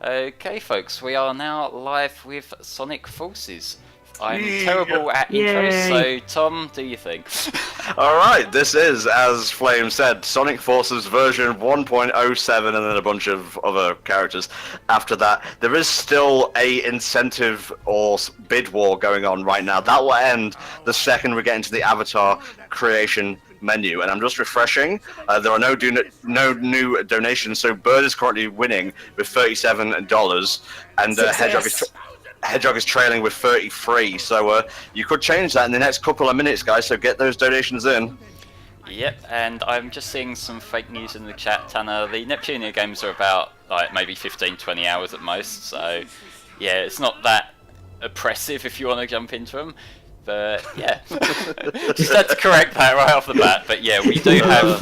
Okay, folks, we are now live with Sonic Forces. I'm terrible at intros, so Tom, do you think? Alright, this is, as Flame said, Sonic Forces version 1.07 and then a bunch of other characters. After that, there is still a incentive or bid war going on right now. That will end the second we get into the avatar creation menu, and I'm just refreshing. There are no new donations, so Bird is currently winning with $37, and Hedgehog is trailing with 33, so you could change that in the next couple of minutes, guys, so get those donations in. Yep, and I'm just seeing some fake news in the chat, Tanner. The Neptunia games are about, like, maybe 15-20 hours at most, so yeah, it's not that oppressive if you want to jump into them. But yeah, just had to correct that right off the bat. But yeah, we do have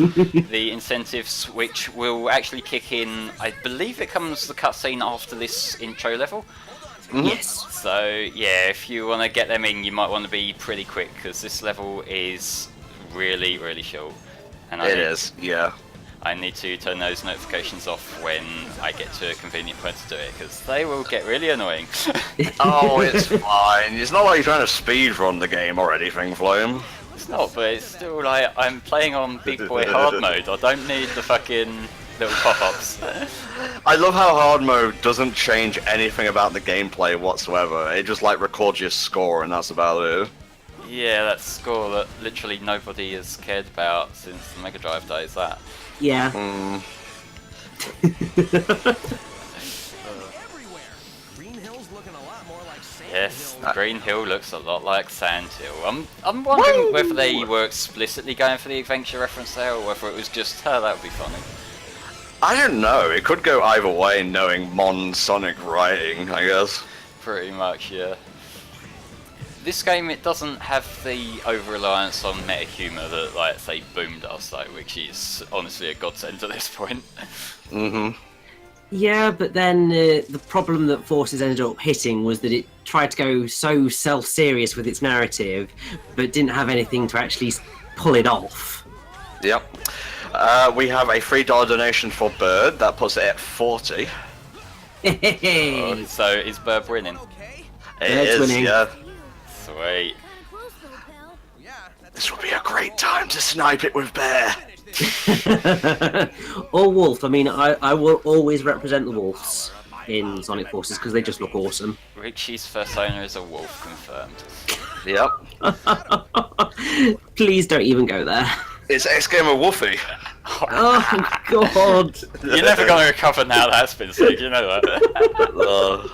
the incentives, which will actually kick in. I believe it comes the cutscene after this intro level. Mm-hmm. Yes. So yeah, if you want to get them in, you might want to be pretty quick because this level is really, really short. And I need to turn those notifications off when I get to a convenient point to do it, because they will get really annoying. Oh, it's fine. It's not like you're trying to speed run the game or anything, Flame. It's not, but it's still like I'm playing on Big Boy Hard Mode. I don't need the fucking little pop-ups. I love how hard mode doesn't change anything about the gameplay whatsoever. It just like records your score and that's about it. Yeah, that score that literally nobody has cared about since the Mega Drive days. That. Yeah. Yes, Green Hill looks a lot like Sand Hill. I'm wondering whether they were explicitly going for the adventure reference there, or whether it was just, oh, that would be funny. I don't know. It could go either way, knowing Mon Sonic writing, I guess. Pretty much, yeah. This game, it doesn't have the over-reliance on meta humour that, like, say, Boom does, though, which is honestly a godsend at this point. Yeah, but then the problem that Forces ended up hitting was that it tried to go so self-serious with its narrative, but didn't have anything to actually pull it off. Yep. We have a $3 donation for Bird. That puts it at 40. Oh, so is Bird winning? It is, winning. Yeah. Sweet. This would be a great time to snipe it with Bear. Or Wolf. I mean, I will always represent the Wolves in Sonic Forces because they just look awesome. Richie's first owner is a wolf, confirmed. Yep. Please don't even go there. It's XGamerRichy. Oh God! You're never going to recover now that's been said, you know that.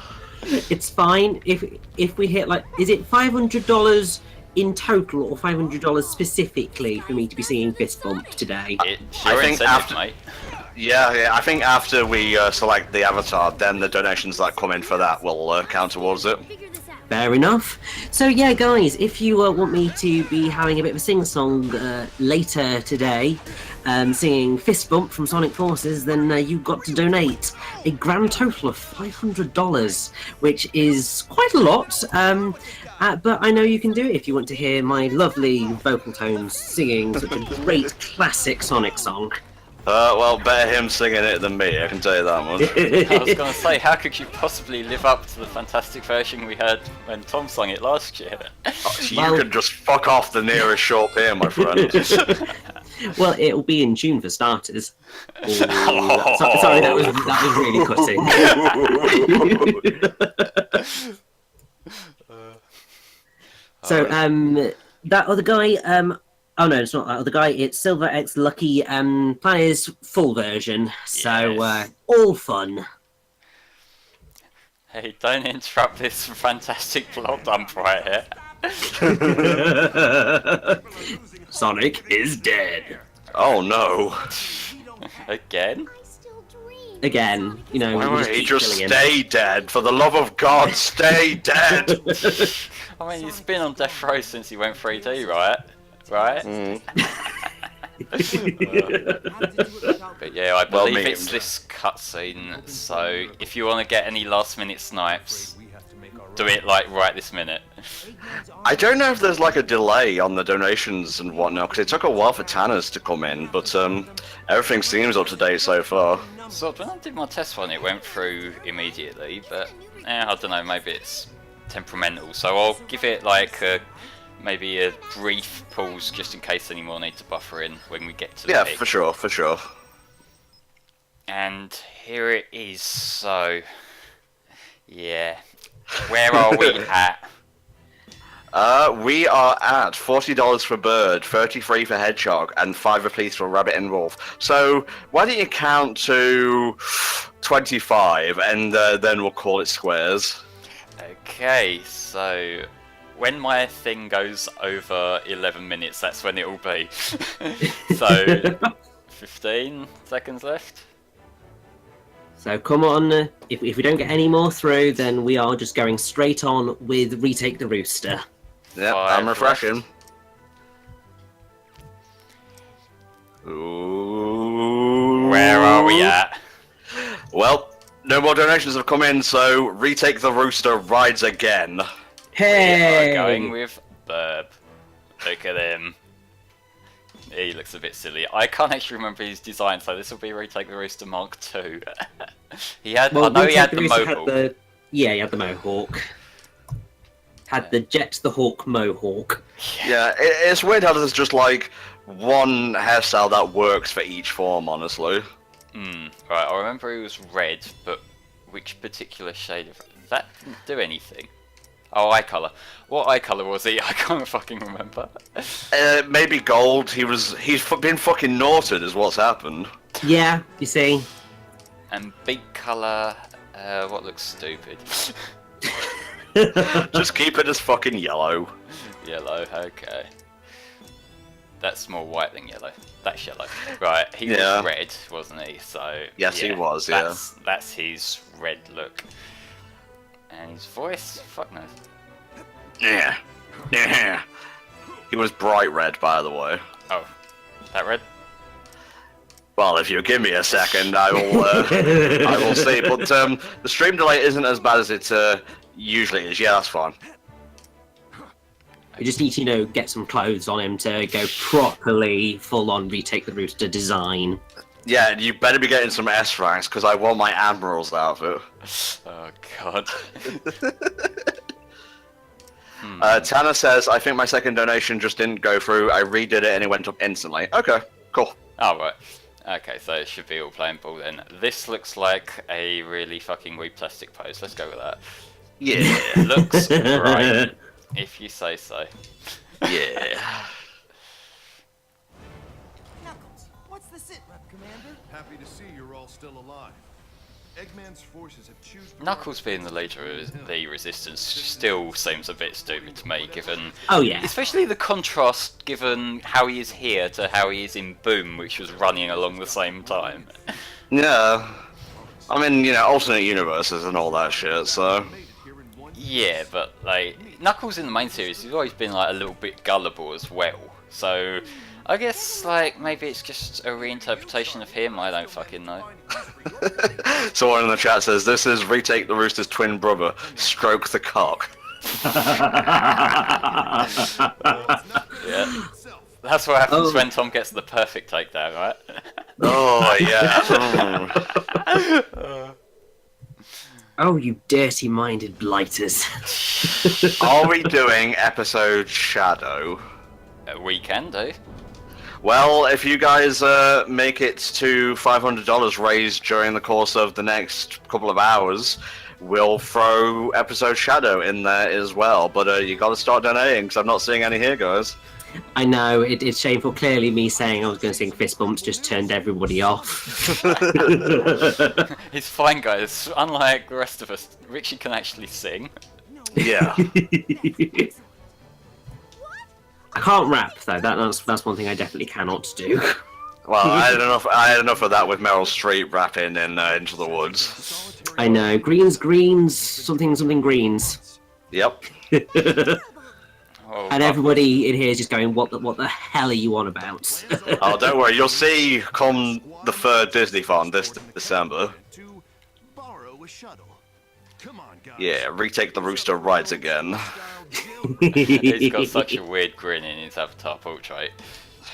It's fine if we hit, like, is it $500 in total or $500 specifically for me to be singing Fist Bump today? I think after, mate. Yeah, I think after we select the avatar, then the donations that come in for that will count towards it. Fair enough. So yeah, guys, if you want me to be having a bit of a sing-song later today, singing Fist Bump from Sonic Forces, then you've got to donate a grand total of $500, which is quite a lot. But I know you can do it if you want to hear my lovely vocal tones singing such a great classic Sonic song. Well, better him singing it than me, I can tell you that much. I was going to say, how could you possibly live up to the fantastic version we had when Tom sang it last year? You could just fuck off the nearest short pier, my friend. Well, it'll be in tune for starters. Sorry, that was really cutting. So, that other guy, oh no, it's not that other guy, it's Silver X Lucky, plan is full version, so yes. All fun. Hey, don't interrupt this fantastic plot dump right here. Sonic is dead. Oh no. Again? Again, you know. Why would he just stay dead? For the love of God, stay dead! I mean, he's been on death row since he went 3D, right? Right? But yeah, I believe it's this cutscene, so if you want to get any last minute snipes, do it like right this minute. I don't know if there's like a delay on the donations and whatnot, because it took a while for Tanner's to come in, but everything seems up to date so far. So when I did my test one, it went through immediately, but I don't know, maybe it's temperamental. So I'll give it like maybe a brief pause just in case any more need to buffer in when we get to the peak. For sure, for sure. And here it is, so yeah. Where are we at? We are at $40 for bird, 33 for hedgehog, and 5 apiece for rabbit and wolf. So why don't you count to 25, and then we'll call it squares. Okay, so when my thing goes over 11 minutes, that's when it will be. So 15 seconds left. So come on, if we don't get any more through, then we are just going straight on with Retake the Rooster. Yep, 5 I'm refreshing. left. Ooh. Where are we at? Well, no more donations have come in, so Retake the Rooster rides again. Hey! We are going with Burb. Look at him. He looks a bit silly. I can't actually remember his design, so this will be Retake the Rooster Mark II. He had. Well, I know he had the Retake Rooster mohawk. Yeah, he had the mohawk. Had the Jet the Hawk mohawk. Yeah, it's weird how there's just like one hairstyle that works for each form, honestly. Right, I remember he was red, but which particular shade of that didn't do anything. Oh, eye colour. What eye colour was he? I can't fucking remember. Maybe gold. He's been fucking naughted is what's happened. Yeah, you see. And beak colour, what looks stupid? Just keep it as fucking yellow. Yellow, okay. That's more white than yellow. That's yellow. Right, he was red, wasn't he? So yes, yeah, he was. That's his red look. And his voice, fuck knows. Yeah. He was bright red, by the way. Oh, that red? Well, if you give me a second, I will see. But the stream delay isn't as bad as it usually is. Yeah, that's fine. We just need to, get some clothes on him to go properly full-on Retake the Rooster design. Yeah, you better be getting some S ranks, because I want my Admiral's outfit. Oh, God. Tanner says, I think my second donation just didn't go through. I redid it and it went up instantly. Okay, cool. Oh, right. Okay, so it should be all playing ball then. This looks like a really fucking weak plastic pose. Let's go with that. Yeah. Looks great, if you say so. Yeah. Knuckles, what's the sit rep, Commander? Happy to see you're all still alive. Eggman's forces have chosen Knuckles being the leader of the Resistance still seems a bit stupid to me, given... Oh, yeah. Especially the contrast, given how he is here to how he is in Boom, which was running along the same time. Yeah. I mean, alternate universes and all that shit, so... Yeah, but, Knuckles in the main series, he's always been, a little bit gullible as well. So, I guess, maybe it's just a reinterpretation of him, I don't fucking know. Someone in the chat says, this is Retake the Rooster's twin brother, Stroke the Cock. Yeah. That's what happens when Tom gets the perfect takedown, right? Oh, yeah. Oh, you dirty-minded blighters. Are we doing episode Shadow? We can do. Well, if you guys make it to $500 raised during the course of the next couple of hours, we'll throw episode Shadow in there as well. But you got to start donating, because I'm not seeing any here, guys. I know, it's shameful. Clearly me saying I was going to sing Fist Bumps just turned everybody off. It's fine, guys. Unlike the rest of us, Richie can actually sing. Yeah. I can't rap, though. That's one thing I definitely cannot do. Well, I had enough of that with Meryl Streep rapping in Into the Woods. I know. Greens, something greens. Yep. Oh, And everybody in here is just going, what the hell are you on about? Oh, don't worry. You'll see come the third Disney Fun this December. to borrow a shuttle. Come on, guys. Yeah, retake the rooster rides again. He's got such a weird grin in his avatar portrait.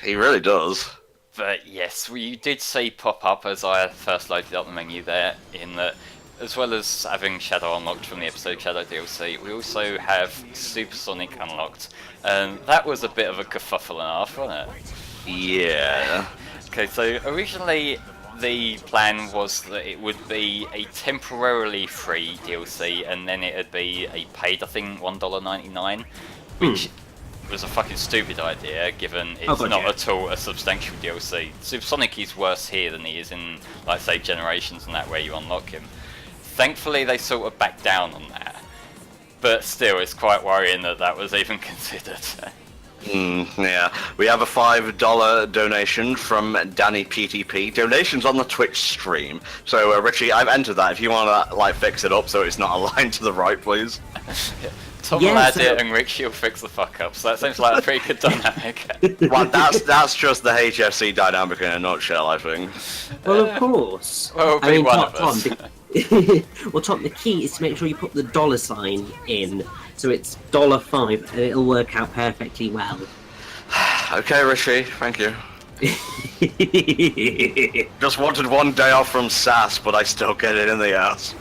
He really does. But yes, we did see pop up as I first loaded up the menu there, in that as well as having Shadow unlocked from the episode Shadow DLC, we also have Supersonic unlocked, and that was a bit of a kerfuffle and a half, wasn't it? Yeah. Okay, so originally the plan was that it would be a temporarily free DLC, and then it'd be a paid, I think, $1.99, which was a fucking stupid idea, given it's not at all a substantial DLC. Supersonic is worse here than he is in, like, say, Generations and that, where you unlock him. Thankfully, they sort of backed down on that, but still, it's quite worrying that that was even considered. Yeah, we have a $5 donation from Danny PTP. Donations on the Twitch stream. So, Richie, I've entered that. If you want to like fix it up so it's not aligned to the right, please. Tom will add it, and Richie will fix the fuck up. So that seems like a pretty good dynamic. Well, that's just the HFC dynamic in a nutshell, I think. Well, of course. Well, it'll be one of us. Well, Tom, the key is to make sure you put the $sign in, so it's $5, and it'll work out perfectly well. Okay, Richie, thank you. Just wanted one day off from SAS, but I still get it in the ass.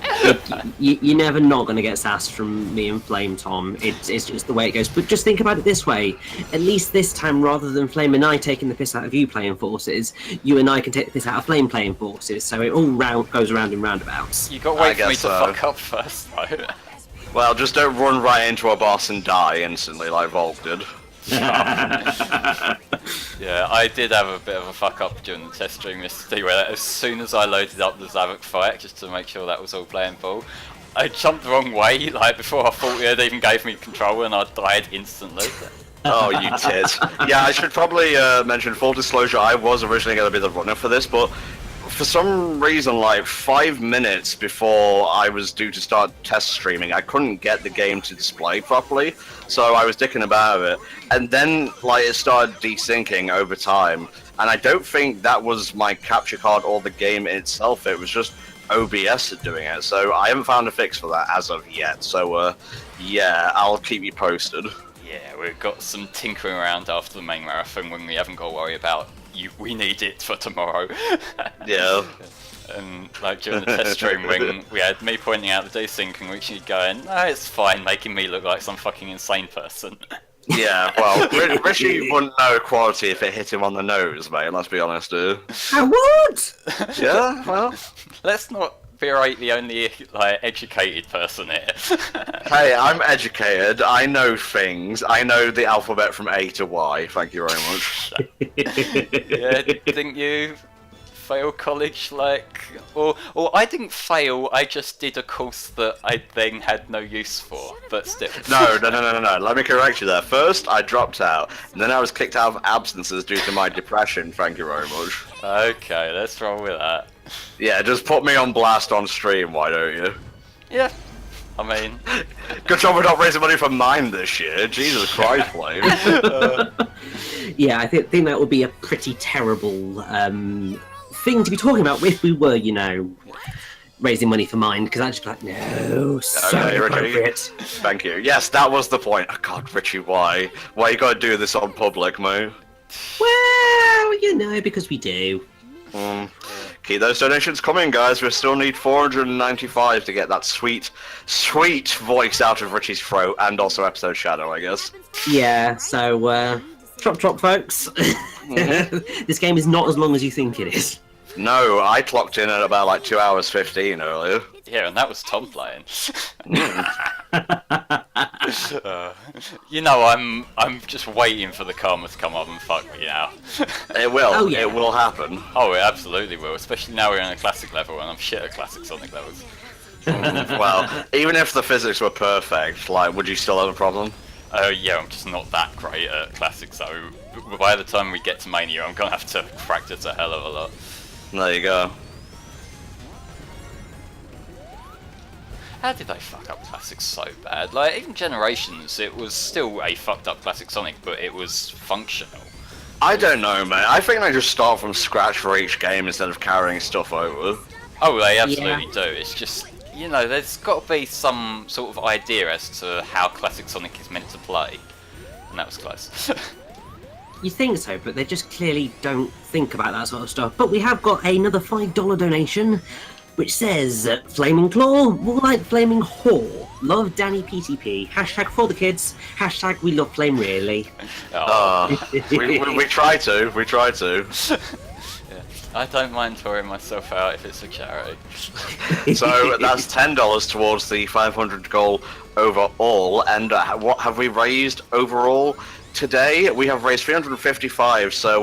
You're never not going to get sass from me and Flame, Tom. It's just the way it goes. But just think about it this way. At least this time, rather than Flame and I taking the piss out of you playing Forces, you and I can take the piss out of Flame playing Forces. So it all goes round in roundabouts. You got to wait for me to fuck up first, though. Well, just don't run right into a boss and die instantly like Volk did. Yeah, I did have a bit of a fuck up during the test stream yesterday, where as soon as I loaded up the Zavok fight, just to make sure that was all playing full, I jumped the wrong way, like before I thought it even gave me control, and I died instantly. Oh, you tit. Yeah, I should probably mention, full disclosure, I was originally going to be the runner for this, but for some reason, like 5 minutes before I was due to start test streaming, I couldn't get the game to display properly, so I was dicking about it, and then like it started desyncing over time, and I don't think that was my capture card or the game itself, it was just OBS doing it, so I haven't found a fix for that as of yet, so yeah, I'll keep you posted. Yeah, we've got some tinkering around after the main marathon when we haven't got to worry about we need it for tomorrow. Yeah. And like during the test stream when we had me pointing out the desyncing, which you going, no, it's fine, making me look like some fucking insane person. Yeah, well, Richie wouldn't know quality if it hit him on the nose, mate, let's be honest, dude. I would! Yeah, well. Let's not berate the only like educated person here. Hey, I'm educated, I know things, I know the alphabet from A to Y, thank you very much. Yeah, didn't you fail college, like, or I didn't fail, I just did a course that I then had no use for, but still. No, let me correct you there. First, I dropped out, and then I was kicked out of absences due to my depression, thank you very much. Okay, let's roll with that. Yeah, just put me on blast on stream, why don't you? Yeah, I mean... Good job we're not raising money for mine this year, Jesus Christ, Flame. Yeah, I think that would be a pretty terrible thing to be talking about if we were, you know, raising money for mine, because I'd just be like, no, so Okay, inappropriate. Richie. Thank you. Yes, that was the point. Oh god, Richie, why? Why you gotta do this on public, mate? Well, you know, because we do. Keep those donations coming, guys. We still need 495 to get that sweet, sweet voice out of Richie's throat, and also episode shadow, I guess. Yeah, so, drop, folks. This game is not as long as you think it is. No, I clocked in at about like 2 hours 15 earlier. Yeah, and that was Tom playing. You know, I'm just waiting for the karma to come up and fuck me now. It will. Oh, yeah. It will happen. Oh, it absolutely will, especially now we're in a classic level and I'm shit at classic Sonic levels. Well, even if the physics were perfect, like, would you still have a problem? Yeah, I'm just not that great at classic, so by the time we get to Mania, I'm gonna have to practice a hell of a lot. There you go. How did they fuck up classic so bad? Like, even Generations, it was still a fucked up classic Sonic, but it was functional. I don't know, mate. I think they just start from scratch for each game instead of carrying stuff over. Oh, they absolutely do. It's just, you know, there's got to be some sort of idea as to how classic Sonic is meant to play, and that was close. You think so, but they just clearly don't think about that sort of stuff. But we have got another $5 donation, which says, Flaming Claw, more like Flaming Whore. Love Danny PTP. Hashtag for the kids. Hashtag we love Flame really. We try to. We try to. Yeah. I don't mind touring myself out if it's a charity. So that's $10 towards the 500 goal overall. And what have we raised overall? Today we have raised 355, so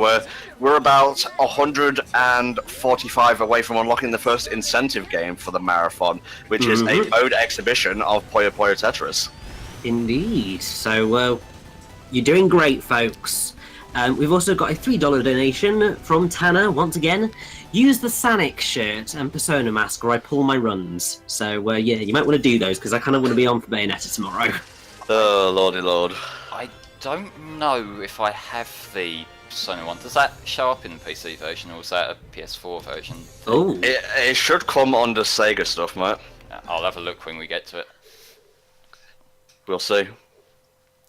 we're about 145 away from unlocking the first incentive game for the marathon, which is a mode exhibition of Puyo Puyo Tetris. Indeed. So you're doing great, folks. We've also got a $3 donation from Tanner, once again. Use the Sanic shirt and Persona mask or I pull my runs. So yeah, you might want to do those, because I kind of want to be on for Bayonetta tomorrow. Oh, lordy lord. I don't know if I have the Persona one. Does that show up in the PC version, or is that a PS4 version? Oh. It should come under Sega stuff, mate. I'll have a look when we get to it. We'll see.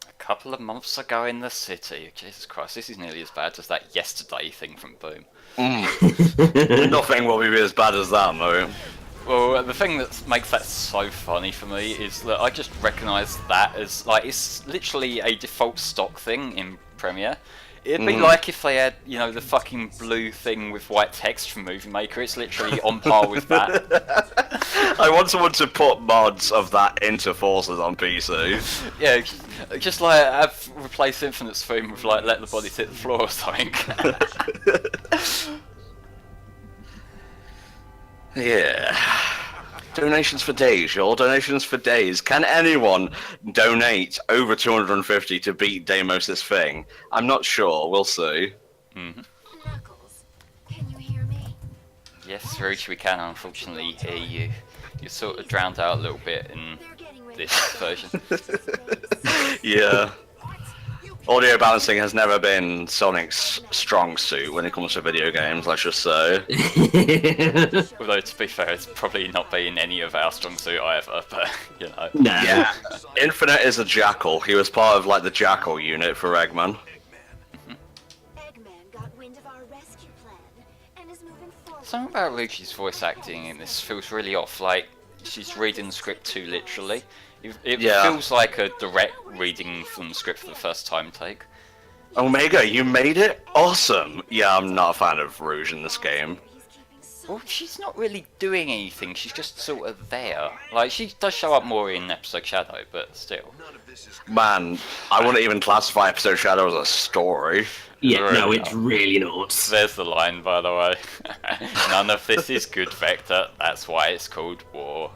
A couple of months ago in the city. Jesus Christ, this is nearly as bad as that yesterday thing from Boom. Nothing will be as bad as that, mate. Well, the thing that makes that so funny for me is that I just recognise that as, like, it's literally a default stock thing in Premiere. It'd be like if they had, you know, the fucking blue thing with white text from Movie Maker. It's literally on par with that. I want someone to put mods of that into Forces on PC. Yeah, just like have replaced Infinite's theme with like let the bodies hit the floor or something. Yeah. Donations for days, y'all. Donations for days. Can anyone donate over 250 to beat Deimos' thing? I'm not sure. We'll see. Knuckles, can you hear me? Yes, Rich, we can unfortunately hear you. You're sort of drowned out a little bit in this version. Yeah. Audio balancing has never been Sonic's strong suit when it comes to video games, let's just say. Although, to be fair, it's probably not been any of our strong suit either, but, you know. No. Yeah. Infinite is a Jackal. He was part of, like, the Jackal unit for Eggman. Eggman got wind of our rescue plan and is moving forward. Something about Luigi's voice acting in this feels really off, like she's reading the script too literally. It feels like a direct reading from the script for the first time take. Omega, you made it? Awesome! Yeah, I'm not a fan of Rouge in this game. Well, she's not really doing anything, she's just sort of there. Like, she does show up more in Episode Shadow, but still. Man, I wouldn't even classify Episode Shadow as a story. Yeah, Really no, it's not. really not. There's the line, by the way. None of this is good, Vector. That's why it's called war.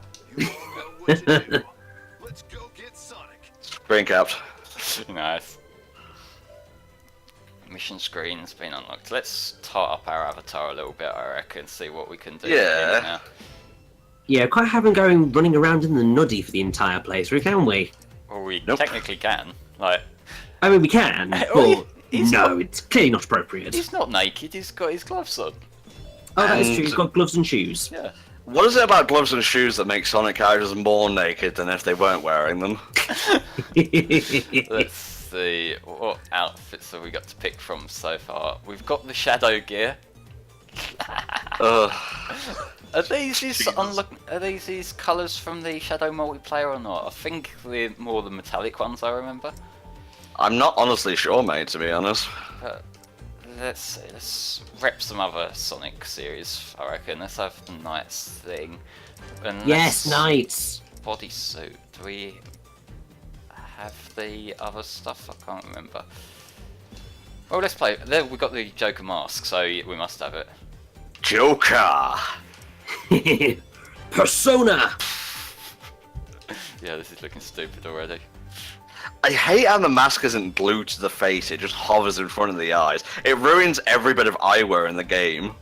Let's go get Sonic. Screen capped. Nice. Mission screen's been unlocked. Let's tart up our avatar a little bit, I reckon, see what we can do. Yeah. Now. Yeah, quite having going running around in the nuddy for the entire playthrough, can we? Well, we Nope. technically can. Like, I mean, we can, Well, but he's no, not- it's clearly not appropriate. he's not naked, he's got his gloves on. Oh, that is And- true. He's got gloves and shoes. Yeah. What is it about gloves and shoes that makes Sonic characters more naked than if they weren't wearing them? Let's see, what outfits have we got to pick from so far? We've got the shadow gear. Ugh. Are these his colours from the Shadow multiplayer or not? I think they're more the metallic ones, I remember. I'm not honestly sure, mate, to be honest. But let's rep some other Sonic series, I reckon. Let's have the Knights thing. And Yes, let's- knights. Bodysuit. Do we have the other stuff? I can't remember. Well, let's play. There, we've got the Joker mask, so we must have it. Joker! Persona. Yeah, this is looking stupid already. I hate how the mask isn't glued to the face, it just hovers in front of the eyes. It ruins every bit of eyewear in the game.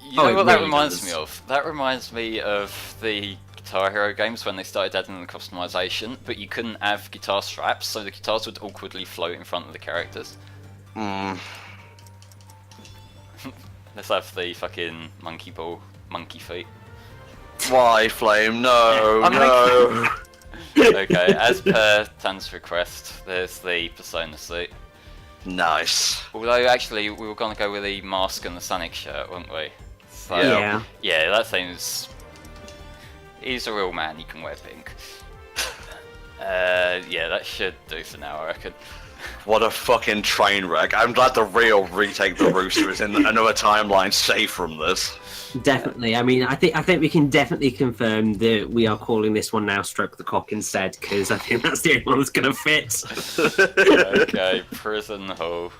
You know it what that really reminds does. me of? That reminds me of the Guitar Hero games when they started adding the customization, but you couldn't have guitar straps, so the guitars would awkwardly float in front of the characters. Let's have the fucking monkey ball, monkey feet. Why, Flame? No, I'm no. Okay, as per Tan's request, there's the Persona suit. Nice. Although, actually, we were going to go with the mask and the Sonic shirt, weren't we? So, Yeah. yeah, that seems... He's a real man, he can wear pink. Yeah, that should do for now, I reckon. What a fucking train wreck. I'm glad the real Retake the Rooster is in another timeline safe from this. Definitely. I mean, I think we can definitely confirm that we are calling this one now Stroke the Cock instead, because I think that's the only one that's going to fit. Okay, Prison Hall.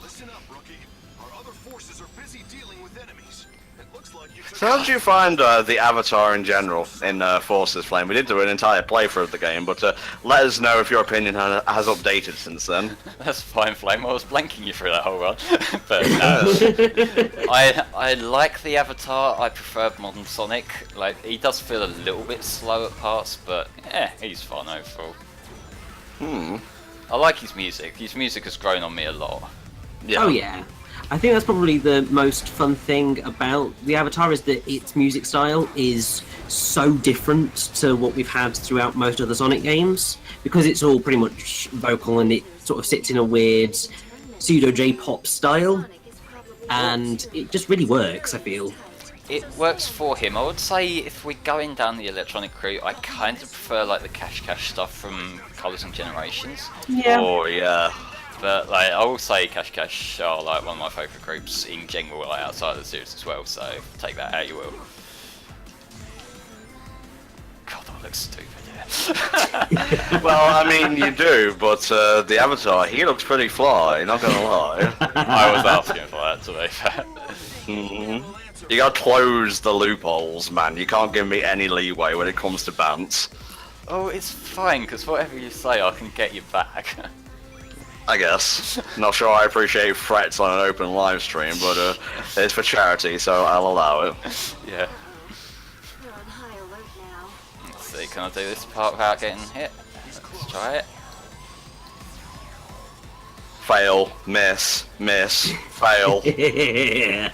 Listen up, rookie. Our other forces are busy dealing with enemies. It looks like you took... So how did you find the Avatar in general in Forces Flame? We did do an entire playthrough of the game, but let us know if your opinion has updated since then. That's fine, Flame. I was blanking you through that whole run. But no. I like the Avatar. I prefer modern Sonic. Like, he does feel a little bit slow at parts, but yeah, he's fun overall. I like his music. His music has grown on me a lot. Yeah. Oh yeah. I think that's probably the most fun thing about the Avatar, is that its music style is so different to what we've had throughout most of the Sonic games, because it's all pretty much vocal and it sort of sits in a weird pseudo J-pop style, and it just really works, I feel. It works for him. I would say if we're going down the electronic route, I kind of prefer like the Cash stuff from Colors and Generations. Yeah. Oh, yeah. But like, I will say Cash are like one of my favourite groups in general, like, outside of the series as well, so take that how you will. God, that looks stupid, yeah. Well, I mean, you do, but the Avatar, he looks pretty fly, not gonna lie. I was asking for that, to be fair. You gotta close the loopholes, man. You can't give me any leeway when it comes to bounce. Oh, it's fine, because whatever you say, I can get you back. I guess. Not sure I appreciate threats on an open live stream, but it's for charity, so I'll allow it. Yeah. We're on high alert now. Let's see, can I do this part without getting hit? Let's try it. Fail, miss, fail. It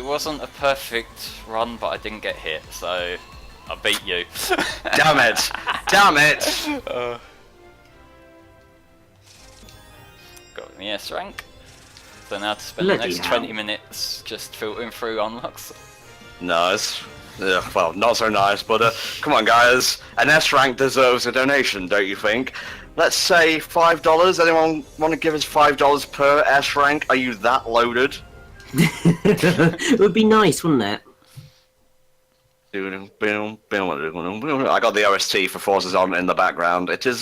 wasn't a perfect run, but I didn't get hit, so I beat you. Damn it! Damn it! Got the S rank. So now to spend Bloody the next hell. 20 minutes just filtering through unlocks. Nice. Yeah, well, not so nice, but come on, guys. An S rank deserves a donation, don't you think? Let's say $5. Anyone want to give us $5 per S rank? Are you that loaded? It would be nice, wouldn't it? I got the OST for Forces on in the background. It is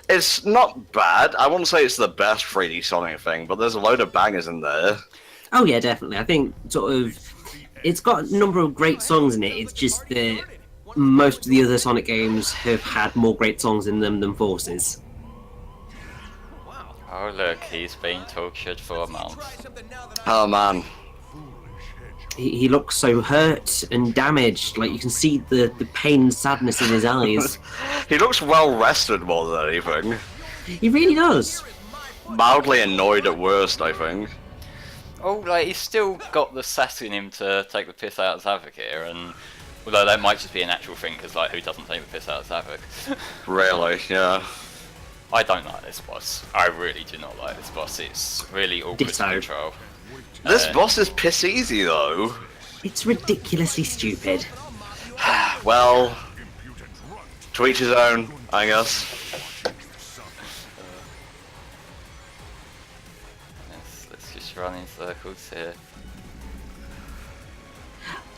it's not bad. I wouldn't say it's the best 3D Sonic thing, but there's a load of bangers in there. Oh yeah, definitely. I think sort of it's got a number of great songs in it. It's just that most of the other Sonic games have had more great songs in them than Forces. Oh look, he's been tortured for a month. Oh man. He looks so hurt and damaged. Like, you can see the pain and sadness in his eyes. He looks well rested more than anything. He really does. Mildly annoyed at worst, I think. Oh, like, he's still got the sass in him to take the piss out of Zavok here, and although that might just be a natural thing, because like, who doesn't take the piss out of Zavok? Really, yeah. I don't like this boss. I really do not like this boss. It's really awkward to Ditto. control. This boss is piss easy though. It's ridiculously stupid. Well, to each his own, I guess. Let's just run in circles here.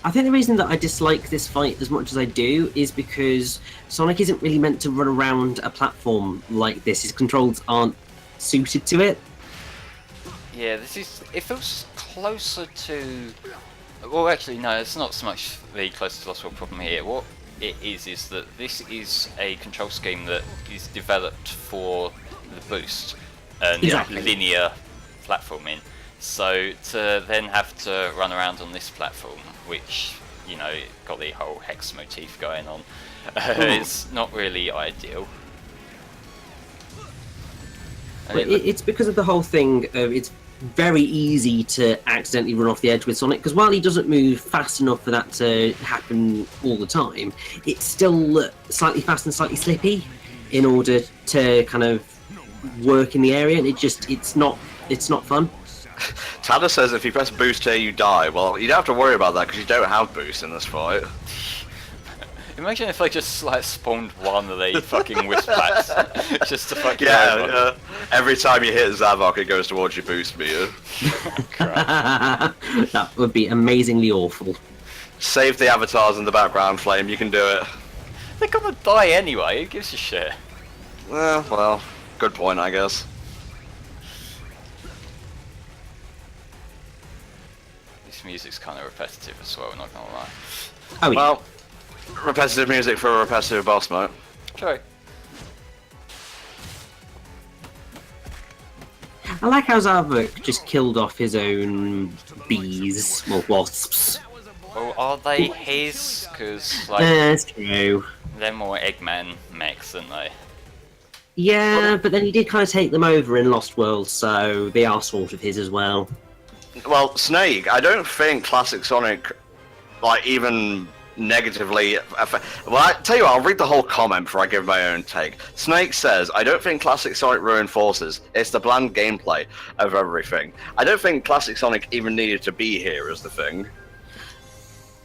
I think the reason that I dislike this fight as much as I do is because Sonic isn't really meant to run around a platform like this. His controls aren't suited to it. Yeah, it feels closer to... Well, actually, no, it's not so much the closer to Lost World problem here. What it is that this is a control scheme that is developed for the boost and Exactly. linear platforming. So to then have to run around on this platform, which, you know, got the whole hex motif going on, it's not really ideal. But it's because of the whole thing of it's very easy to accidentally run off the edge with Sonic, because while he doesn't move fast enough for that to happen all the time, it's still slightly fast and slightly slippy in order to kind of work in the area, and it's not fun. Tanner says if you press boost here you die. Well, you don't have to worry about that because you don't have boost in this fight. Imagine if I just like spawned one of the fucking wisp packs just to fucking Yeah, every time you hit Zavok it goes towards your boost meter. That would be amazingly awful. Save the avatars in the background, Flame, you can do it. They're gonna die anyway, who gives a shit? Well, good point, I guess. This music's kind of repetitive as well, not gonna lie. Oh, yeah. Well, repetitive music for a repetitive boss, mate. True. I like how Zavok just killed off his own bees, or wasps. Well, are they his? Because, like, That's true. they're more Eggman mechs, aren't they? Yeah, but then he did kind of take them over in Lost World, so they are sort of his as well. Well, Snake, I don't think Classic Sonic, like, even negatively well, I tell you what, I'll read the whole comment before I give my own take. Snake says, I don't think Classic Sonic ruined Forces. It's the bland gameplay of everything. I don't think Classic Sonic even needed to be here is the thing.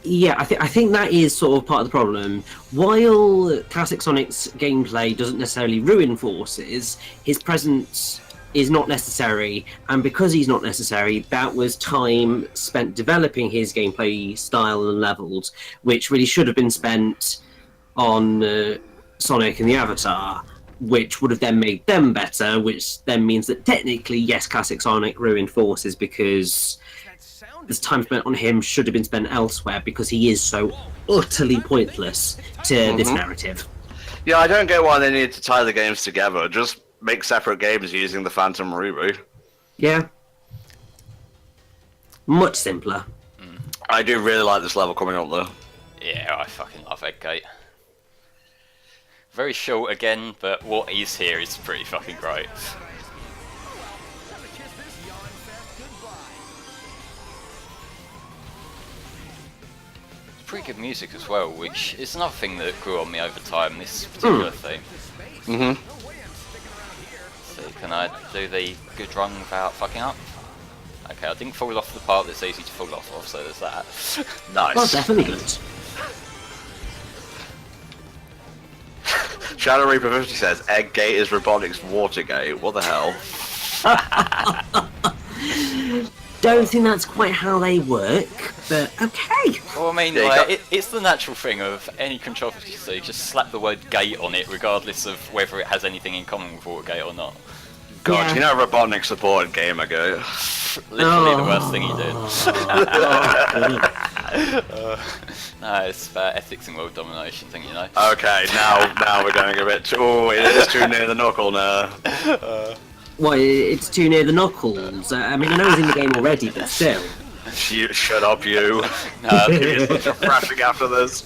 Yeah, I think that is sort of part of the problem. While Classic Sonic's gameplay doesn't necessarily ruin Forces, his presence is not necessary, and because he's not necessary, that was time spent developing his gameplay style and levels, which really should have been spent on Sonic and the Avatar, which would have then made them better, which then means that technically, yes, Classic Sonic ruined Forces because this time spent on him should have been spent elsewhere because he is so utterly pointless to this narrative. Yeah, I don't get why they needed to tie the games together. Just make separate games using the Phantom reboot. Yeah. Much simpler. I do really like this level coming up though. Yeah, I fucking love Eggate. Very short again, but what is here is pretty fucking great. Pretty good music as well, which is another thing that grew on me over time, this particular theme. So can I do the good run without fucking up? Okay, I didn't fall off the part that's easy to fall off of, so there's that. Nice. Well, definitely good. Shadow Reaper 50 says, Egggate is Robotics Watergate. What the hell? Don't think that's quite how they work, but okay. Well, I mean, Yeah, like, it's the natural thing of any controversy, so you just slap the word gate on it, regardless of whether it has anything in common with Watergate or not. God, Yeah. you know Robotnik supported Gamergate. Literally the worst thing he did. No, it's about ethics and world domination thing, you know. Okay, now we're going a bit too... it is too near the knuckle now. Well, it's too near the knuckles. I mean, I know he's in the game already, but still. Shut up, you. No, You're thrashing after this.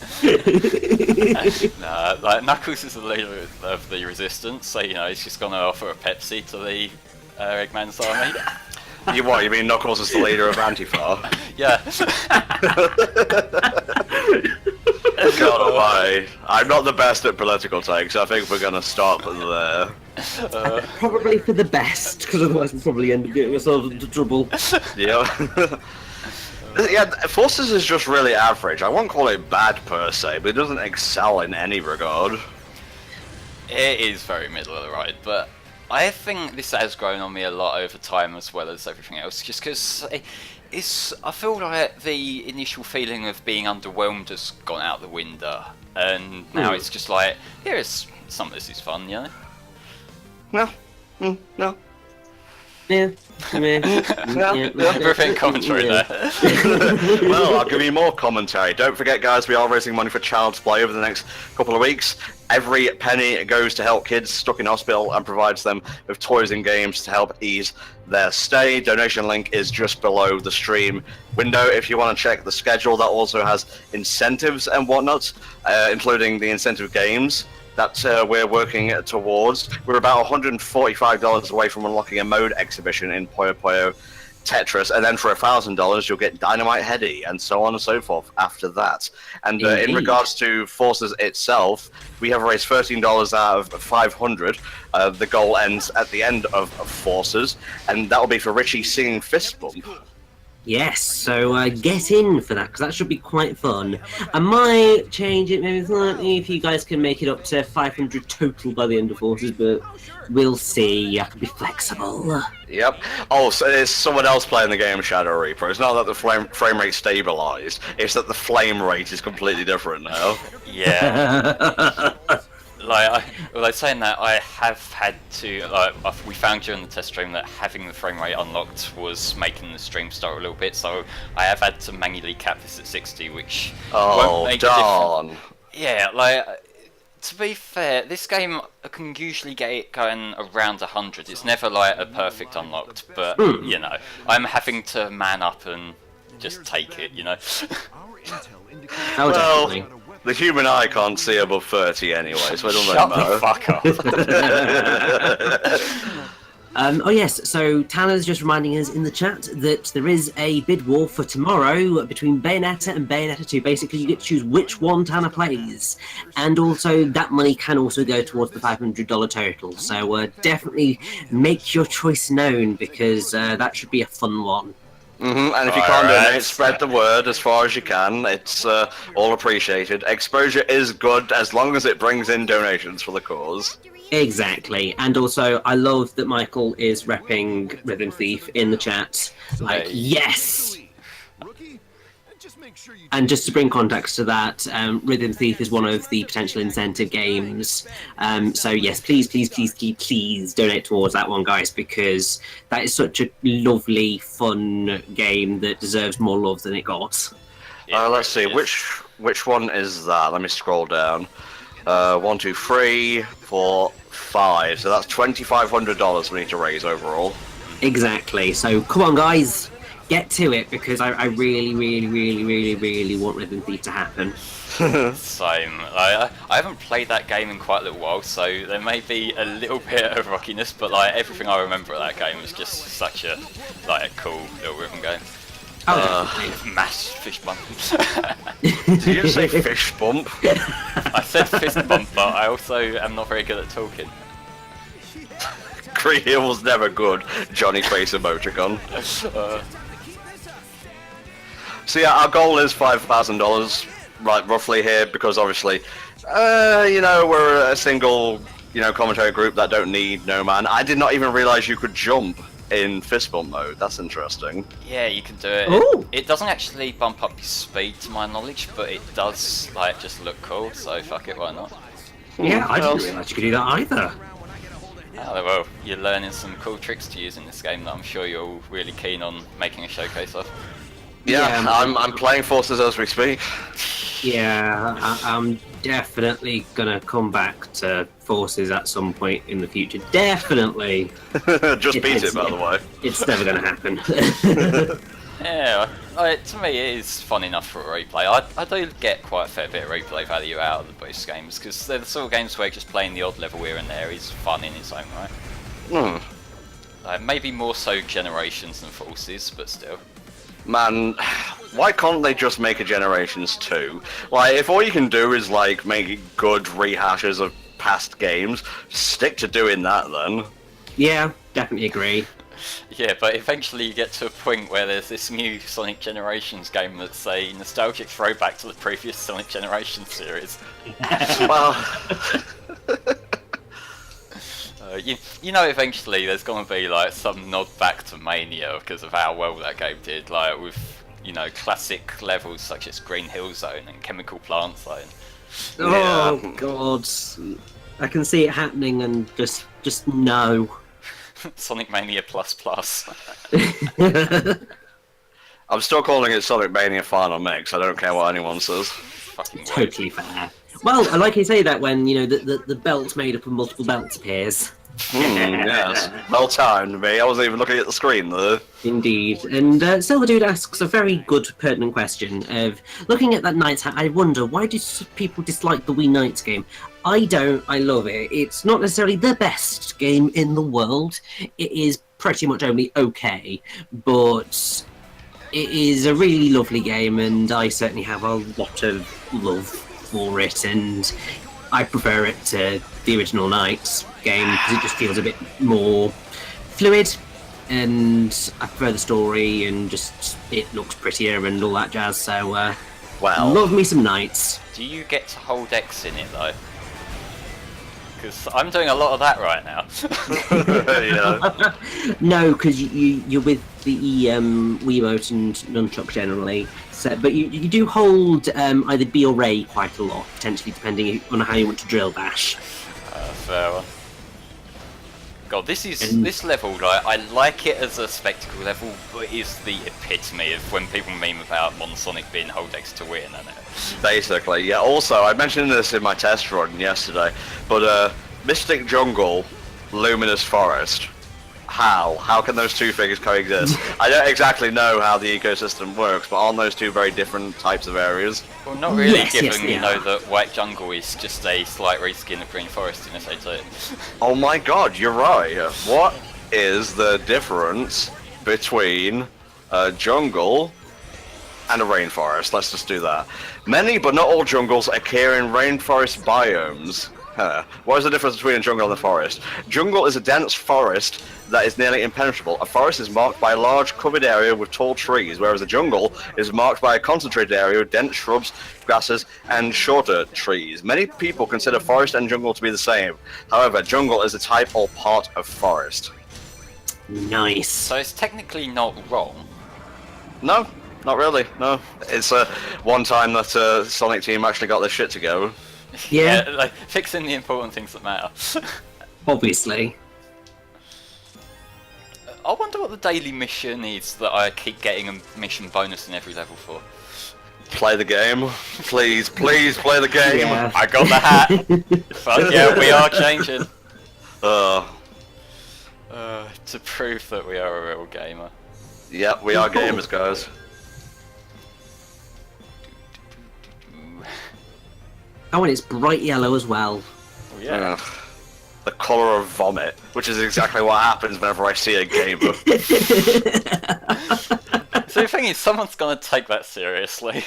no, like, Knuckles is the leader of the Resistance, so, you know, he's just gonna offer a Pepsi to the Eggman's army. You mean Knuckles is the leader of Antifa? Yeah. God almighty. I'm not the best at political takes, I think we're gonna stop there. Probably for the best, because otherwise we'll probably end up getting ourselves into trouble. Yeah. Yeah, Forces is just really average. I won't call it bad per se, but it doesn't excel in any regard. It is very middle of the road, but I think this has grown on me a lot over time as well as everything else, just because I feel like the initial feeling of being underwhelmed has gone out the window, and now it's just like, here's some of this is fun, you know? No. No. Yeah. Everything commentary there. Well, I'll give you more commentary. Don't forget, guys, we are raising money for Child's Play over the next couple of weeks. Every penny goes to help kids stuck in hospital and provides them with toys and games to help ease their stay. Donation link is just below the stream window if you want to check the schedule. That also has incentives and whatnot, including the incentive games that we're working towards. We're about $145 away from unlocking a mode exhibition in Puyo Puyo Tetris, and then for $1,000 you'll get Dynamite Heady, and so on and so forth after that. And in Indeed. regards to Forces itself, we have raised $13 out of 500. The goal ends at the end of Forces, and that will be for Richie singing Fist Bump. Yes, so get in for that, because that should be quite fun. I might change it maybe slightly if you guys can make it up to 500 total by the end of Forces, but we'll see. I can be flexible. Yep. Oh, so there's someone else playing the game, Shadow Reaper. It's not that the frame rate stabilized, it's that the flame rate is completely different now. Yeah. Like saying that, I have had to, we found during the test stream that having the frame rate unlocked was making the stream start a little bit, so I have had to manually cap this at 60, which won't make a darn. Yeah, to be fair, this game I can usually get it going around 100. It's never like a perfect unlocked, but you know, I'm having to man up and just take it, you know. Oh, Well, definitely. the human eye can't see above 30 anyway, so it doesn't Shut matter. the fuck up. Oh yes, so Tanner's just reminding us in the chat that there is a bid war for tomorrow between Bayonetta and Bayonetta 2. Basically, you get to choose which one Tanner plays, and also that money can also go towards the $500 total. So definitely make your choice known, because that should be a fun one. And if you can't donate, spread the word as far as you can. It's all appreciated. Exposure is good as long as it brings in donations for the cause. Exactly, and also I love that Michael is repping Rhythm Thief in the chat. Like, yes! And just to bring context to that, Rhythm Thief is one of the potential incentive games. So yes, please donate towards that one, guys, because that is such a lovely, fun game that deserves more love than it got. Let's see, which one is that? Let me scroll down. 1, 2, 3, 4, 5. So that's $2,500 we need to raise overall. Exactly. So come on, guys, get to it, because I really want Rhythm Thief to happen. Same. I haven't played that game in quite a little while, so there may be a little bit of rockiness, but like everything I remember of that game was just such a cool little rhythm game. Mass fish bump. Did you just say fish bump? I said fist bump, but I also am not very good at talking. Green Hill's never good. Johnny Face emoticon. So yeah, our goal is $5,000, right, roughly here, because obviously, you know, we're a single, you know, commentary group that don't need no man. I did not even realize you could jump in fist bump mode. That's interesting. Yeah, you can do it. Ooh. It doesn't actually bump up your speed, to my knowledge, but it does like just look cool. So fuck it, why not? Yeah, I didn't realise you could do that either. Oh, well, you're learning some cool tricks to use in this game that I'm sure you're all really keen on making a showcase of. Yeah, I'm playing Forces as we speak. Yeah, I'm definitely gonna come back to Forces at some point in the future. Definitely. Just beat it, by the way. It's never gonna happen. Yeah, to me it is fun enough for a replay. I do get quite a fair bit of replay value out of the boost games, because they're the sort of games where just playing the odd level here and there is fun in its own right. Maybe more so Generations than Forces, but still. Man, why can't they just make a Generations 2? Like, if all you can do is, like, make good rehashes of past games, stick to doing that then. Yeah, definitely agree. Yeah, but eventually you get to a point where there's this new Sonic Generations game that's a nostalgic throwback to the previous Sonic Generations series. Well... you know, eventually there's going to be like some nod back to Mania because of how well that game did, like with, you know, classic levels such as Green Hill Zone and Chemical Plant Zone. Oh God, I can see it happening and just no. Sonic Mania Plus Plus. I'm still calling it Sonic Mania Final Mix. I don't care what anyone says. Fucking Totally fair. Well, I like you say that when, you know, the belt made up of multiple belts appears. Yes. Well timed, me. I wasn't even looking at the screen though. Indeed. And Silver Dude asks a very good, pertinent question of, looking at that Knights hat, I wonder, why do people dislike the Wii Knights game? I don't. I love it. It's not necessarily the best game in the world. It is pretty much only okay, but it is a really lovely game, and I certainly have a lot of love for it, and I prefer it to the original Knights game because it just feels a bit more fluid, and I prefer the story, and just it looks prettier and all that jazz. So, Well, love me some Knights. Do you get to hold X in it though? Because I'm doing a lot of that right now. yeah. No, because you're with the Wiimote and Nunchuck generally. So, but you do hold either B or A quite a lot, potentially depending on how you want to drill bash. Fair one. God, this level, like, I like it as a spectacle level, but is the epitome of when people meme about Modern Sonic being hold X to win, isn't it? Basically, yeah. Also, I mentioned this in my test run yesterday, but Mystic Jungle, Luminous Forest. How can those two figures coexist? I don't exactly know how the ecosystem works, but aren't those two very different types of areas? Well, not really, Yes, given you know yeah. that White Jungle is just a slight reskin of Green Forest in SA2. Oh my god, you're right. What is the difference between a jungle and a rainforest? Let's just do that. Many, but not all jungles occur in rainforest biomes. What is the difference between a jungle and a forest? Jungle is a dense forest that is nearly impenetrable. A forest is marked by a large covered area with tall trees, whereas a jungle is marked by a concentrated area with dense shrubs, grasses, and shorter trees. Many people consider forest and jungle to be the same. However, jungle is a type or part of forest. Nice. So it's technically not wrong. No, not really, no. It's one time that Sonic Team actually got their shit together. Yeah, Like, fixing the important things that matter. obviously. I wonder what the daily mission is that I keep getting a mission bonus in every level for. Play the game. Please, please play the game. Yeah. I got the hat! Fuck yeah, we are changing. To prove that we are a real gamer. Yeah, we are gamers, guys. Oh, and it's bright yellow as well. Oh, yeah. Ugh. The colour of vomit, which is exactly what happens whenever I see a gamer. So the thing is, someone's gonna take that seriously.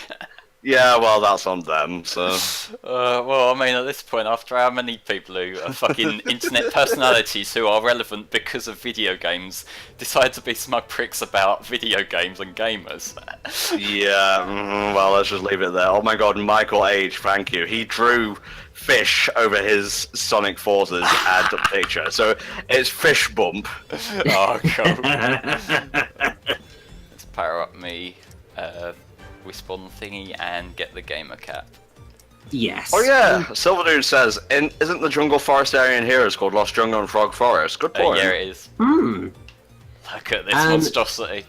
Yeah, well, that's on them, so... Well, I mean, at this point, after how many people who are fucking internet personalities who are relevant because of video games decide to be smug pricks about video games and gamers. Yeah, well, let's just leave it there. Oh my god, Michael H., thank you. He drew fish over his Sonic Forces ad picture, so it's Fish Bump. Oh, god. Let's power up me Respawn thingy and get the gamer cap. Yes. Oh yeah, Silver Dude says, isn't the jungle forest area in here is called Lost Jungle and Frog Forest? Good point. Yeah, it is. Hmm. Look at this monstrosity.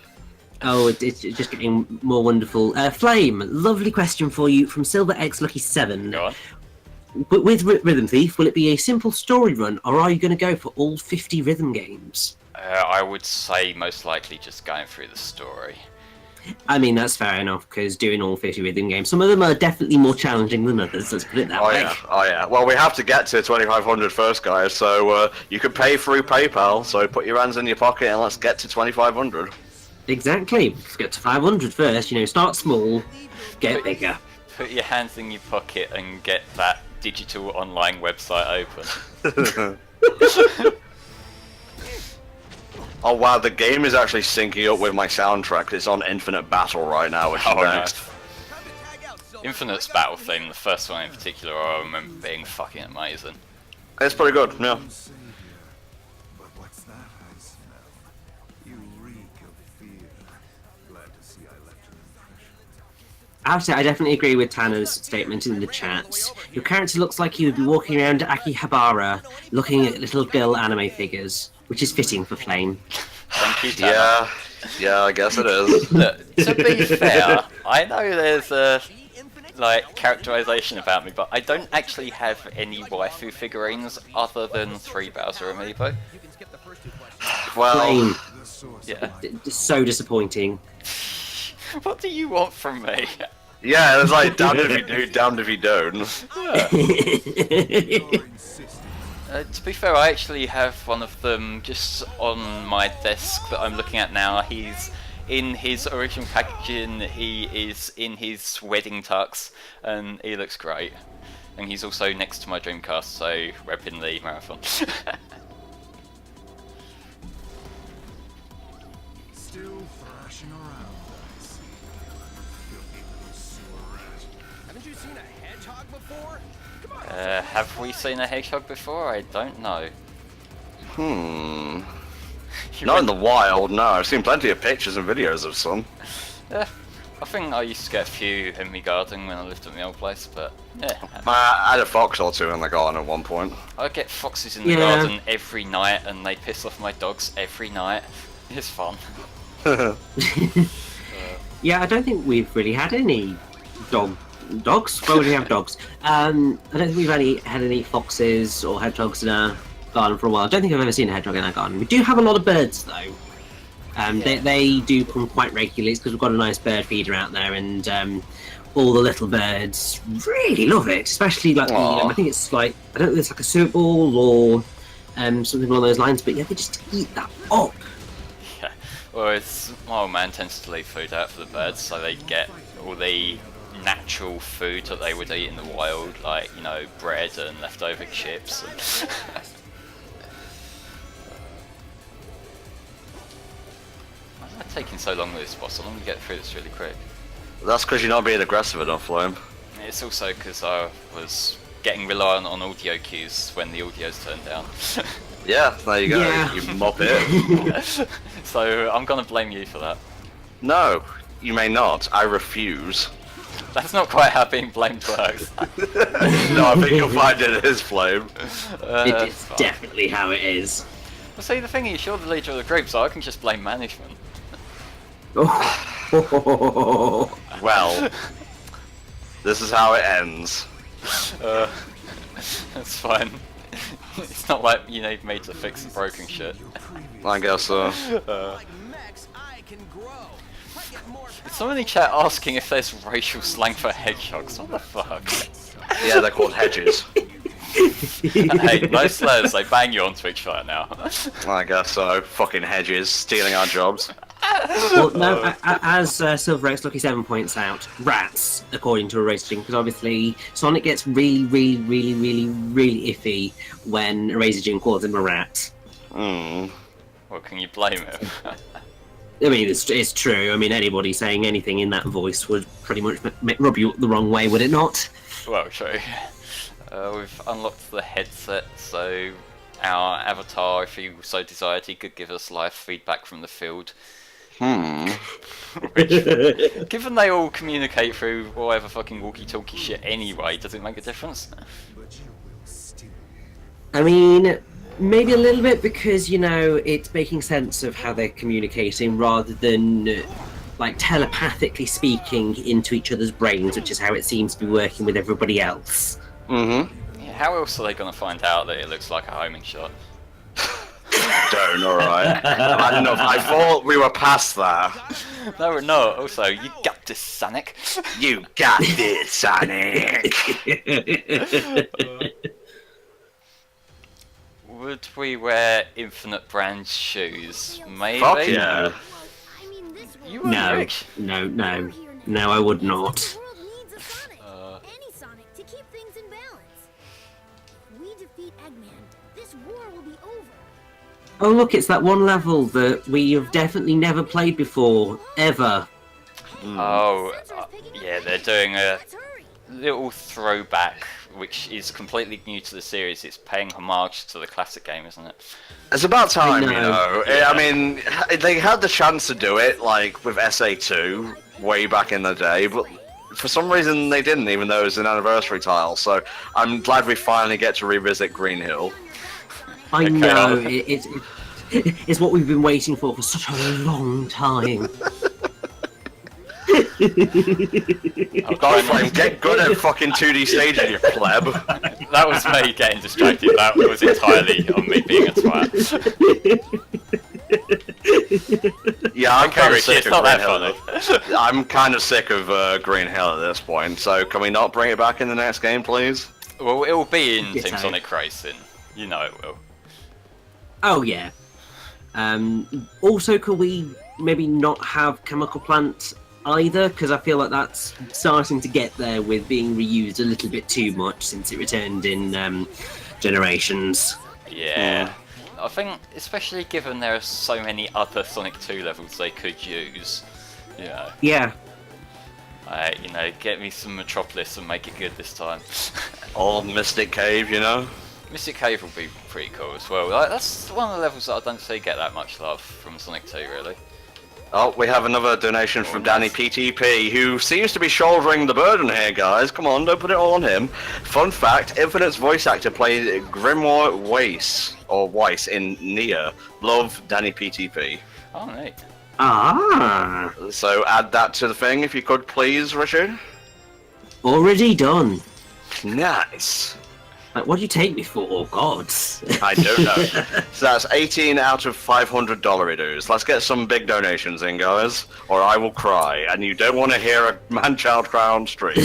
Oh, it's just getting more wonderful. Flame, lovely question for you from Silver X Lucky 7. Go on. But with Rhythm Thief, will it be a simple story run, or are you going to go for all 50 rhythm games? I would say most likely just going through the story. I mean, that's fair enough, because doing all 50 rhythm games, some of them are definitely more challenging than others, let's put it that Oh way. yeah, oh yeah. Well, we have to get to 2,500 first, guys, so you can pay through PayPal, so put your hands in your pocket and let's get to 2,500. Exactly. Let's get to 500 first, you know, start small, get bigger. Put your hands in your pocket and get that digital online website open. Oh wow, the game is actually syncing up with my soundtrack. It's on Infinite Battle right now, which is next. Infinite's battle theme, the first one in particular, I remember being fucking amazing. It's pretty good, yeah. But what's that I smell? You reek of fear. Glad to see I left an impression. I have to say, I definitely agree with Tanner's statement in the chat. Your character looks like he would be walking around Akihabara looking at little girl anime figures, which is fitting for Flame. Thank you, Tanner. Yeah, I guess it is. Look, to be fair, I know there's a characterization about me, but I don't actually have any waifu figurines other than 3 Bowser amiibo. Well, Flame, Yeah. so disappointing. What do you want from me? yeah, it's like damned if you do, damned if you don't. To be fair, I actually have one of them just on my desk that I'm looking at now. He's in his original packaging, he is in his wedding tux, and he looks great. And he's also next to my Dreamcast, so repping the marathon. Still thrashing around, guys. Filthy little sewer rat. Haven't you seen a hedgehog before? Come on. Have we seen a hedgehog before? I don't know. Not in the wild, no. I've seen plenty of pictures and videos of some. Yeah, I think I used to get a few in my garden when I lived at my old place, but yeah. I had a fox or two in the garden at one point. I get foxes in the garden every night, and they piss off my dogs every night. It's fun. Yeah, I don't think we've really had any dogs. Why would we have dogs? I don't think we've had any foxes or hedgehogs in our garden for a while. I don't think I've ever seen a hedgehog in our garden. We do have a lot of birds though. They do come quite regularly. It's because we've got a nice bird feeder out there, and all the little birds really love it. Especially like I think it's like, I don't know, it's like a soup ball or something along those lines. But yeah, they just eat that up. Yeah. Well, my old man tends to leave food out for the birds, so they get all the natural food that they would eat in the wild, like, you know, bread and leftover chips. And why am I taking so long with this boss? I want to get through this really quick. That's because you're not being aggressive enough, Flame. It's also because I was getting reliant on audio cues when the audio's turned down. Yeah, there you go. Yeah. You mop it. So I'm gonna blame you for that. No, you may not. I refuse. That's not quite how being blamed works. No, I think you'll find it is, Flame. It is definitely how it is. Well, see, the thing is, you're the leader of the group, so I can just blame management. Well, this is how it ends. That's fine. It's not like you need me to fix the broken shit. I guess so. Like Max, I can grow. I get more There's someone in chat asking if there's racial slang for hedgehogs. What the fuck? Yeah, they're called hedges. Hey, no slurs, they bang you on Twitch right now. I guess so. Fucking hedges, stealing our jobs. Well, no, as Silver X Lucky 7 points out, rats, according to a Razor because obviously Sonic gets really iffy when a Razor calls him a rat. Hmm. Well, can you blame him? I mean, it's true. I mean, anybody saying anything in that voice would pretty much rub you the wrong way, would it not? Well, true. We've unlocked the headset, so our avatar, if he so desired, he could give us live feedback from the field. Which, given they all communicate through whatever fucking walkie-talkie shit anyway, does it make a difference? I mean, maybe a little bit because, you know, it's making sense of how they're communicating rather than like telepathically speaking into each other's brains, which is how it seems to be working with everybody else. Mm-hmm. Yeah, how else are they going to find out that it looks like a homing shot? Don't, alright. I don't know. I thought we were past that. No, we're not. Also, you got this, Sonic. You got this, Sonic. Would we wear Infinite Brand's shoes? Maybe. Fuck yeah. I mean, this You world wouldn't, No, Rick. no, I would not. The world needs a Sonic. Any Sonic to keep things in balance. If we defeat Eggman, this war will be over. Oh look, it's that one level that we have definitely never played before, ever. Oh, Sensor's picking up yeah, they're Eggman. doing a Let's hurry. little throwback, which is completely new to the series. It's paying homage to the classic game, isn't it? It's about time, I you know. know. Yeah. I mean, they had the chance to do it, like, with SA2 way back in the day, but for some reason they didn't, even though it was an anniversary title. So I'm glad we finally get to revisit Green Hill. I Okay. know, it's what we've been waiting for such a long time. God, Flame, get good at fucking 2D staging, you pleb. That was me getting distracted. That was entirely on me being a twat. Yeah, I'm Okay, kind of Richie, sick it's of not Green that Hill. funny. I'm kind of sick of Green Hill at this point, so can we not bring it back in the next game, please? Well, it'll be in Yes, Team I- Sonic Racing. You know it will. Oh yeah. Also, could we maybe not have chemical plant either? Because I feel like that's starting to get there with being reused a little bit too much since it returned in Generations. Yeah. I think, especially given there are so many other Sonic 2 levels they could use, you know. Yeah. You know, get me some Metropolis and make it good this time. Or Mystic Cave, you know? Mystic Cave will be pretty cool as well. Like, that's one of the levels that I don't see get that much love from Sonic 2, really. Oh, we have another donation from Danny PTP, who seems to be shouldering the burden here, guys. Come on, don't put it all on him. Fun fact, Infinite's voice actor played Grimoire Weiss in Nia. Love, Danny PTP. Oh, neat. Ah. So add that to the thing, if you could, please, Richard. Already done. Nice. Like, what do you take me for? Oh, God. I don't know. So that's 18 out of $500 dues. Let's get some big donations in, guys, or I will cry. And you don't want to hear a man-child cry on stream.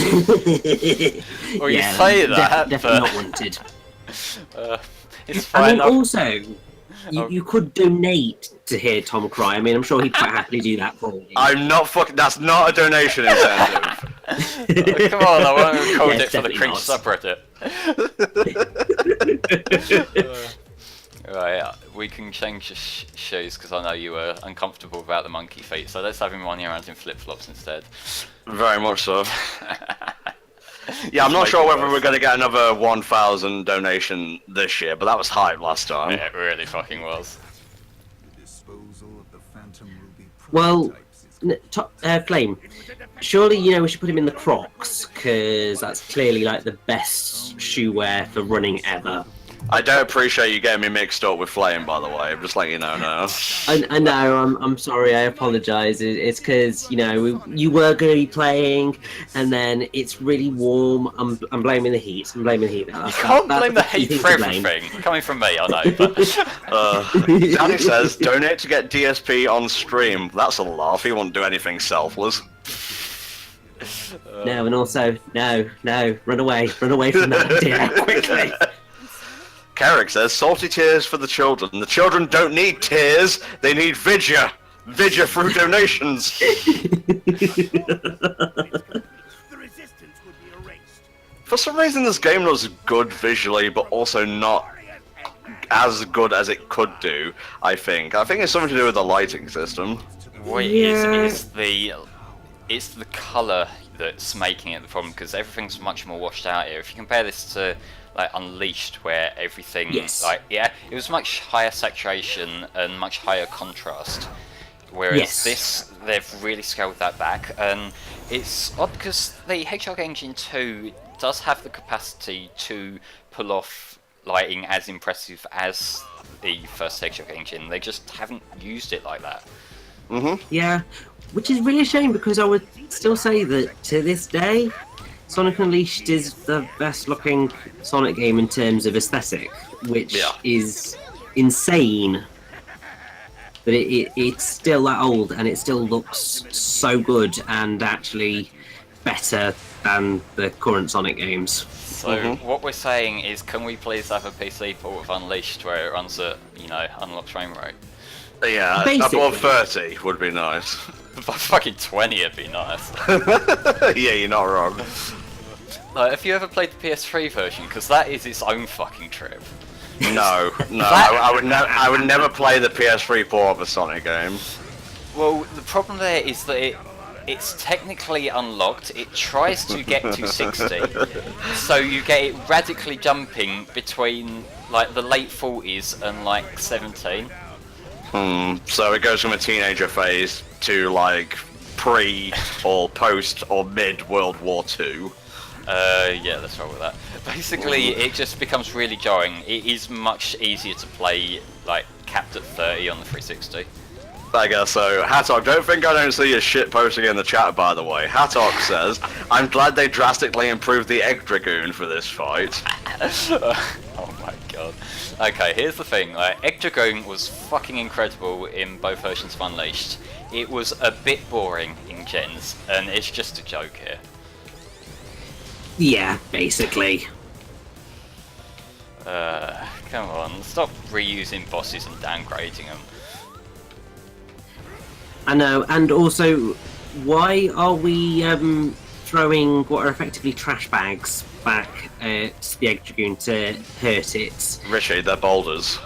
Well, you say that, definitely but... not wanted. It's fine. I mean, also, you could donate to hear Tom cry. I mean, I'm sure he'd quite happily do that for you. I'm not fucking. That's not a donation incentive. Come on, I want to record Yes, it for the definitely cringe not. subreddit. Right, we can change the shoes because I know you were uncomfortable about the monkey feet, so let's have him running around in flip-flops instead. Very much so. Yeah, I'm not sure whether we're going to get another 1,000 donation this year, but that was hype last time. Yeah, it really fucking was. The disposal of the Phantom Ruby Well, prototypes is Flame, surely, you know, we should put him in the Crocs, because that's clearly, like, the best shoe wear for running ever. I don't appreciate you getting me mixed up with Flame, by the way. I'm just letting you know now. I know, I'm sorry, I apologise. It's because, you know, you were going to be playing, and then it's really warm. I'm blaming the heat. I'm blaming the heat. You can't blame the heat for everything. Coming from me, I know, but... Danny says, donate to get DSP on stream. That's a laugh. He won't do anything selfless. No, and also, no, run away from that idea, quickly. Carrick says, salty tears for the children. The children don't need tears, they need Vidya. Vidya through donations. The resistance would be erased. For some reason this game looks good visually, but also not as good as it could do, I think. I think it's something to do with the lighting system. What it is it's the colour that's making it the problem, because everything's much more washed out here. If you compare this to like Unleashed, where everything it was much higher saturation and much higher contrast, whereas this, they've really scaled that back. And it's odd because the Hedgehog Engine 2 does have the capacity to pull off lighting as impressive as the first Hedgehog Engine. They just haven't used it like that. Yeah, which is really a shame, because I would still say that to this day, Sonic Unleashed is the best looking Sonic game in terms of aesthetic, which is insane. But it's still that old, and it still looks so good, and actually better than the current Sonic games. So what we're saying is, can we please have a PC port of Unleashed where it runs at, you know, unlocked frame rate? Yeah, Basically. above 30 would be nice. By fucking 20 it'd be nice. Yeah, you're not wrong. Like, have you ever played the PS3 version? Because that is its own fucking trip. No, I would never play the PS3 port of a Sonic game. Well, the problem there is that it's technically unlocked. It tries to get to 60, so you get it radically jumping between like the late 40s and like 17. So it goes from a teenager phase to like pre or post or mid World War II. Yeah, let's roll with that. Basically, it just becomes really jarring. It is much easier to play like capped at 30 on the 360. I guess so. Hatok, don't think I don't see your shit posting in the chat, by the way. Hatok says, I'm glad they drastically improved the Egg Dragoon for this fight. Oh my god. Okay, here's the thing. Like, Egg Dragoon was fucking incredible in both versions of Unleashed. It was a bit boring in Gens, and it's just a joke here. Yeah, basically. Come on, stop reusing bosses and downgrading them. I know, and also, why are we throwing what are effectively trash bags back at the Egg Dragoon to hurt it? Richie, they're boulders.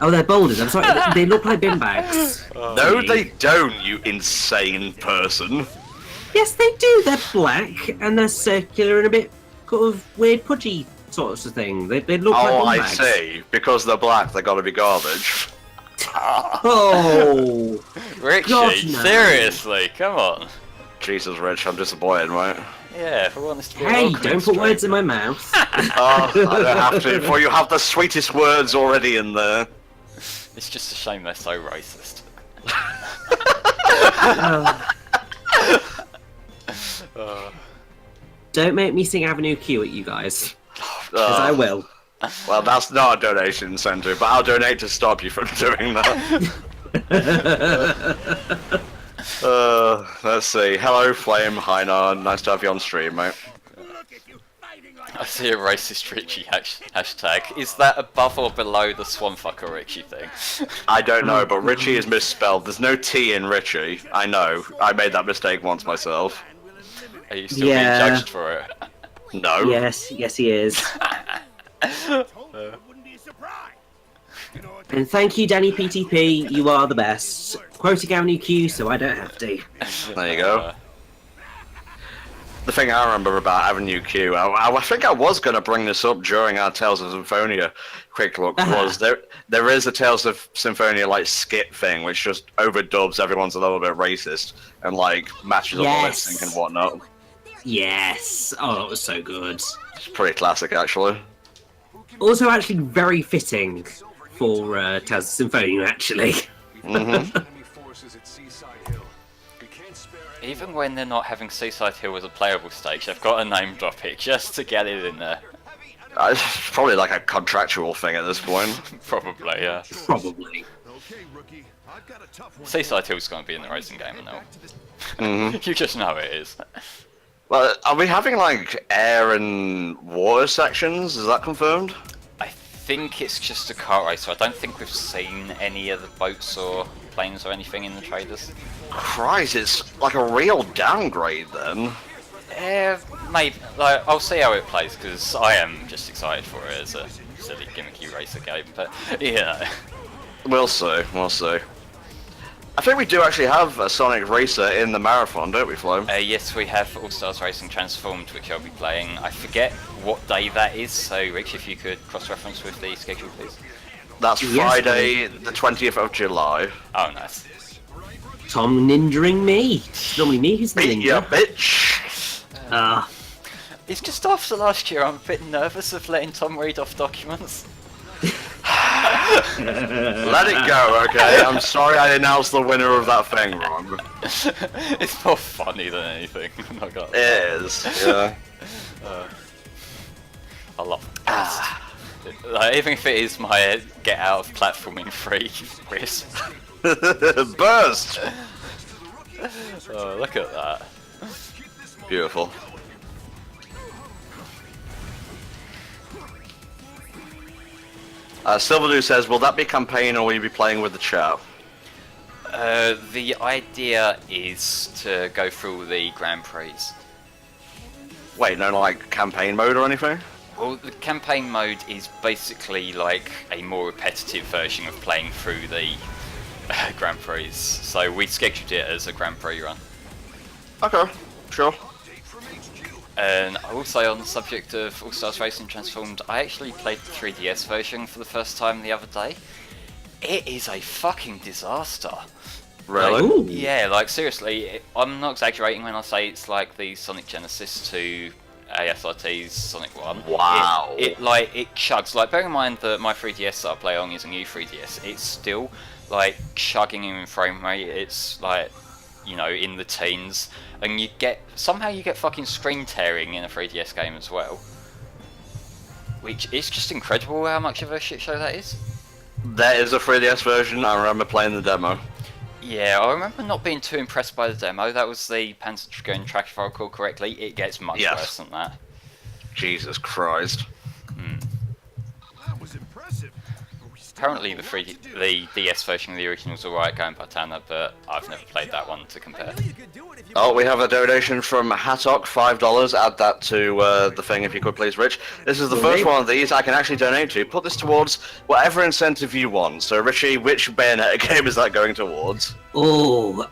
Oh, they're boulders. I'm sorry, they look like bin bags. No, they don't, you insane person. Yes, they do. They're black and they're circular and a bit sort of weird pudgy sorts of thing. They look like Oh, bin I bags. see. Because they're black, they gotta be garbage. Oh, Richie, God, no. seriously, come on. Jesus, Rich, I'm disappointed, mate. Yeah, if we want this to be a hey! welcoming Don't put words stream. in my mouth. Oh, I don't have to, for you have the sweetest words already in there. It's just a shame they're so racist. Don't make me sing Avenue Q at you guys, because I will. Well, that's not a donation incentive, but I'll donate to stop you from doing that. Let's see. Hello, Flame. Hi, Nard. Nice to have you on stream, mate. I see a racist Richie hashtag. Is that above or below the Swanfucker Richie thing? I don't know, but Richie is misspelled. There's no T in Richie. I know. I made that mistake once myself. Are you still Yeah. being judged for it? No. Yes, he is. And thank you, Danny PTP. You are the best. Quoting Avenue Q, so I don't have to. There you go. The thing I remember about Avenue Q, I think I was going to bring this up during our Tales of Symphonia quick look, was there is a Tales of Symphonia like skit thing which just overdubs everyone's a little bit racist and like matches up the lip Yes. sync and whatnot. Yes. Oh, that was so good. It's pretty classic actually. Also, actually, very fitting for Tales of Symphonia, actually. Even when they're not having Seaside Hill as a playable stage, they've got to name drop it just to get it in there. It's probably like a contractual thing at this point. Probably, yeah. Probably. Seaside Hill's going to be in the racing game now. You just know it is. Well, are we having like air and water sections? Is that confirmed? I think it's just a car race, so I don't think we've seen any of the boats or planes or anything in the trailers. Christ, it's like a real downgrade then. Maybe. Like, I'll see how it plays, because I am just excited for it as a silly gimmicky racer game, but, you know. We'll see, we'll see. I think we do actually have a Sonic Racer in the marathon, don't we, Flo? Yes, we have All Stars Racing Transformed, which I'll be playing. I forget what day that is, so Rich, if you could cross-reference with the schedule, please. That's Yes, Friday, the 20th of July. Oh, nice. Tom ninjering me. It's normally me who's the Beat ya, ninja. bitch! It's just after last year, I'm a bit nervous of letting Tom read off documents. Let it go, okay? I'm sorry I announced the winner of that thing wrong. It's more funny than anything. I'm not gonna lie. It is, yeah. I love it. Like, even if it is my get out of platforming free wisp. Burst! Oh, look at that. Beautiful. Silverdew says, will that be campaign or will you be playing with the chat? The idea is to go through the Grand Prix. Wait, no like campaign mode or anything? Well, the campaign mode is basically like a more repetitive version of playing through the Grand Prix. So we scheduled it as a Grand Prix run. Okay, sure. And also on the subject of All Stars Racing Transformed, I actually played the 3DS version for the first time the other day. It is a fucking disaster. Really? Like, Ooh. yeah, like seriously, I'm not exaggerating when I say it's like the Sonic Genesis to ASRT's Sonic 1. Wow. It chugs. Like, bearing in mind that my 3DS that I play on is a new 3DS, it's still like chugging in frame rate. It's like, you know, in the teens, and you get fucking screen tearing in a 3DS game as well, which is just incredible how much of a shit show that is. There is a 3DS version, I remember playing the demo. Yeah, I remember not being too impressed by the demo. That was the Panzer Dragoon track, if I recall correctly. It gets much Yes. worse than that. Jesus Christ. apparently the DS version of the original is alright going by Tanner, but I've never played that one to compare. Oh, we have a donation from Hattock, $5. Add that to the thing if you could please, Rich. This is the first one of these I can actually donate to. Put this towards whatever incentive you want. So, Richie, which Bayonetta game is that going towards? Oh,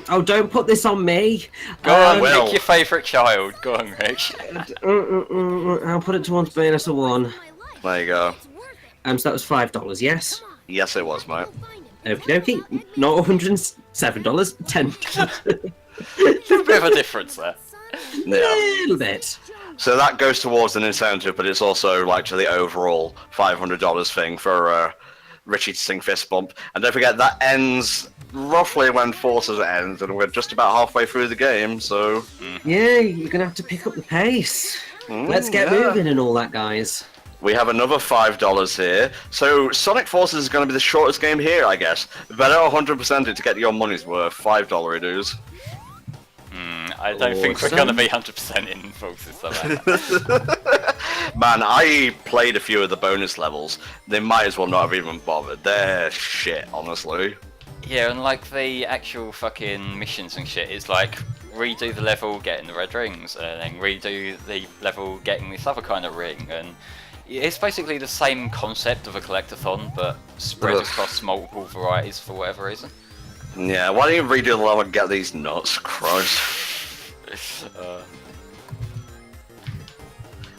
oh, don't put this on me. Go on, Will. pick your favourite child. Go on, Rich. I'll put it towards Bayonetta 1. There you go. So that was $5, yes? Yes, it was, mate. Okie dokie. Not $107, $10. There's a bit of a difference there. Yeah. A little bit. So that goes towards an incentive, but it's also like to the overall $500 thing for Richie to sing Fist Bump. And don't forget, that ends roughly when Forces ends, and we're just about halfway through the game, so... Yeah, you're gonna have to pick up the pace. Let's get moving and all that, guys. We have another $5 here. So Sonic Forces is going to be the shortest game here, I guess. Better 100% it to get your money's worth. $5 it is. I don't think we're going to be 100% in Forces though. Man, I played a few of the bonus levels. They might as well not have even bothered. They're shit, honestly. Yeah, and like the actual fucking missions and shit, it's like redo the level, getting the red rings, and then redo the level, getting this other kind of ring, and it's basically the same concept of a collectathon, but spread across multiple varieties for whatever reason. Yeah, why don't you redo the level and get these nuts, Christ.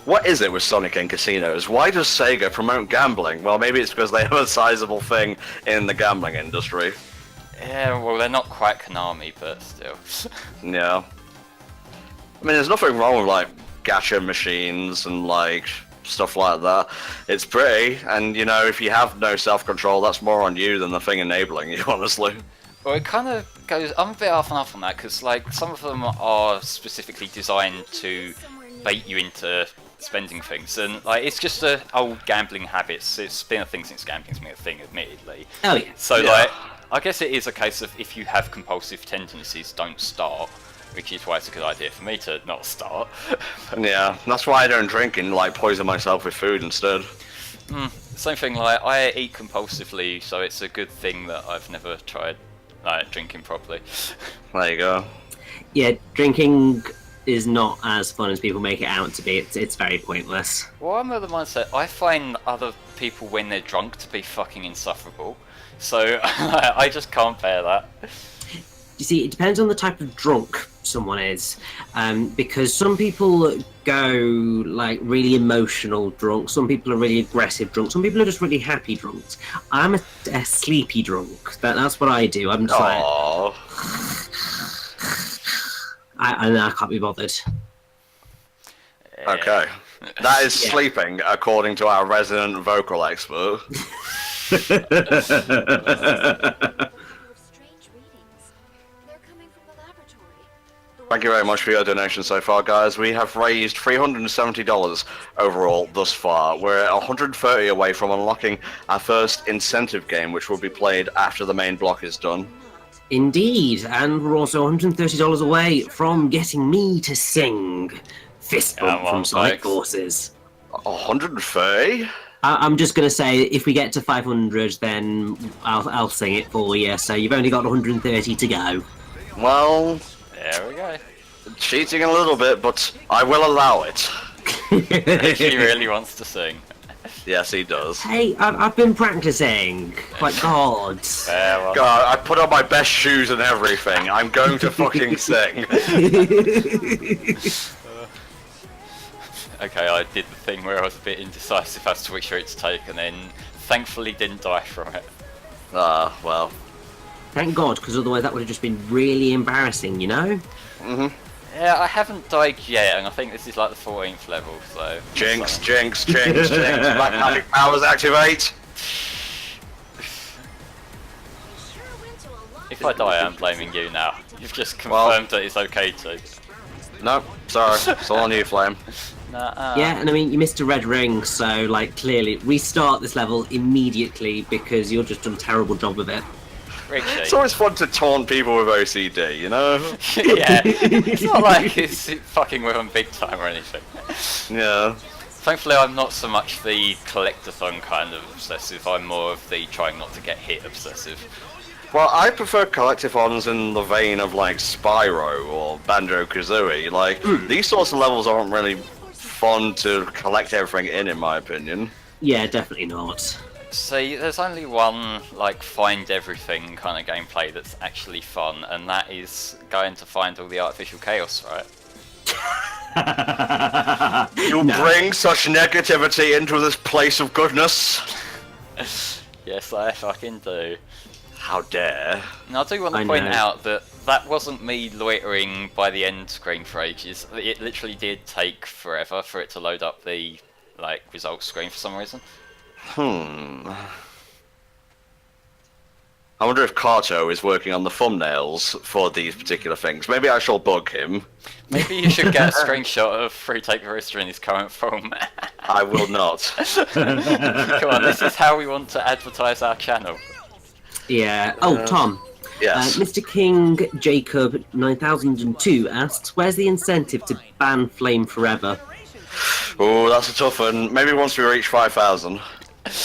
What is it with Sonic and casinos? Why does Sega promote gambling? Well, maybe it's because they have a sizable thing in the gambling industry. Yeah, well, they're not quite Konami, but still. Yeah. I mean, there's nothing wrong with, like, gacha machines and, like, stuff like that. It's pretty, and, you know, if you have no self-control, that's more on you than the thing enabling you, honestly. Well, it kind of goes... I'm a bit half and half on that, because, like, some of them are specifically designed to bait you into spending things, and, like, it's just old gambling habits. It's been a thing since gambling's been a thing, admittedly. Oh, yeah. So, Yeah. like, I guess it is a case of if you have compulsive tendencies, don't start, which is why it's a good idea for me to not start. Yeah, that's why I don't drink and, like, poison myself with food instead. Same thing, like, I eat compulsively, so it's a good thing that I've never tried, like, drinking properly. There you go. Yeah, drinking is not as fun as people make it out to be. It's very pointless. Well, I'm of the mindset, I find other people when they're drunk to be fucking insufferable, so I just can't bear that. You see, it depends on the type of drunk someone is, because some people go like really emotional drunk, some people are really aggressive drunk, some people are just really happy drunks. I'm a sleepy drunk. That's what I do. I'm just like, I can't be bothered. Okay. That is sleeping, according to our resident vocal expert. Thank you very much for your donation so far, guys. We have raised $370 overall thus far. We're 130 away from unlocking our first incentive game, which will be played after the main block is done. Indeed, and we're also $130 away from getting me to sing Fist Bump from Sonic Forces. 130? I'm just going to say, if we get to 500, then I'll sing it for you, so you've only got 130 to go. Well, There we go. cheating a little bit, but I will allow it. He really wants to sing. Yes, he does. Hey, I've been practicing. My God. Well, God, I put on my best shoes and everything. I'm going to fucking sing. okay, I did the thing where I was a bit indecisive as to which route to take, and then thankfully didn't die from it. Well. Thank God, because otherwise that would have just been really embarrassing, you know? Yeah, I haven't died yet, and I think this is like the 14th level, so... Jinx. Black magic powers activate. If I die, I'm blaming you now. You've just confirmed that it's okay to. No, sorry. It's all on you, Flame. Yeah, and I mean, you missed a red ring, so, like, clearly, restart this level immediately because you've just done a terrible job of it. Richie. It's always fun to taunt people with OCD, you know? Yeah, it's not like it's fucking with them big time or anything. Yeah. Thankfully, I'm not so much the collectathon kind of obsessive. I'm more of the trying not to get hit obsessive. Well, I prefer collectathons in the vein of like Spyro or Banjo-Kazooie. Like, these sorts of levels aren't really fun to collect everything in my opinion. Yeah, definitely not. See, there's only one, like, find everything kind of gameplay that's actually fun, and that is going to find all the artificial chaos, right? You bring such negativity into this place of goodness. Yes, I fucking do. How dare. Now, I do want to point out that that wasn't me loitering by the end screen for ages. It literally did take forever for it to load up the, like, results screen for some reason. I wonder if Kato is working on the thumbnails for these particular things. Maybe I shall bug him. Maybe you should get a screenshot of Free Take the Rooster in his current form. I will not. Come on, this is how we want to advertise our channel. Yeah. Oh, Tom. Yes. Mr. King Jacob 9002 asks, "Where's the incentive to ban Flame forever?" Oh, that's a tough one. Maybe once we reach 5,000.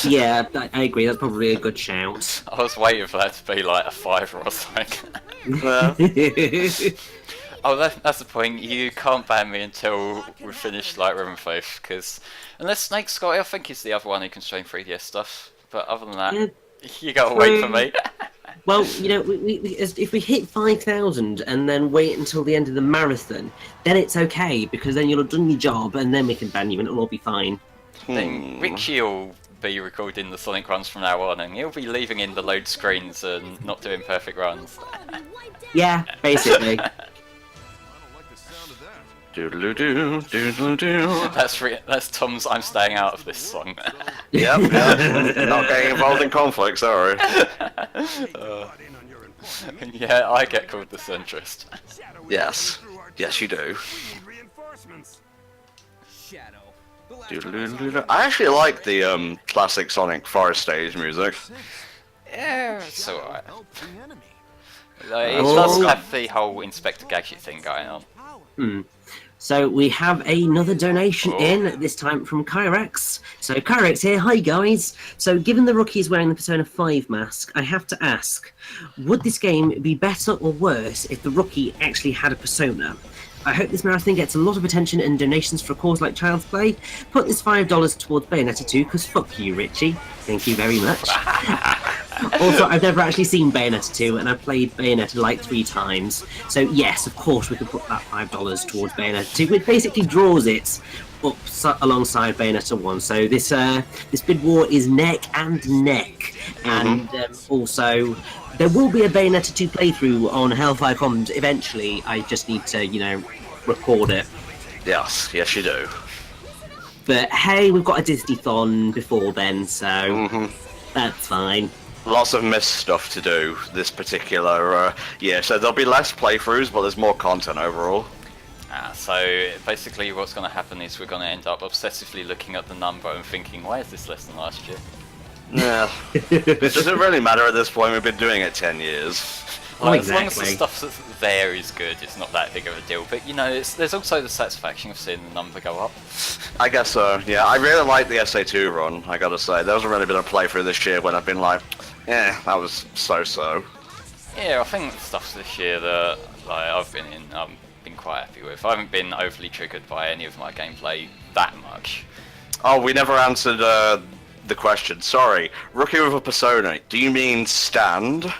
Yeah, I agree. That's probably a good shout. I was waiting for that to be like a $5 or something. Oh, that's the point. You can't ban me until we finish like Room and Faith, because unless Snake Scotty, I think he's the other one who can stream 3DS stuff. But other than that, you gotta wait for me. Well, you know, if we hit 5,000 and then wait until the end of the marathon, then it's okay, because then you'll have done your job and then we can ban you and it'll all be fine. Then Richie will be recording the Sonic runs from now on, and he'll be leaving in the load screens and not doing perfect runs. Yeah, basically. Doodle-doo, doodle-doo. That's Tom's "I'm staying out of this" song. Yep, not getting involved in conflict, sorry. Yeah, I get called the centrist. Yes. Yes, you do. Doodle-doo-doo-doo. I actually like the classic Sonic Forest stage music. Yeah, it's alright. It does have the whole Inspector Gadget thing going on. So we have another donation in, this time from Kyrex. So Kyrex here, hi guys. So given the rookie is wearing the Persona 5 mask, I have to ask, would this game be better or worse if the rookie actually had a persona? I hope this marathon gets a lot of attention and donations for a cause like Child's Play. Put this $5 towards Bayonetta 2, because fuck you, Richie. Thank you very much. Also, I've never actually seen Bayonetta 2, and I've played Bayonetta like 3 times. So yes, of course we can put that $5 towards Bayonetta 2, which basically draws it up alongside Bayonetta 1. So this bid war is neck and neck. And also, there will be a Bayonetta 2 playthrough on HellfireComms eventually. I just need to, you know, record it. Yes, yes you do. But hey, we've got a Disney-thon before then, so that's fine. Lots of missed stuff to do this particular year, so there'll be less playthroughs, but there's more content overall. So basically what's going to happen is we're going to end up obsessively looking at the number and thinking, why is this less than last year? Yeah. Does it really matter at this point? We've been doing it 10 years. Well, as long as the stuff that's there is good, it's not that big of a deal. But, you know, there's also the satisfaction of seeing the number go up. I guess so, yeah. I really like the SA2 run, I gotta say. There hasn't really been a playthrough this year when I've been like, that was so-so. Yeah, I think stuff this year that like, I've been quite happy with. I haven't been overly triggered by any of my gameplay that much. Oh, we never answered the question. Sorry. Rookie with a persona. Do you mean stand?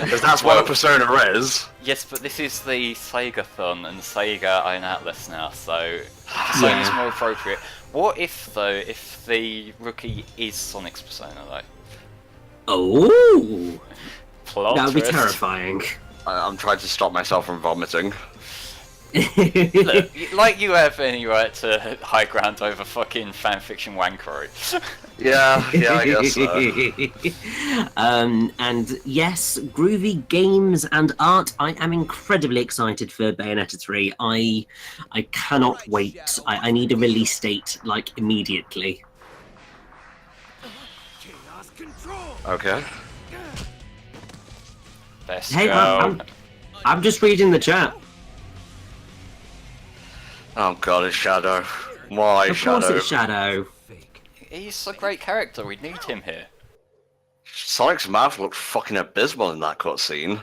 Because that's what a persona is. Yes, but this is the SEGAthon, and Sega own Atlas now, so Persona's more appropriate. What if, though, if the rookie is Sonic's persona, though? Oh! Plot That would be twist. terrifying. I'm trying to stop myself from vomiting. Look, like you have any right to high ground over fucking fanfiction wankery. Yeah, I guess so. And yes, groovy games and art. I am incredibly excited for Bayonetta 3. I cannot wait. I need a release date, like, immediately. Okay. Let's Hey, go. I'm just reading the chat. Oh god, it's Shadow. Why, Of Shadow? course it's Shadow. He's a great character. We need him here. Sonic's mouth looked fucking abysmal in that cutscene.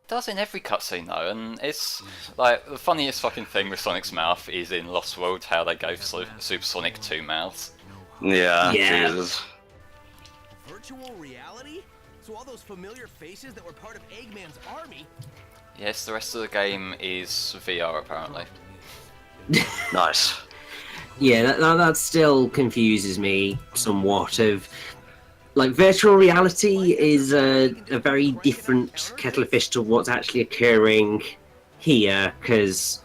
Does in every cutscene though, and it's like the funniest fucking thing with Sonic's mouth is in Lost World how they gave Supersonic 2 mouths. Yeah, Yeah. Jesus. Virtual reality? So all those familiar faces that were part of Eggman's army. Yes, the rest of the game is VR apparently. Nice. Yeah, that still confuses me somewhat. Of like virtual reality is a very different kettle of fish to what's actually occurring here, because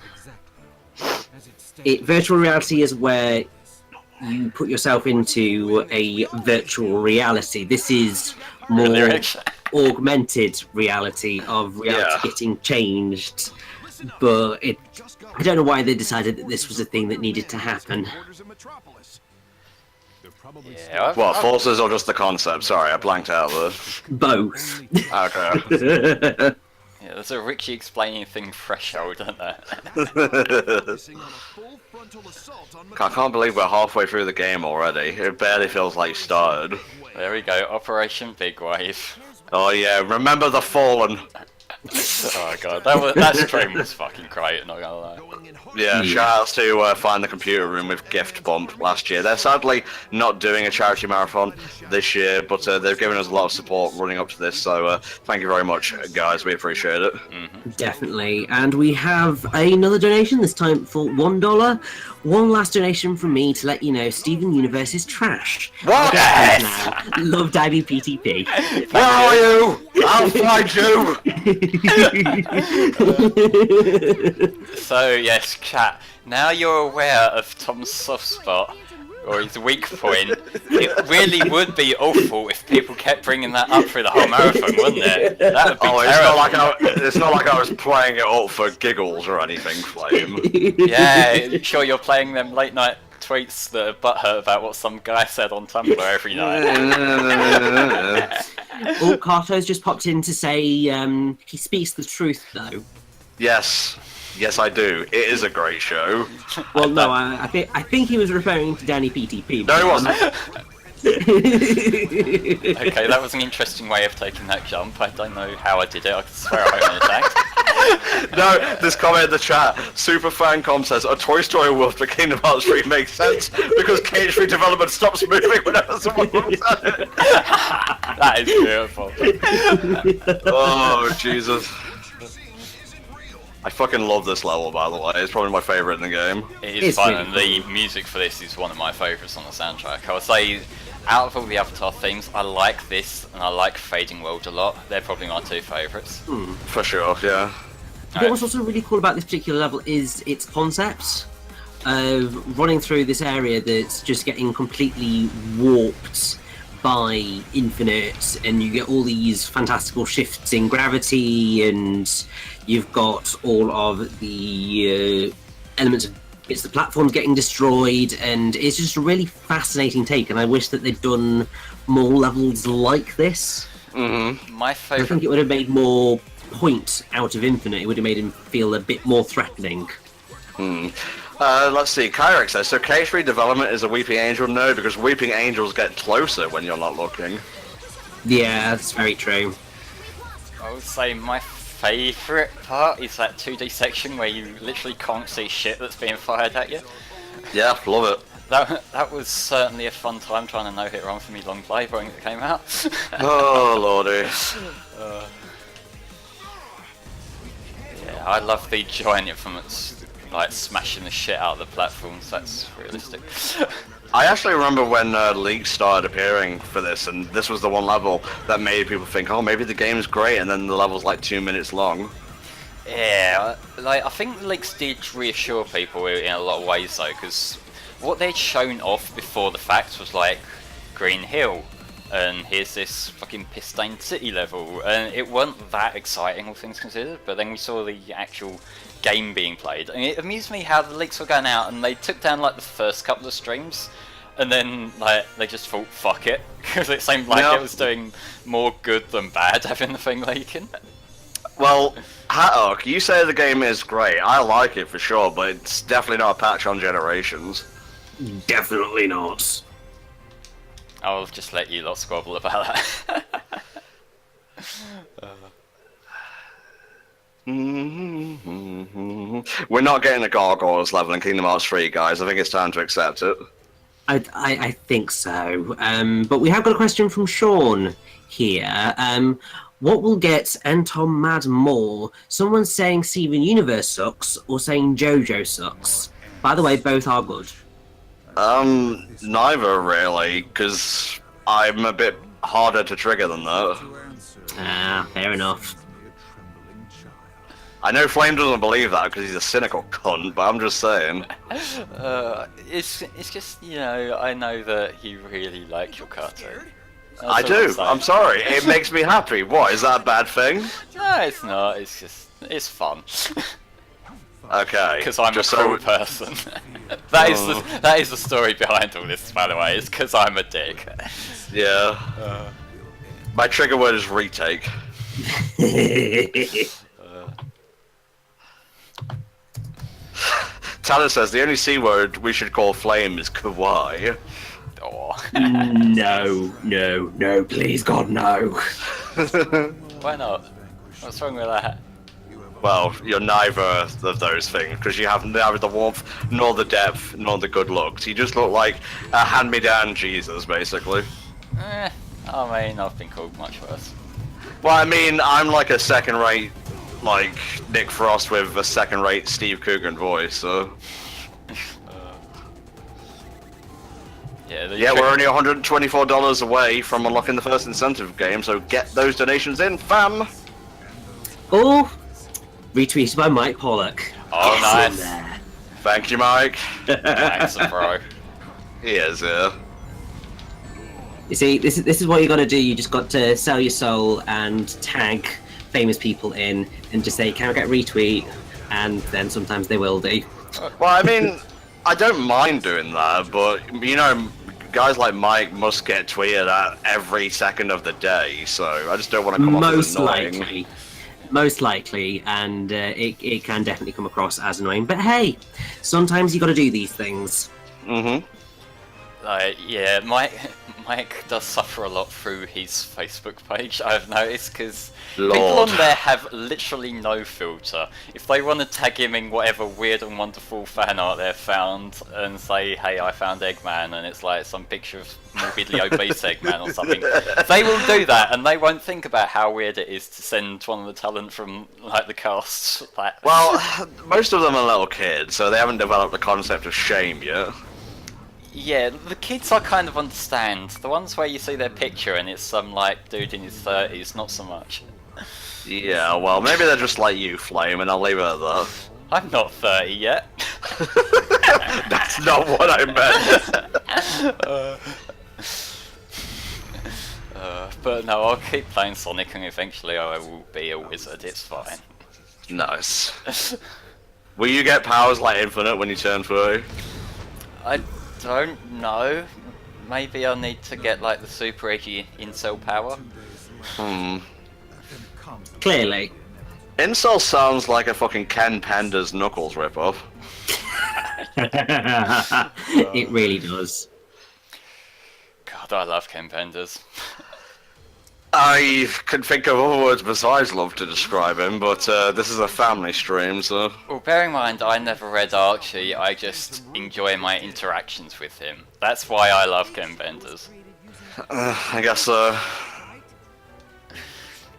virtual reality is where you put yourself into a virtual reality. This is more Lyrics. augmented reality of reality Yeah. getting changed, but I don't know why they decided that this was a thing that needed to happen. Yeah, What, forces or just the concept? Sorry, I blanked out there. Both. Okay. yeah, there's a Richie explaining thing threshold, isn't there? I can't believe we're halfway through the game already. It barely feels like started. There we go, Operation Big Wave. Oh yeah, remember the Fallen. Oh god, that stream was fucking great, not gonna lie. Yeah, shoutouts to Find the Computer Room with Gift Bump last year. They're sadly not doing a charity marathon this year, but they've given us a lot of support running up to this, so thank you very much, guys. We appreciate it. Definitely. And we have another donation, this time for $1. One last donation from me to let you know Steven Universe is trash. What? Now, love diving PTP. Where are you? I'll find you! So yes, chat, now you're aware of Tom's soft spot, or his weak point. It really would be awful if people kept bringing that up through the whole marathon, wouldn't it? That would be Oh, terrible. it's not like I was playing it up for giggles or anything, Flame. Yeah, sure you're playing them late night tweets that are butthurt about what some guy said on Tumblr every night. Oh, Carto's just popped in to say he speaks the truth, though. Yes. Yes, I do. It is a great show. Well, no, I think he was referring to Danny PTP. No, he wasn't. Okay, that was an interesting way of taking that jump. I don't know how I did it, I could swear I haven't attacked. No, this comment in the chat, SuperFanCom says, a Toy Story World for Kingdom Hearts 3 makes sense because Cage-Free development stops moving whenever someone looks at it. That is beautiful. Oh, Jesus. I fucking love this level, by the way. It's probably my favourite in the game. It is It's fun, really and the music for this is one of my favourites on the soundtrack. I would say, out of all the Avatar themes, I like this, and I like Fading World a lot. They're probably my two favourites. For sure, yeah. What's also really cool about this particular level is its concept of running through this area that's just getting completely warped by Infinite, and you get all these fantastical shifts in gravity, and you've got all of the elements of the platforms getting destroyed, and it's just a really fascinating take, and I wish that they'd done more levels like this. My I favourite... think it would have made more point out of Infinite. It would have made him feel a bit more threatening. Let's see, Kyrex says, so Cage-Free development is a Weeping Angel? No, because Weeping Angels get closer when you're not looking. Yeah, that's very true. I would say my favourite part is that 2D section where you literally can't see shit that's being fired at you. Yeah, love it. That was certainly a fun time trying to no-hit run for me long play when it came out. Oh, lordy. Yeah, I love the giant infamous, like smashing the shit out of the platforms. That's realistic. I actually remember when leaks started appearing for this, and this was the one level that made people think, oh, maybe the game's great, and then the level's like 2 minutes long. Yeah, like I think the leaks did reassure people in a lot of ways though, because what they'd shown off before the fact was like Green Hill, and here's this fucking piss-stained city level, and it wasn't that exciting, all things considered. But then we saw the actual game being played, and it amused me how the leaks were going out, and they took down like the first couple of streams, and then like they just thought fuck it, because it seemed like it was doing more good than bad having the thing leaking. Well, Hatok, you say the game is great. I like it for sure, but it's definitely not a patch on Generations. Definitely not. I'll just let you lot squabble about that. We're not getting a Gargoyles level in Kingdom Hearts 3, guys. I think it's time to accept it. I think so. But we have got a question from Sean here. What will get Ntom mad more? Someone saying Steven Universe sucks or saying JoJo sucks? By the way, both are good. Neither really, because I'm a bit harder to trigger than that. Ah, fair enough. I know Flame doesn't believe that because he's a cynical cunt, but I'm just saying. It's just, you know, I know that you really like your cartoon. I do. I'm sorry. It makes me happy. What, is that a bad thing? No, it's not. It's just, it's fun. Okay. Because I'm just a cruel person. that is the story behind all this, by the way. It's because I'm a dick. Yeah. My trigger word is retake. Tyler says the only C word we should call Flame is kawaii. Oh. No, please God, no. Why not? What's wrong with that? Well, you're neither of those things, because you have neither the warmth, nor the depth, nor the good looks. You just look like a hand-me-down Jesus, basically. I mean, I've been called much worse. Well, I mean, I'm like a second-rate, like, Nick Frost with a second-rate Steve Coogan voice, so... Yeah, we're only $124 away from unlocking the first incentive game, so get those donations in, fam! Oh, retweeted by Mike Pollock. Oh, Yes, nice. Thank you, Mike. Thanks, bro. He is, yeah. You see, this is what you got to do. You just got to sell your soul and tag famous people in, and just say, "Can I get retweet?" And then sometimes they will do. Well, I mean, I don't mind doing that, but, you know, guys like Mike must get tweeted at every second of the day, so I just don't want to come off as annoying. Most likely, and it can definitely come across as annoying. But hey, sometimes you got to do these things. Mm-hmm. Yeah, Mike does suffer a lot through his Facebook page, I've noticed, because people on there have literally no filter. If they want to tag him in whatever weird and wonderful fan art they've found and say, hey, I found Eggman, and it's like some picture of morbidly obese Eggman or something, they will do that, and they won't think about how weird it is to send one of the talent from, like, the cast. Well, most of them are little kids, so they haven't developed the concept of shame yet. Yeah, the kids I kind of understand. The ones where you see their picture and it's some, like, dude in his 30s, not so much. Yeah, well, maybe they're just like you, Flame, and I'll leave it at that. I'm not 30 yet. That's not what I meant. But no, I'll keep playing Sonic and eventually I will be a wizard, it's fine. Nice. Will you get powers like Infinite when you turn 30? I don't know. Maybe I'll need to get, like, the super edgy incel power. Clearly. Incel sounds like a fucking Ken Pender's Knuckles ripoff. It really does. God, I love Ken Penders. I can think of other words besides love to describe him, but this is a family stream, so... Well, bear in mind, I never read Archie, I just enjoy my interactions with him. That's why I love Ken Penders. I guess so.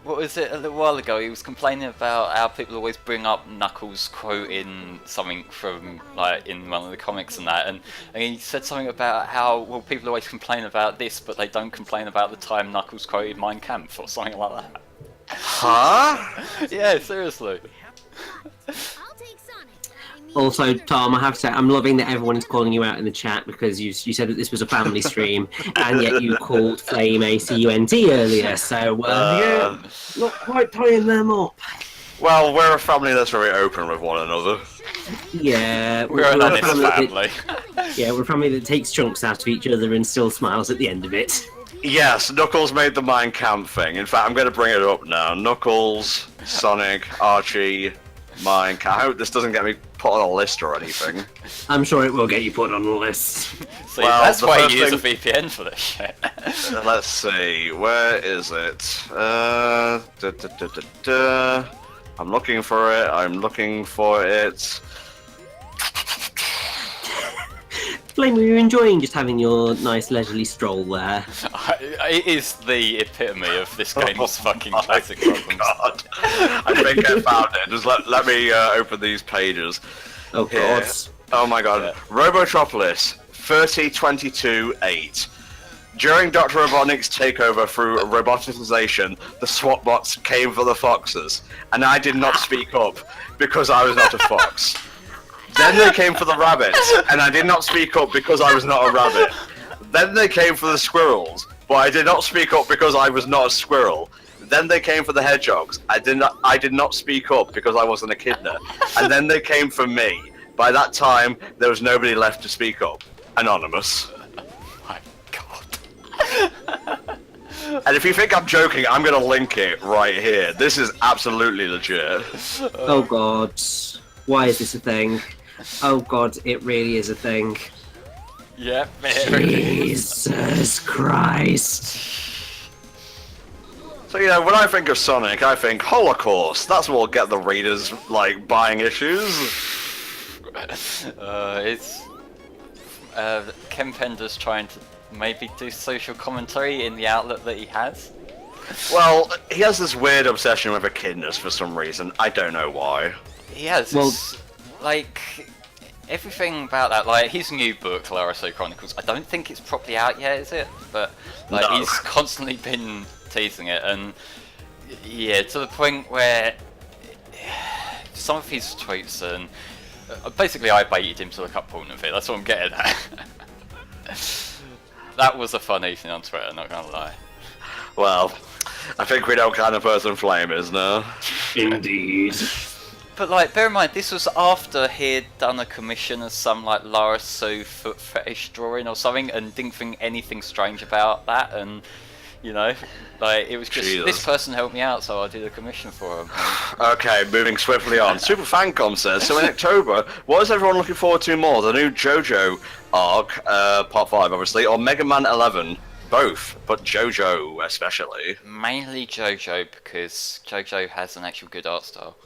What was it a little while ago? He was complaining about how people always bring up Knuckles quoting something from, like, in one of the comics and that, and he said something about how, well, people always complain about this, but they don't complain about the time Knuckles quoted Mein Kampf or something like that. Huh? Yeah, seriously. I'll take Sonic. I mean, Also, Tom, I have to say, I'm loving that everyone is calling you out in the chat because you said that this was a family stream, and yet you called Flame ACUNT earlier, so, yeah, not quite tying them up. Well, we're a family that's very open with one another. Yeah, We're an honest family. Yeah, we're a family that takes chunks out of each other and still smiles at the end of it. Yes, Knuckles made the Mein Kampf thing. In fact, I'm going to bring it up now. Knuckles Sonic, Archie, mine. I hope this doesn't get me put on a list or anything. I'm sure it will get you put on the list. See, Well, that's the why first you use a thing- VPN for this shit. Let's see, where is it? I'm looking for it. I'm looking for it. Flame, were you enjoying just having your nice leisurely stroll there? It is the epitome of this game's fucking My classic problems. God. I think I found it. Just let me open these pages. Oh Here. god. Oh my god. Yeah. Robotropolis 3022-8. During Dr. Robotnik's takeover through roboticization, the SWAT bots came for the foxes, and I did not speak up because I was not a fox. Then they came for the rabbits, and I did not speak up because I was not a rabbit. Then they came for the squirrels, but I did not speak up because I was not a squirrel. Then they came for the hedgehogs. I did not speak up because I wasn't a kidnap. And then they came for me. By that time, there was nobody left to speak up. Anonymous. My god. And if you think I'm joking, I'm gonna link it right here. This is absolutely legit. Oh god. Why is this a thing? Oh god, it really is a thing. Yeah, very. Jesus Christ. So, you know, when I think of Sonic, I think Holocaust. That's what will get the readers, like, buying issues. It's Ken Pender's trying to maybe do social commentary in the outlet that he has. Well, he has this weird obsession with echidnas for some reason. I don't know why. He has Well- this, like, everything about that, like, his new book, Laraso Chronicles, I don't think it's properly out yet, is it? But, like, No. he's constantly been teasing it, and, yeah, to the point where some of his tweets, and basically I baited him to look up porn of it, that's what I'm getting at. That was a fun evening on Twitter, not gonna lie. Well, I think we know what kind of person Flame is now. Indeed. But like, bear in mind, this was after he'd done a commission as some like Laraso foot fetish drawing or something, and didn't think anything strange about that, and you know, like it was just Jesus. this person helped me out, so I did a commission for him. Okay, moving swiftly on. Super FanCom says, so in October, what is everyone looking forward to more? The new JoJo arc, part 5 obviously, or Mega Man 11? Both, but JoJo especially. Mainly JoJo, because JoJo has an actual good art style.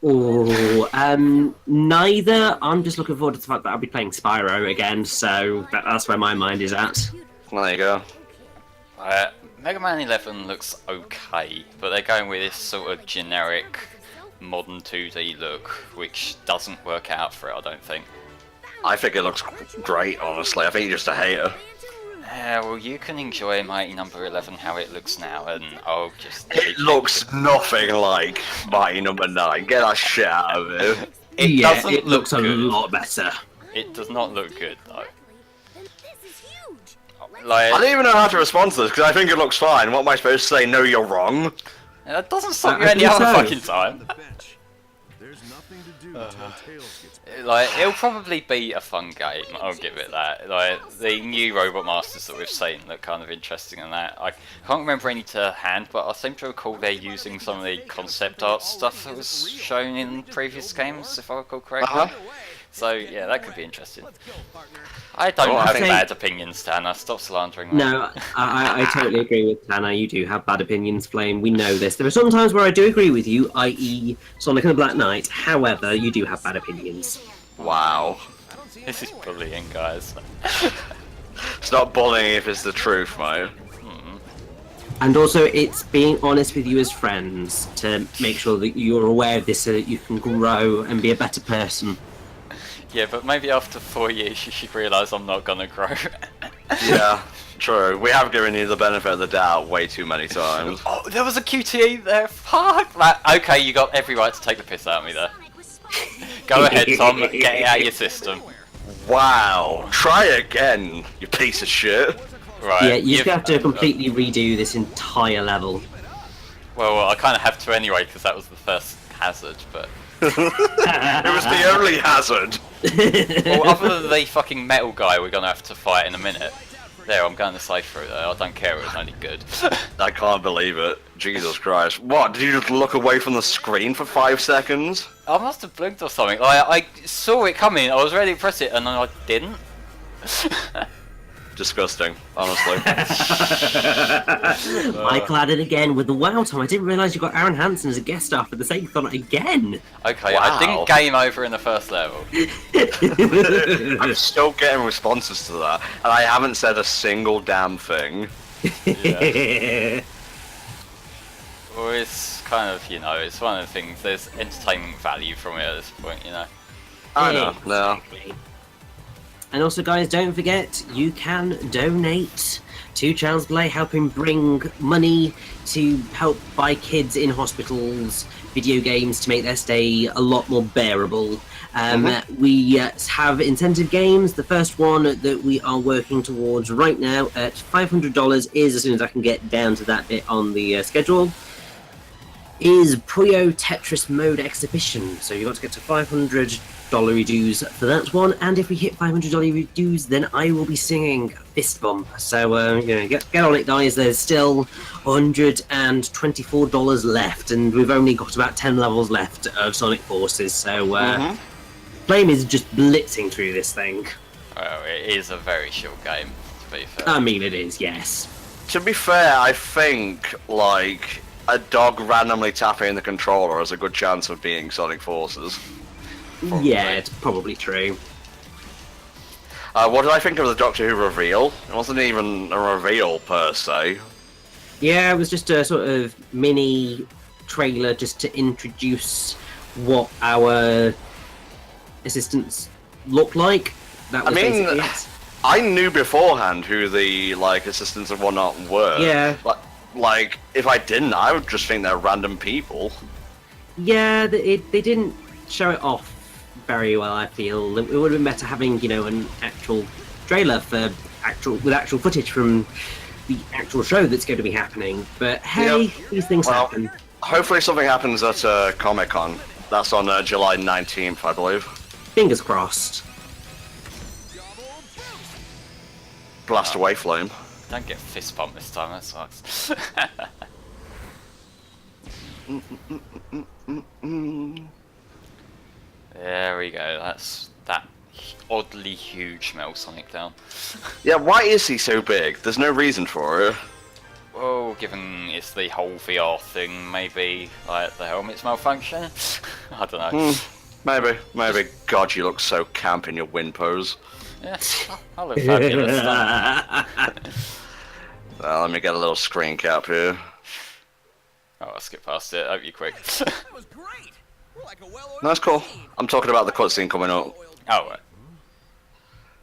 Oh, neither. I'm just looking forward to the fact that I'll be playing Spyro again, so that's where my mind is at. Well, there you go. Mega Man 11 looks okay, but they're going with this sort of generic modern 2D look, which doesn't work out for it, I don't think. I think it looks great, honestly. I think you're just a hater. Well, you can enjoy Mighty Number 11 how it looks now, and I'll just... It looks nothing like Mighty Number 9. Get that shit out of it. It yeah, doesn't it looks look a good. lot better. It does not look good, though. Then this is huge. I Like, don't even know how to respond to this, because I think it looks fine. What am I supposed to say? No, you're wrong. that doesn't stop you I any think other so. fucking time. The bench. There's nothing to do until Tails gets back. Like, it'll probably be a fun game, I'll give it that. Like, the new Robot Masters that we've seen look kind of interesting in that. I can't remember any to hand, but I seem to recall they're using some of the concept art stuff that was shown in previous games, if I recall correctly. Uh-huh. So, yeah, that could be interesting. I don't Oh, I have think- bad opinions, Tanner. Stop slandering me. No, I totally agree with Tana. You do have bad opinions, Flame. We know this. There are some times where I do agree with you, i.e. Sonic and the Black Knight. However, you do have bad opinions. Wow. This is bullying, guys. It's not bullying if it's the truth, mate. And also, it's being honest with you as friends to make sure that you're aware of this so that you can grow and be a better person. Yeah, but maybe after 4 years you should realise I'm not gonna grow. Yeah, true. We have given you the benefit of the doubt way too many times. Oh, there was a QTE there. Fuck that. Okay, you got every right to take the piss out of me there. Go ahead, Tom. Get it out of your system. Wow. Try again, you piece of shit. Right. Yeah, you you've- have to completely redo this entire level. Well, I kind of have to anyway because that was the first hazard. But It was the only hazard. well, other than the fucking metal guy, we're gonna have to fight in a minute. There, I'm going to safe through there. I don't care, it was only good. I can't believe it. Jesus Christ. What, did you just look away from the screen for 5 seconds? I must have blinked or something. I saw it coming, I was ready to press it, and then I didn't. Disgusting, honestly. Michael added again with the WoW time. I didn't realise you got Aaron Hansen as a guest star for the SEGAthon again. Okay, Wow. I didn't game over in the first level. I'm still getting responses to that, and I haven't said a single damn thing. Well, it's kind of, you know, it's one of the things, there's entertainment value from it at this point, you know. I know, no. Exactly. And also, guys, don't forget, you can donate to Child's Play, helping bring money to help buy kids in hospitals video games to make their stay a lot more bearable. We have incentive games. The first one that we are working towards right now at $500 is, as soon as I can get down to that bit on the schedule, is Puyo Tetris Mode Exhibition. So you've got to get to $500 dues for that one, and if we hit $500 dues, then I will be singing Fist Bump. So you know, get on it, guys. There's still $124 left, and we've only got about 10 levels left of Sonic Forces. So Flame is just blitzing through this thing. Well, it is a very short game, to be fair. I mean, it is, yes. To be fair, I think, like, a dog randomly tapping the controller has a good chance of being Sonic Forces. Probably. Yeah, it's probably true. What did I think of the Doctor Who reveal? It wasn't even a reveal, per se. Yeah, it was just a sort of mini trailer just to introduce what our assistants look like. That was basically it. I knew beforehand who the, like, assistants and whatnot were. Yeah. Like, if I didn't, I would just think they're random people. Yeah, they didn't show it off very well, I feel. It would have been better having, you know, an actual trailer with actual footage from the actual show that's going to be happening. But hey, these things happen. Hopefully something happens at Comic-Con. That's on July 19th, I believe. Fingers crossed. Blast away, Flame. Don't get fist bumped this time, that sucks. There we go, that's that oddly huge Metal Sonic down. Yeah, why is he so big? There's no reason for it. Well, given it's the whole VR thing, maybe like the helmet's malfunction? I don't know. Maybe. God, you look so camp in your wind pose. Yeah, I look fabulous. Let me get a little screen cap here. Oh, I'll skip past it, hope you're quick. That was great. We're like a well-oiled That's cool. machine. I'm talking about the cutscene coming up. Oh, right.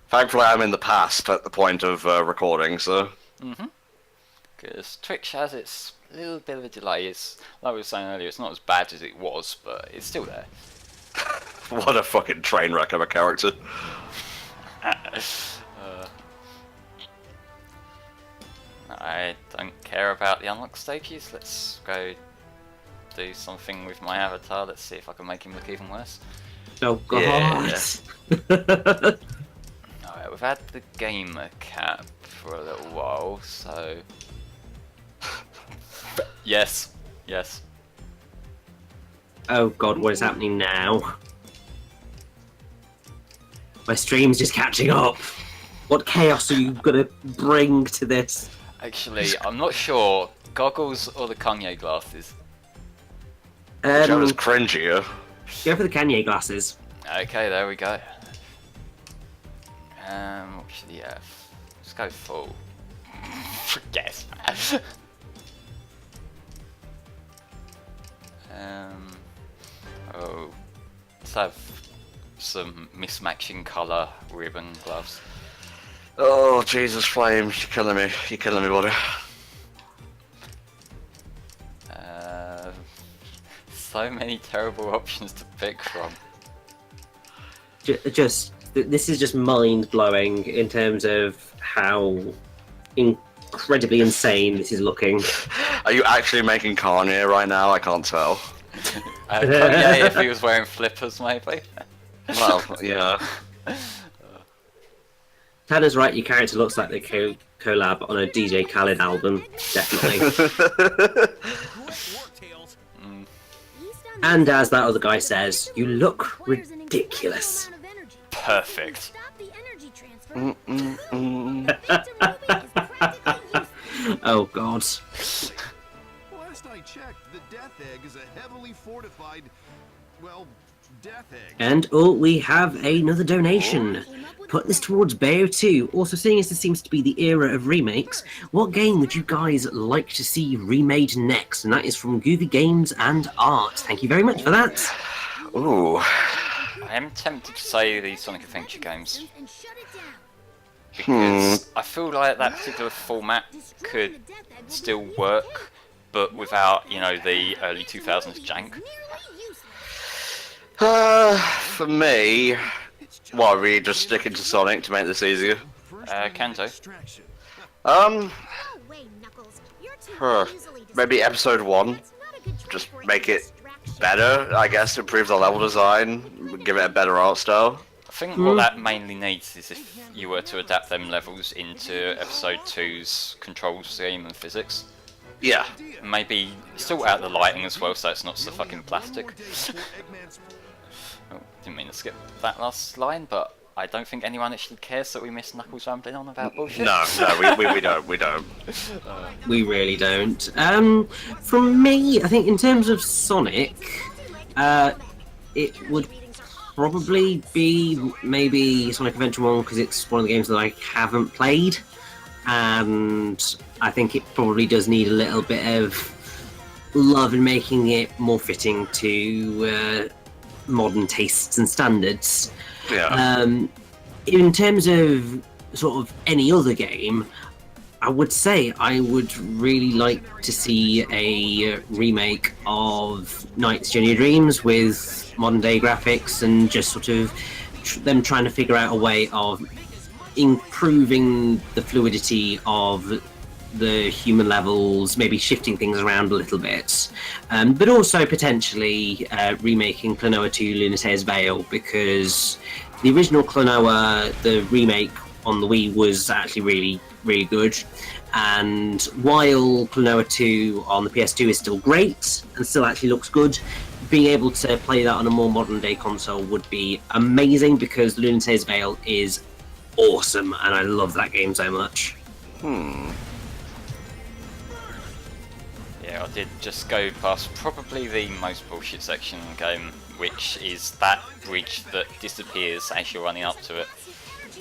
Thankfully, I'm in the past at the point of recording, so... Because Twitch has its little bit of a delay. It's, like we were saying earlier, it's not as bad as it was, but it's still there. What a fucking train wreck of a character. I don't care about the unlock stages. Let's go do something with my avatar. Let's see if I can make him look even worse. Oh god. Yeah. Alright, we've had the gamer cap for a little while, so... Yes. Oh god, what is happening now? My stream's just catching up. What chaos are you gonna bring to this? Actually, I'm not sure. Goggles or the Kanye glasses? Whichever's cringier. Go for the Kanye glasses. Okay, there we go. What should he have? Let's go full. Yes. Let's have some mismatching colour ribbon gloves. Oh, Jesus, Flame, you're killing me. You're killing me, buddy. So many terrible options to pick from. This is just mind-blowing in terms of how incredibly insane this is looking. Are you actually making Kanye right now? I can't tell. Kanye, if he was wearing flippers, maybe. Well, yeah. Tanner's right, your character looks like they collab on a DJ Khaled album, definitely. And as that other guy says, you look ridiculous. Perfect. Oh god. Last I checked, the Death Egg is a heavily fortified, well, Death Egg. And oh, we have another donation. Put this towards Bayo 2. Also, seeing as this seems to be the era of remakes, what game would you guys like to see remade next? And that is from Goofy Games and Art. Thank you very much for that. Ooh. I am tempted to say the Sonic Adventure games. Because I feel like that particular format could still work, but without, you know, the early 2000s jank. For me, what, are we just sticking to Sonic to make this easier? Kanto. Maybe episode 1. Just make it better, I guess, improve the level design, give it a better art style. I think what that mainly needs is if you were to adapt them levels into episode 2's control scheme and physics. Yeah. Maybe sort out the lighting as well so it's not so fucking plastic. Oh, didn't mean to skip that last line, but I don't think anyone actually cares that we miss Knuckles rambling on about bullshit. No, we don't. We really don't. From me, I think in terms of Sonic, it would probably be maybe Sonic Adventure 1 because it's one of the games that I haven't played, and I think it probably does need a little bit of love in making it more fitting to modern tastes and standards. Yeah. In terms of sort of any other game, I would say I would really like to see a remake of Knight's Journey of Dreams with modern day graphics and just sort of them trying to figure out a way of improving the fluidity of the human levels, maybe shifting things around a little bit, but also potentially remaking Klonoa 2 Lunatea's Veil, because the original Klonoa, the remake on the Wii, was actually really good, and while Klonoa 2 on the PS2 is still great and still actually looks good, being able to play that on a more modern day console would be amazing, because Lunatea's Veil is awesome and I love that game so much. Yeah, I did just go past probably the most bullshit section in the game, which is that bridge that disappears as you're running up to it.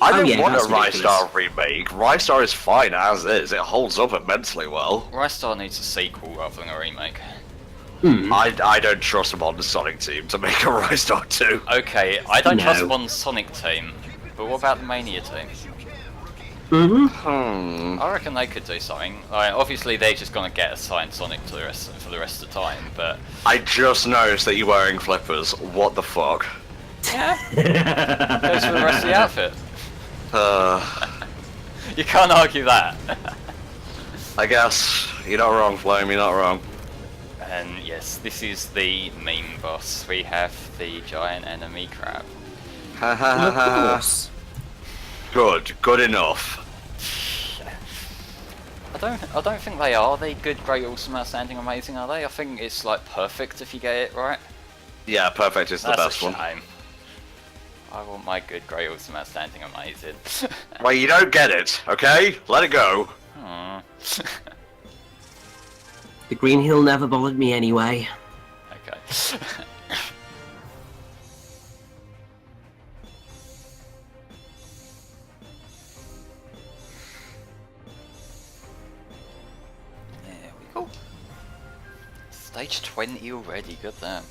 I don't want a that's ridiculous. Rystar remake. Rystar is fine as is. It holds up immensely well. Rystar needs a sequel rather than a remake. I don't trust them on the Sonic team to make a Rystar 2. Okay, I don't trust No. one Sonic team, but what about the Mania team? I reckon they could do something. Like, obviously, they're just gonna get assigned Sonic to for the rest of the time, but I just noticed that you're wearing flippers. What the fuck? yeah, goes for the rest of the outfit. You can't argue that. I guess you're not wrong, Flame. You're not wrong. And yes, this is the meme boss. We have the giant enemy crab. Of course. Good enough. I don't think they are the good, great, awesome, outstanding, amazing, are they? I think it's like perfect if you get it right. Yeah, perfect is the That's best a one. shame. I want my good, great, awesome, outstanding, amazing. Well, you don't get it, okay? Let it go. Aw. The Green Hill never bothered me anyway. Okay. There we go. Stage 20 already, good damn.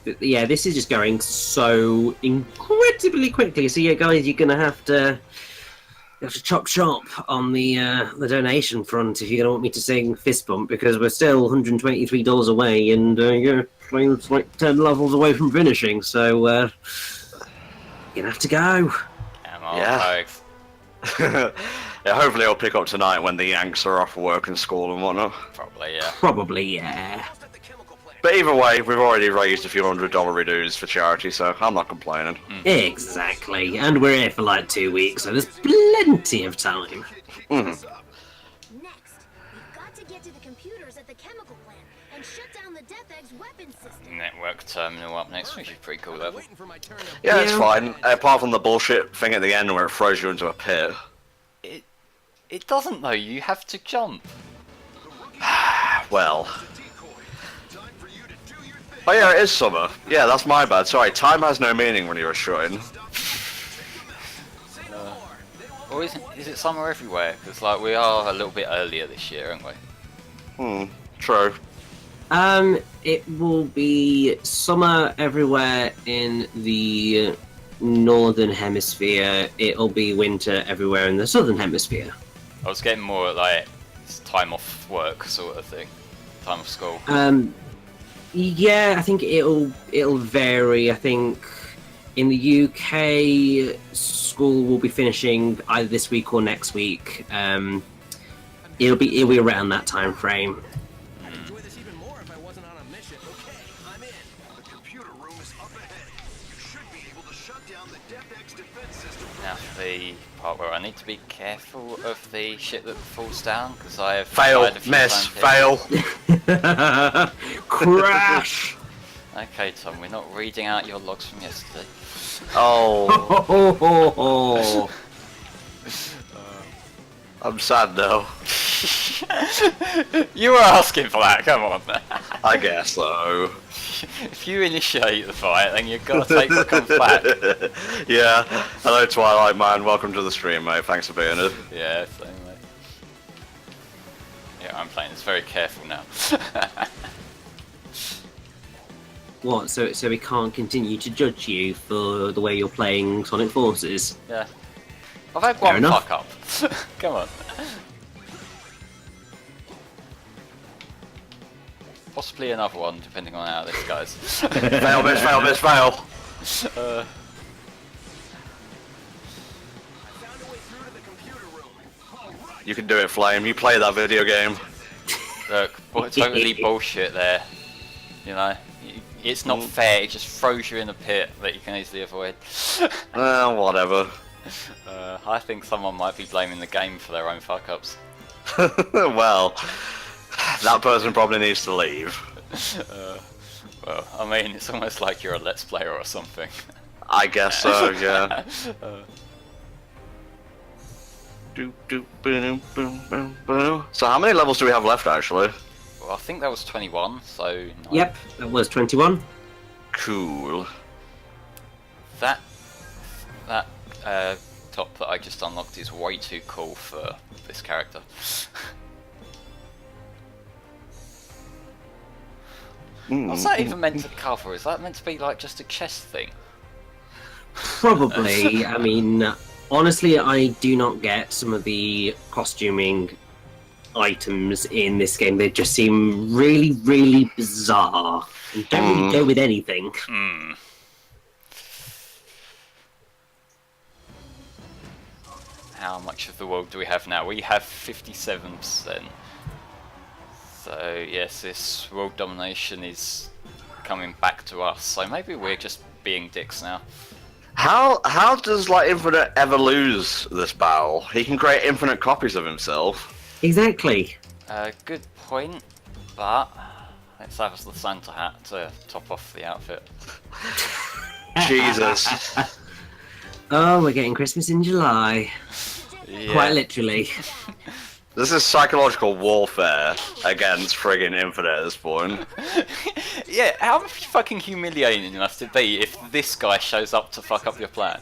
But yeah, this is just going so incredibly quickly. So yeah, guys, you're gonna have to chop shop on the donation front if you're gonna want me to sing Fist Bump, because we're still $123 away, and you're like 10 levels away from finishing. So you're gonna have to go. Come on, Yeah. folks. Yeah, hopefully it'll pick up tonight when the Yanks are off work and school and whatnot. Probably, yeah. Probably, yeah. But either way, we've already raised a few $100 redos for charity, so I'm not complaining. Exactly, and we're here for like 2 weeks, so there's plenty of time. Next, we've got to get to the computers at the chemical plant and shut down the Death Egg's weapon system. Network terminal up next, which is pretty cool level. Waiting for my turn. Yeah, it's Yeah. fine. Apart from the bullshit thing at the end where it throws you into a pit. It doesn't though, you have to jump. Well. Oh yeah, it is summer. Yeah, that's my bad. Sorry, time has no meaning when you're a shrine. Or is it summer everywhere? Because like we are a little bit earlier this year, aren't we? True. It will be summer everywhere in the northern hemisphere. It'll be winter everywhere in the southern hemisphere. I was getting more like it's time off work sort of thing, time off school. Yeah, I think it'll vary. I think in the UK, school will be finishing either this week or next week. It'll be around that time frame. I'd enjoy this even more if I wasn't on a mission. Okay, I'm in. The computer room is up ahead. You should be able to shut down the Death Egg's defense system. Now the part where I need to be careful of the shit that falls down because I have Fail, died a few miss, times here. fail. Crash! Okay, Tom, we're not reading out your logs from yesterday. Oh, I'm sad now. You were asking for that, come on. I guess so. If you initiate the fight, then you've got to take what comes back. Yeah. Hello, Twilight Man. Welcome to the stream, mate. Thanks for being here. Yeah, same way. Yeah, I'm playing this very careful now. What? So we can't continue to judge you for the way you're playing Sonic Forces? Yeah. I've had Fair one enough. fuck up. Come on. Possibly another one, depending on how this goes. Fail, miss, fail, miss, fail. Found a way through to the computer room. All right. You can do it, Flame. You play that video game. Look, totally bullshit there. You know, it's not fair. It just throws you in a pit that you can easily avoid. Whatever. I think someone might be blaming the game for their own fuck ups. Well, that person probably needs to leave. Well, I mean, it's almost like you're a Let's Player or something. I guess so, yeah. So how many levels do we have left, actually? Well, I think that was 21, so... 9. Yep, that was 21. Cool. That top that I just unlocked is way too cool for this character. What's that even meant to cover? Is that meant to be like just a chest thing? Probably. I mean, honestly, I do not get some of the costuming items in this game. They just seem really, really bizarre and don't really go with anything. How much of the world do we have now? We have 57%. So yes, this world domination is coming back to us. So maybe we're just being dicks now. How does like Infinite ever lose this battle? He can create infinite copies of himself. Exactly. Good point, but let's have the Santa hat to top off the outfit. Jesus. Oh, we're getting Christmas in July. Yeah. Quite literally. This is psychological warfare against friggin' Infinite at this point. Yeah, how fucking humiliating it must it be if this guy shows up to fuck up your plan?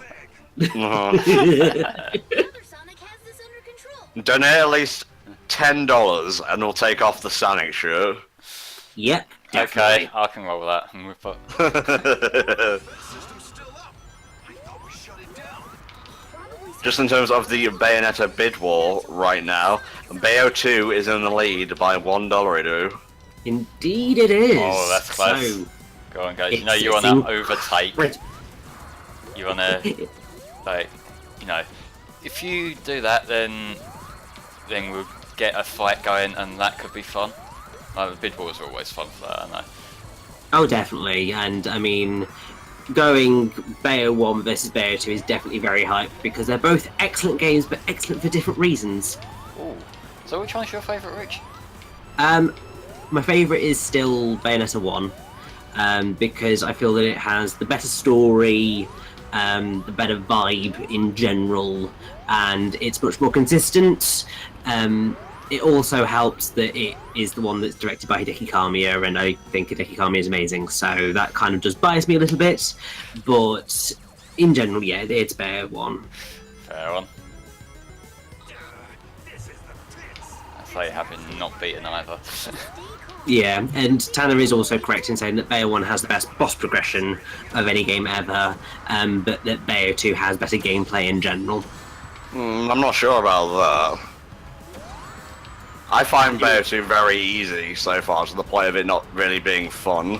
Another Sonic has this under control. Donate at least $10 and we'll take off the Sonic shirt. Yep, Okay, definitely. I can roll that. And we've got... System's still up. I thought we shut it down. Probably Just in terms of the Bayonetta bid war right now, Bayo 2 is in the lead by $1. Indeed it is. Oh, that's close. So, Go on, guys. You It's- know you it's want in- to overtake. Right. You want to, like, you know, if you do that, then we'll get a fight going, and that could be fun. Like, the bid wars are always fun for that, I know. Oh, definitely. And I mean, going Bayo 1 versus Bayo 2 is definitely very hype because they're both excellent games, but excellent for different reasons. Ooh. So which one's your favourite, Rich? My favourite is still Bayonetta 1, because I feel that it has the better story, the better vibe in general, and it's much more consistent. It also helps that it is the one that's directed by Hideki Kamiya, and I think Hideki Kamiya is amazing, so that kind of does bias me a little bit, but in general, yeah, it's Bayo 1. Fair one. That's like having not beaten either. Yeah, and Tanner is also correct in saying that Bayo 1 has the best boss progression of any game ever, but that Bayo 2 has better gameplay in general. I'm not sure about that. I find Bayo 2 very easy so far, to the point of it not really being fun.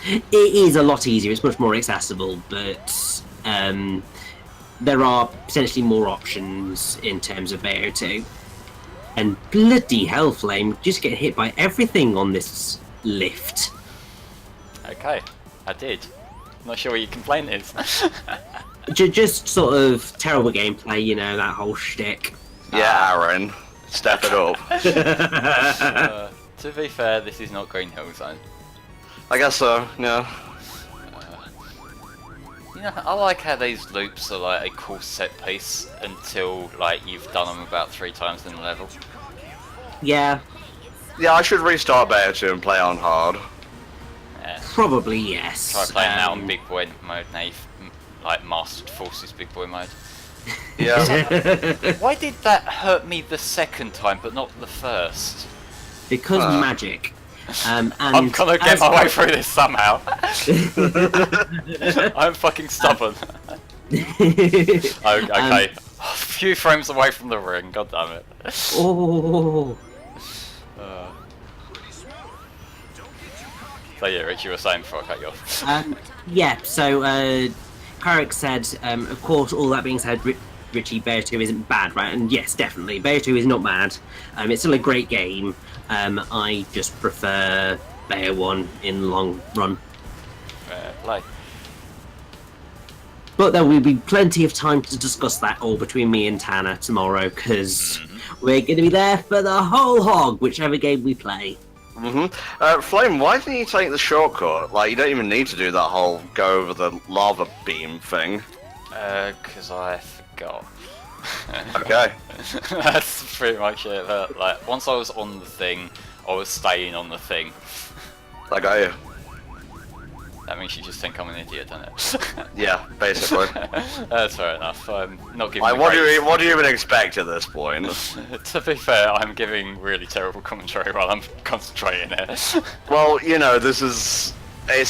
It is a lot easier, it's much more accessible, but there are potentially more options in terms of Bayo 2. And bloody hell, Flame, just get hit by everything on this lift. Okay, I did. Not sure what your complaint is. Just sort of terrible gameplay, you know, that whole shtick. Yeah, Aaron, step it up. To be fair, this is not Green Hill Zone. I guess so, yeah. You know, I like how these loops are like a cool set piece until like you've done them about 3 times in the level. Yeah, Yeah, I should restart Bayo 2 and play on hard. Yeah. probably yes. Try playing that on Big Boy mode now you've like mastered Forces Big Boy mode. Yeah. Why did that hurt me the second time but not the first? Because magic. And I'm gonna get as my way through this somehow. I'm fucking stubborn. Okay. A few frames away from the ring, god damn it. Oh. So yeah, Rich, you were saying before I cut you off. Yeah, so Carrick said, of course, all that being said, Richie, Bayo 2 isn't bad, right? And yes, definitely, Bayo 2 is not bad. It's still a great game. I just prefer Bayo 1 in the long run. Play. But there will be plenty of time to discuss that all between me and Tanner tomorrow, because we're going to be there for the whole hog, whichever game we play. Flame, why didn't you take the shortcut? Like, you don't even need to do that whole go over the lava beam thing. Because I forgot. Okay. That's pretty much it. But, like, once I was on the thing, I was staying on the thing. I got you. That means you just think I'm an idiot, doesn't it? Yeah, basically. That's fair enough. I'm not giving. Like, what do you even expect at this point? To be fair, I'm giving really terrible commentary while I'm concentrating it. Well, you know, it's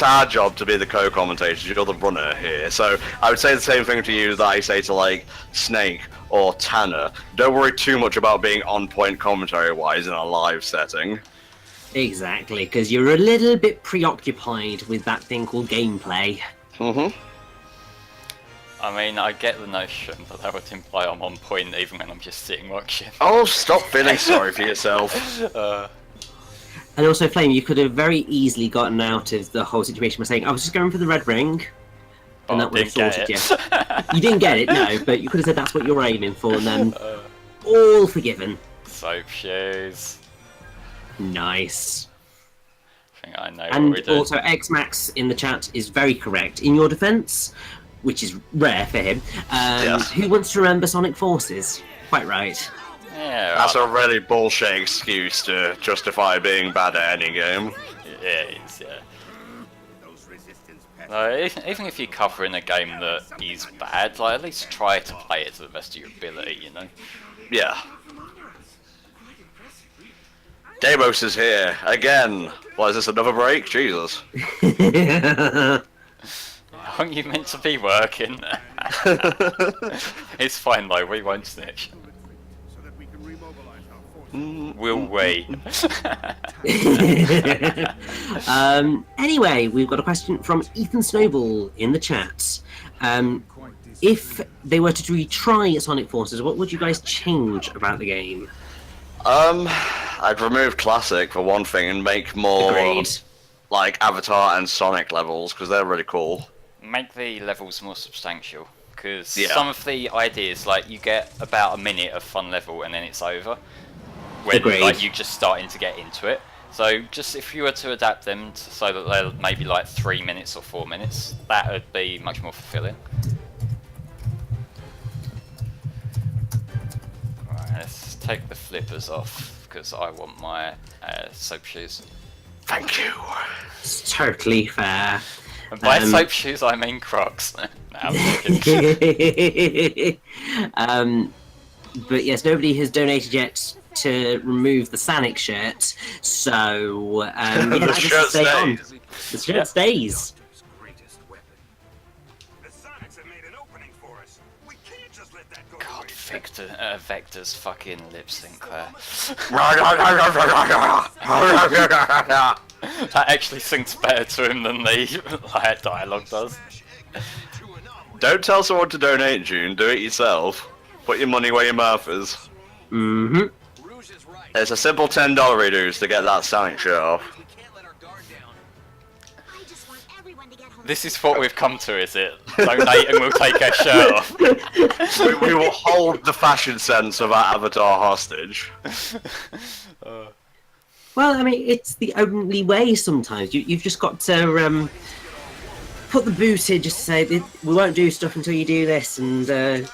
our job to be the co-commentators. You're the runner here, so I would say the same thing to you that I say to like Snake or Tanner. Don't worry too much about being on point commentary-wise in a live setting. Exactly, because you're a little bit preoccupied with that thing called gameplay. I mean, I get the notion, but that would imply I'm on point even when I'm just sitting watching. Oh, stop feeling sorry for yourself. And also, Flame, you could have very easily gotten out of the whole situation by saying, I was just going for the red ring. And that would have sorted you. You didn't get it, no, but you could have said that's what you're aiming for, and then all forgiven. Soap shoes. Nice. I think I know what And we're doing. also, Xmax in the chat is very correct. In your defence, which is rare for him, who wants to remember Sonic Forces? Quite right. Yeah, That's a really bullshit excuse to justify being bad at any game. Yeah, it is, yeah. No, even if you're covering a game that is bad, like, at least try to play it to the best of your ability, you know? Yeah. Deimos is here again. What is this, another break? Jesus. Aren't you meant to be working? It's fine though, we won't snitch. Will we? Anyway, we've got a question from Ethan Snowball in the chat. If they were to retry Sonic Forces, what would you guys change about the game? I'd remove Classic for one thing and make more... Agreed. like Avatar and Sonic levels because they're really cool. Make the levels more substantial, because Yeah. some of the ideas, like you get about a minute of fun level and then it's over. When Agreed. like you're just starting to get into it. So just if you were to adapt them so that they're maybe like 3 minutes or 4 minutes, that would be much more fulfilling. Right, let's take the flippers off because I want my soap shoes. Thank you. It's totally fair. And by soap shoes, I mean Crocs. No, I'm joking. But yes, nobody has donated yet to remove the Sonic shirt, so yeah, The just shirt stay on. stays. The shirt stays. Greatest weapon. The Sonics have made an opening for us. We can't just let that go. God, Vector's fucking lip sync there. That actually syncs better to him than the like, dialogue does. Don't tell someone to donate, June. Do it yourself. Put your money where your mouth is. Mm-hmm. Rouge is right. It's a simple $10 reduce to get that Sonic shirt off. We can't let our guard down. I just want everyone to get home. This is what we've come to, is it? Donate and we'll take our shirt off. We will hold the fashion sense of our avatar hostage. Well, I mean, it's the only way sometimes. You've just got to put the boot in, just say, we won't do stuff until you do this, and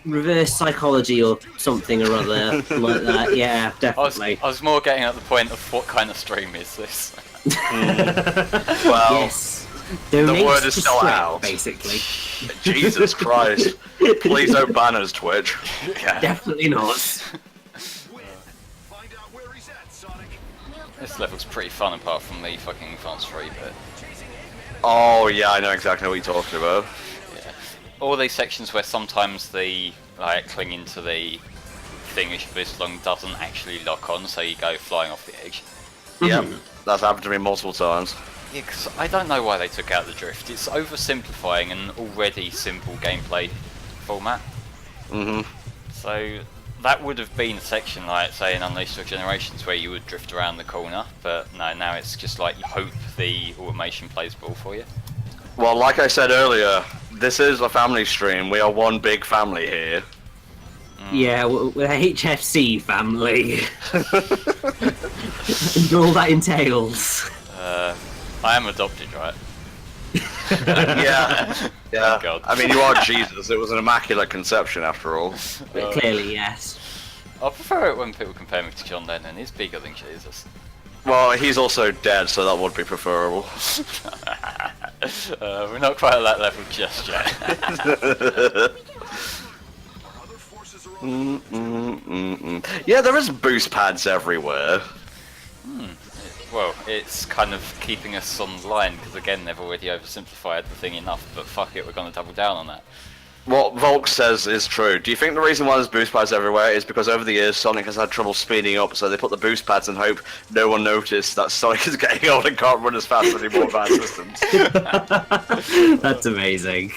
reverse psychology or something or other like that. Yeah, definitely. I was more getting at the point of what kind of stream is this? Well, Yes. Donate word is to still Shrek, out. basically. Jesus Christ. Please don't ban us, Twitch. Yeah. Definitely not. Find out where he's at, Sonic. This level's pretty fun apart from the fucking advanced 3 bit. Oh, yeah, I know exactly what you're talking about. Yeah. All these sections where sometimes the like clinging to the thing as you boost along doesn't actually lock on, so you go flying off the edge. Yep, that's happened to me multiple times. Yeah, because I don't know why they took out the drift. It's oversimplifying an already simple gameplay format. So that would have been a section like, say, in Unleashed Generations where you would drift around the corner, but no, now it's just like you hope the automation plays ball for you. Well, like I said earlier, this is a family stream. We are one big family here. Yeah, we're a HFC family. And all that entails. I am adopted, right? Yeah. Oh, God. I mean, you are Jesus. It was an immaculate conception, after all. Clearly, yes. I prefer it when people compare me to John Lennon. He's bigger than Jesus. Well, he's also dead, so that would be preferable. We're not quite at that level just yet. Yeah, there is boost pads everywhere. Well, it's kind of keeping us on the line, because again, they've already oversimplified the thing enough, but fuck it, we're going to double down on that. What Volk says is true. Do you think the reason why there's boost pads everywhere is because over the years Sonic has had trouble speeding up, so they put the boost pads and hope no one noticed that Sonic is getting old and can't run as fast anymore via systems? That's amazing.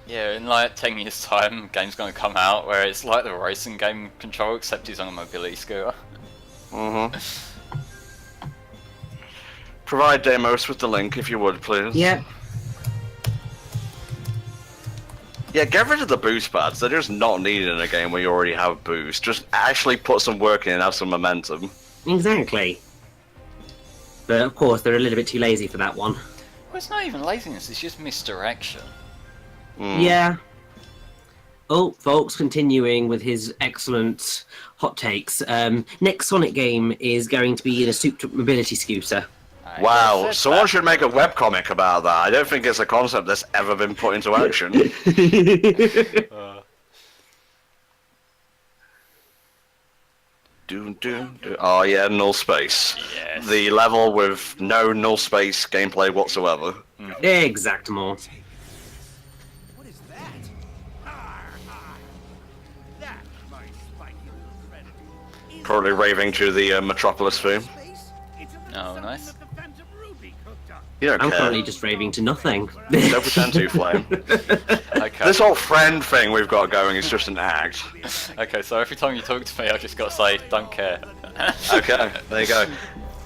Yeah, in like 10 years time, game's going to come out where it's like the racing game control, except he's on a mobility scooter. Provide Deimos with the link if you would, please. Yep. Yeah, get rid of the boost pads. They're just not needed in a game where you already have boost. Just actually put some work in and have some momentum. Exactly. But of course, they're a little bit too lazy for that one. Well, it's not even laziness, it's just misdirection. Yeah. Oh, folks, continuing with his excellent hot takes. Next Sonic game is going to be in a souped-up mobility scooter. Wow, Yes, someone that- should make a webcomic about that. I don't think it's a concept that's ever been put into action. Oh yeah, null space. Yes. The level with no null space gameplay whatsoever. Exactamo. What is that? That, my spiky little predator. Probably raving to the Metropolis theme. Space? It's Oh, nice. the Phantom Ruby cooked up. You don't I'm care. currently just raving to nothing. Don't pretend to, Flame. Okay. This whole friend thing we've got going is just an act. Okay, so every time you talk to me, I just got to say, don't care. Okay, there you go.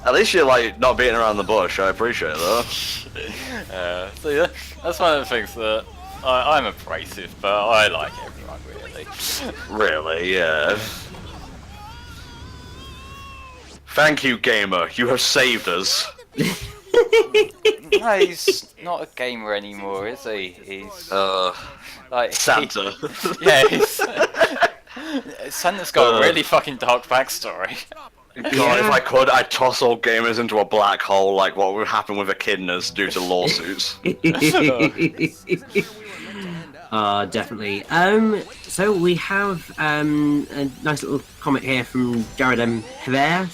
At least you're like not beating around the bush. I appreciate that. So yeah, that's one of the things that I'm abrasive, but I like everyone really. Really, yeah. Thank you, gamer. You have saved us. No, he's not a gamer anymore, is he? He's like Santa. Yeah, he's Santa's got a really fucking dark backstory. God, if I could, I'd toss all gamers into a black hole like what would happen with echidnas due to lawsuits. Definitely. So we have a nice little comment here from Jared Hever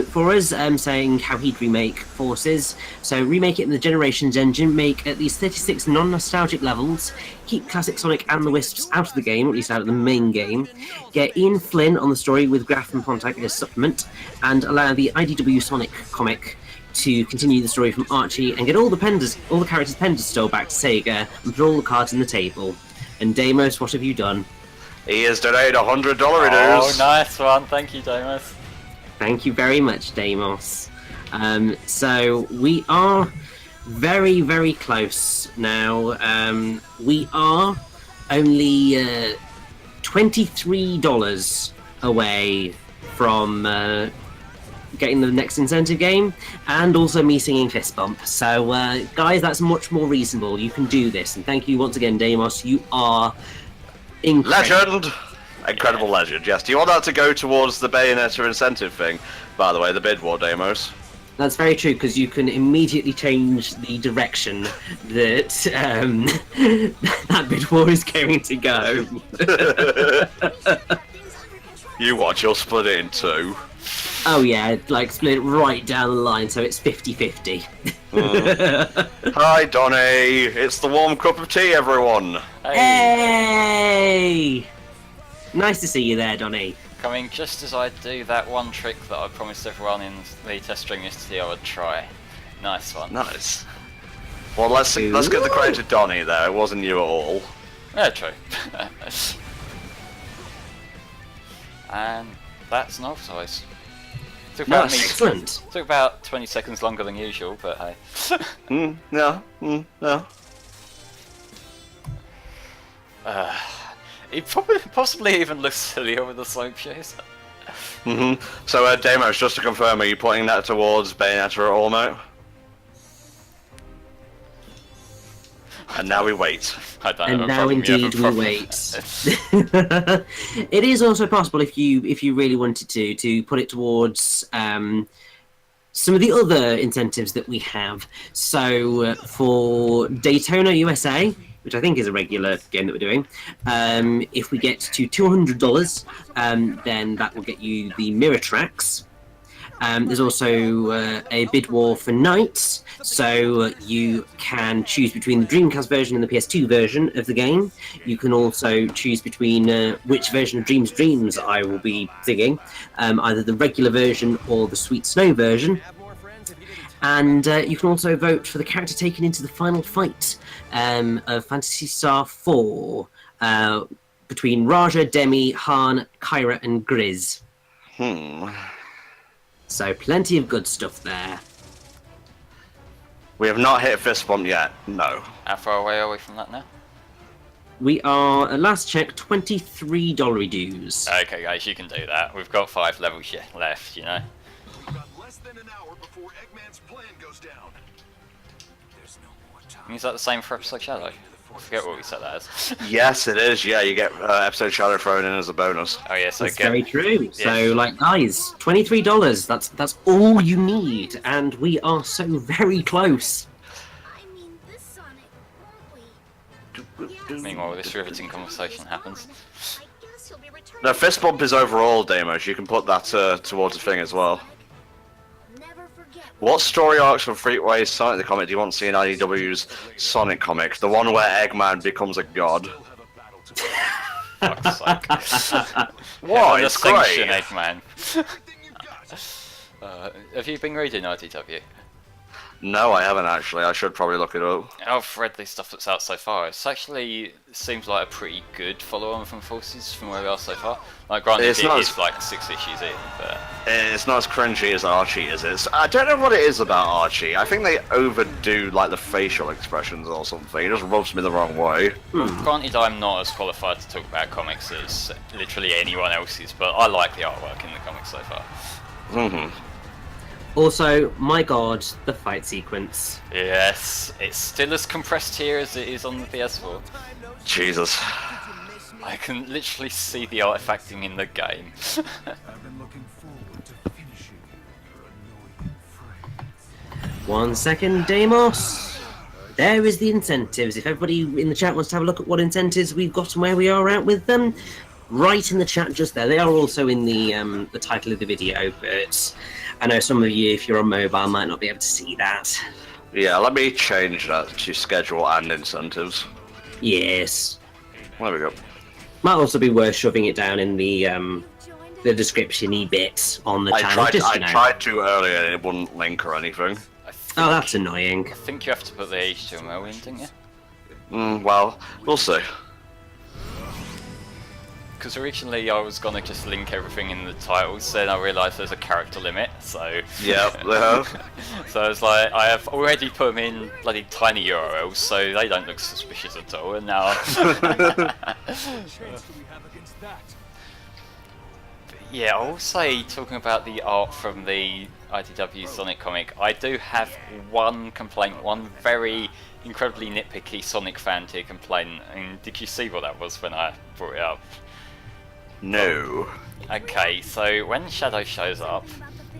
for us, saying how he'd remake Forces. So remake it in the Generations engine, make at least 36 non-nostalgic levels, keep classic Sonic and the Wisps out of the game, or at least out of the main game, get Ian Flynn on the story with Graf and Pontiac as supplement, and allow the IDW Sonic comic to continue the story from Archie, and get all the characters Pender stole back to Sega, and put all the cards in the table. And Deimos, what have you done? He has donated $100. Oh, nice one. Thank you, Deimos. Thank you very much, Deimos. So we are very, very close now. We are only $23 away from getting the next incentive game, and also me singing Fist Bump. So, guys, that's much more reasonable. You can do this, and thank you once again, Deimos. You are incredible. Legend! Incredible legend, yes. Do you want that to go towards the Bayonetta incentive thing? By the way, the bid war, Deimos. That's very true, because you can immediately change the direction that that bid war is going to go. You watch, you'll split it in two. Oh yeah, like split it right down the line, so it's 50-50. Hi, Donny. It's the warm cup of tea, everyone. Hey! Nice to see you there, Donny. Coming just as I do that one trick that I promised everyone in the test stream yesterday I would try. Nice one. Nice. Well, let's give the credit to Donny there. It wasn't you at all. Yeah, true. And that's an size. Nice, excellent. Took about 20 seconds longer than usual, but hey. No. He possibly even looks sillier with the slope shoes. So, Deimos, just to confirm, are you putting that towards Bayonetta at all, mate? And now we wait. I don't And have a now problem, indeed we wait. It is also possible, if you really wanted to put it towards some of the other incentives that we have. So for Daytona USA, which I think is a regular game that we're doing, if we get to $200, then that will get you the mirror tracks. There's also a bid war for Knights, so you can choose between the Dreamcast version and the PS2 version of the game. You can also choose between which version of Dreams I will be singing, either the regular version or the Sweet Snow version. And you can also vote for the character taken into the final fight of Phantasy Star 4 between Raja, Demi, Han, Kyra, and Grizz. So plenty of good stuff there. We have not hit Fist Bump yet, no. How far away are we from that now? We are, at last check, $23 dues. Okay guys, you can do that. We've got 5 levels left, you know. We've got less than an hour before Eggman's plan goes down. There's no more time. Is that the same for Episode Shadow? I forget what we said that as. Yes, it is. Yeah, you get episode Shadow thrown in as a bonus. Oh yeah, so That's very true. Yeah. So, like, guys, $23, that's all you need, and we are so very close. I mean, this Sonic, won't we? Meanwhile, this riveting conversation happens. I guess he'll be returning. No, Fist Bump is overall, Deimos. You can put that towards the thing as well. Never forget. What story arcs from Freakway's Sonic the Comic do you want to see in IDW's Sonic comic? The one where Eggman becomes a god. Fuck's sake. What? It's Sanction, great. Eggman. Have you been reading IDW? No, I haven't actually. I should probably look it up. I've read the stuff that's out so far. It's actually seems like a pretty good follow-on from Forces from where we are so far. Like, granted, It's not it's as- like 6 issues in, but It's not as cringy as Archie is. I don't know what it is about Archie. I think they overdo like the facial expressions or something. It just rubs me the wrong way. granted, I'm not as qualified to talk about comics as literally anyone else is, but I like the artwork in the comics so far. Also, my god, the fight sequence. Yes, it's still as compressed here as it is on the PS4. Jesus. I can literally see the artifacting in the game. I've been looking forward to finishing your annoying friends. 1 second, Deimos. There is the incentives. If everybody in the chat wants to have a look at what incentives we've got and where we are at with them, right in the chat just there. They are also in the title of the video, but I know some of you, if you're on mobile, might not be able to see that. Yeah, let me change that to schedule and incentives. Yes. There we go. Might also be worth shoving it down in the description-y bit on the channel. I tried to earlier and it wouldn't link or anything. Oh, that's annoying. I think you have to put the HTML in, don't you? Well, we'll see. Because originally I was gonna just link everything in the titles, then I realised there's a character limit, so... Yep, they have. So it's like, I have already put them in bloody tiny URLs, so they don't look suspicious at all, and now... Yeah, I will say, talking about the art from the IDW Sonic comic, I do have one complaint, one very incredibly nitpicky Sonic fan tier complaint, and did you see what that was when I brought it up? No. Okay, so when Shadow shows up,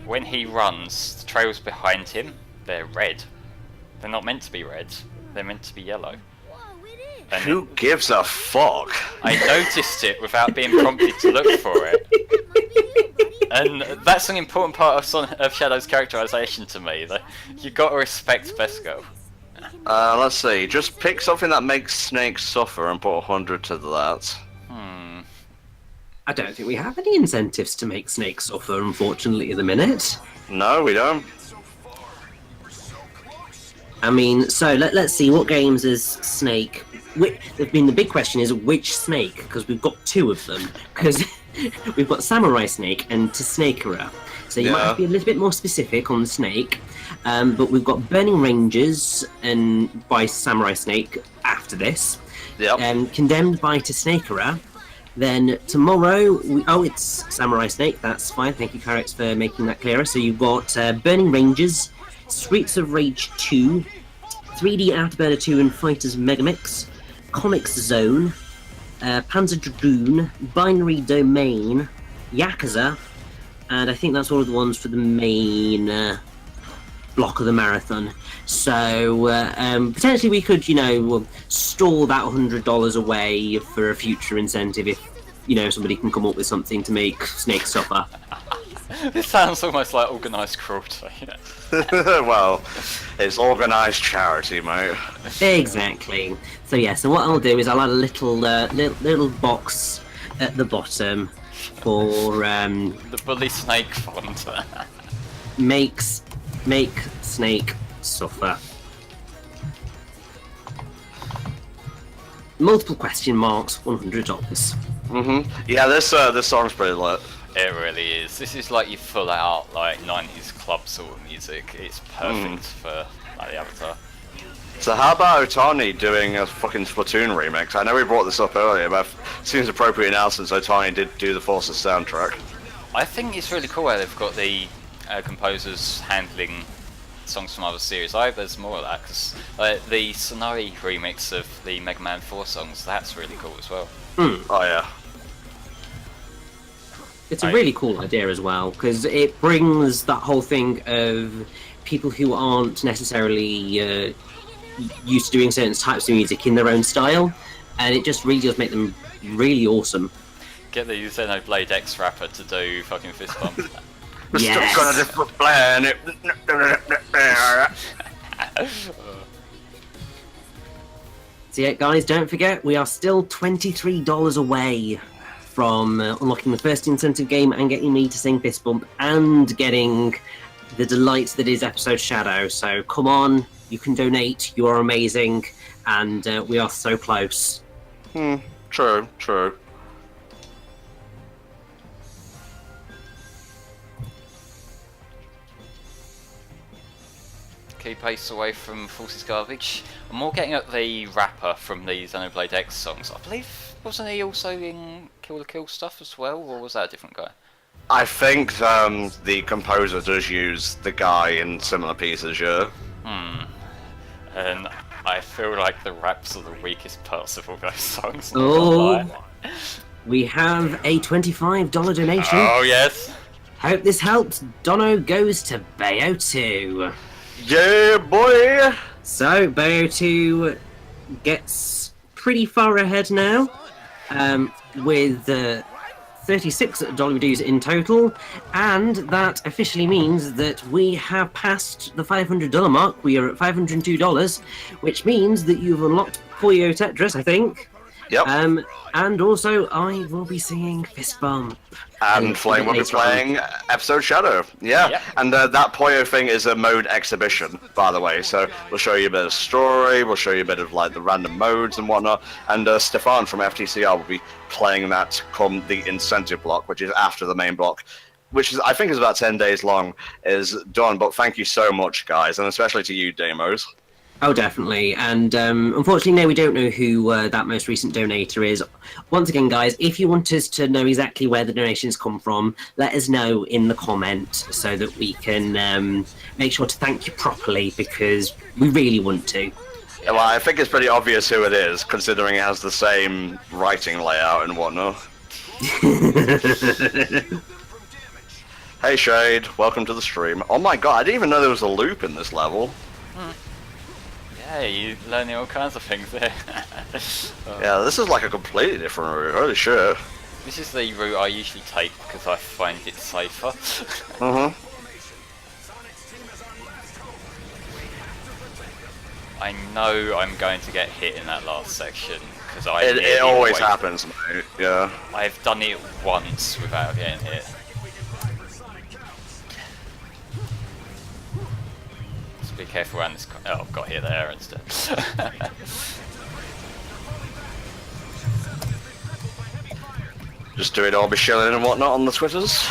when he runs, the trails behind him, they're red. They're not meant to be red, they're meant to be yellow. Whoa, it is. And Who gives a fuck? I noticed it without being prompted to look for it. And that's an important part of Shadow's characterization to me. That you got to respect Vesco. Let's see. Just pick something that makes Snake suffer and put 100 to that. I don't think we have any incentives to make Snake suffer, unfortunately, at the minute. No, we don't. I mean, so let's see, what games is Snake... I mean, the big question is, which Snake? Because we've got two of them. Because we've got Samurai Snake and Snakera. So you might have to be a little bit more specific on the Snake. But we've got Burning Rangers and by Samurai Snake after this. Yep. Condemned by Snakera. Then tomorrow, it's Samurai Snake, that's fine, thank you Carex for making that clearer. So you've got Burning Rangers, Streets of Rage 2, 3D Afterburner 2 and Fighters Megamix, Comics Zone, Panzer Dragoon, Binary Domain, Yakuza, and I think that's all of the ones for the main block of the marathon. So potentially we could, store that $100 away for a future incentive if, somebody can come up with something to make Snake suffer. This sounds almost like organised cruelty. Well, it's organised charity, mate. Exactly. So yeah, so what I'll do is I'll add a little box at the bottom for The bully snake font. make Snake suffer. Multiple question marks, $100. Yeah, this song's pretty lit. It really is. This is like your full out like 90s club sort of music. It's perfect for the Avatar. So how about Otani doing a fucking Splatoon remix? I know we brought this up earlier, but it seems appropriate now since Otani did do the Forces soundtrack. I think it's really cool how they've got the composers handling songs from other series. I hope there's more of that, because the Sonari remix of the Mega Man 4 songs, that's really cool as well. Oh yeah. It's a really cool idea as well, because it brings that whole thing of people who aren't necessarily used to doing certain types of music in their own style, and it just really does make them really awesome. Get the Xenoblade X rapper to do fucking fist bump. We're Yes. stuck on a different planet. So yeah, guys, don't forget, we are still $23 away from unlocking the first incentive game and getting me to sing Fist Bump and getting the delight that is episode Shadow. So come on, you can donate. You are amazing, and we are so close. True, true. Keep Ace away from Forces Garbage. I'm more getting at the rapper from the Xenoblade X songs. I believe, wasn't he also in Kill the Kill stuff as well, or was that a different guy? I think the composer does use the guy in similar pieces, yeah. And I feel like the raps are the weakest parts of all those songs. Oh, we have a $25 donation. Oh yes. Hope this helps. Dono goes to Bayo 2. Yeah, boy! So, Bayo 2 gets pretty far ahead now, with $36 dues in total, and that officially means that we have passed the $500 mark. We are at $502, which means that you've unlocked Puyo Tetris, I think. Yep. And also, I will be singing Fist Bump. And Flame will be playing episode Shadow. Yeah. Yep. And that Puyo thing is a mode exhibition, by the way. So we'll show you a bit of story, we'll show you a bit of like the random modes and whatnot. And Stefan from FTCR will be playing that come the incentive block, which is after the main block, which is I think is about 10 days long, is done. But thank you so much, guys, and especially to you, Demos. Oh, definitely. And unfortunately, no, we don't know who that most recent donator is. Once again, guys, if you want us to know exactly where the donations come from, let us know in the comment so that we can make sure to thank you properly, because we really want to. Yeah, well, I think it's pretty obvious who it is, considering it has the same writing layout and whatnot. Hey, Shade, welcome to the stream. Oh my god, I didn't even know there was a loop in this level. Yeah, you're learning all kinds of things there. Yeah, this is like a completely different route, holy shit. This is the route I usually take because I find it safer. I know I'm going to get hit in that last section because it always happens, mate. Yeah. I've done it once without getting hit. So be careful around this. Oh, I've got hit there instead. Just doing all be shilling and whatnot on the Twitters.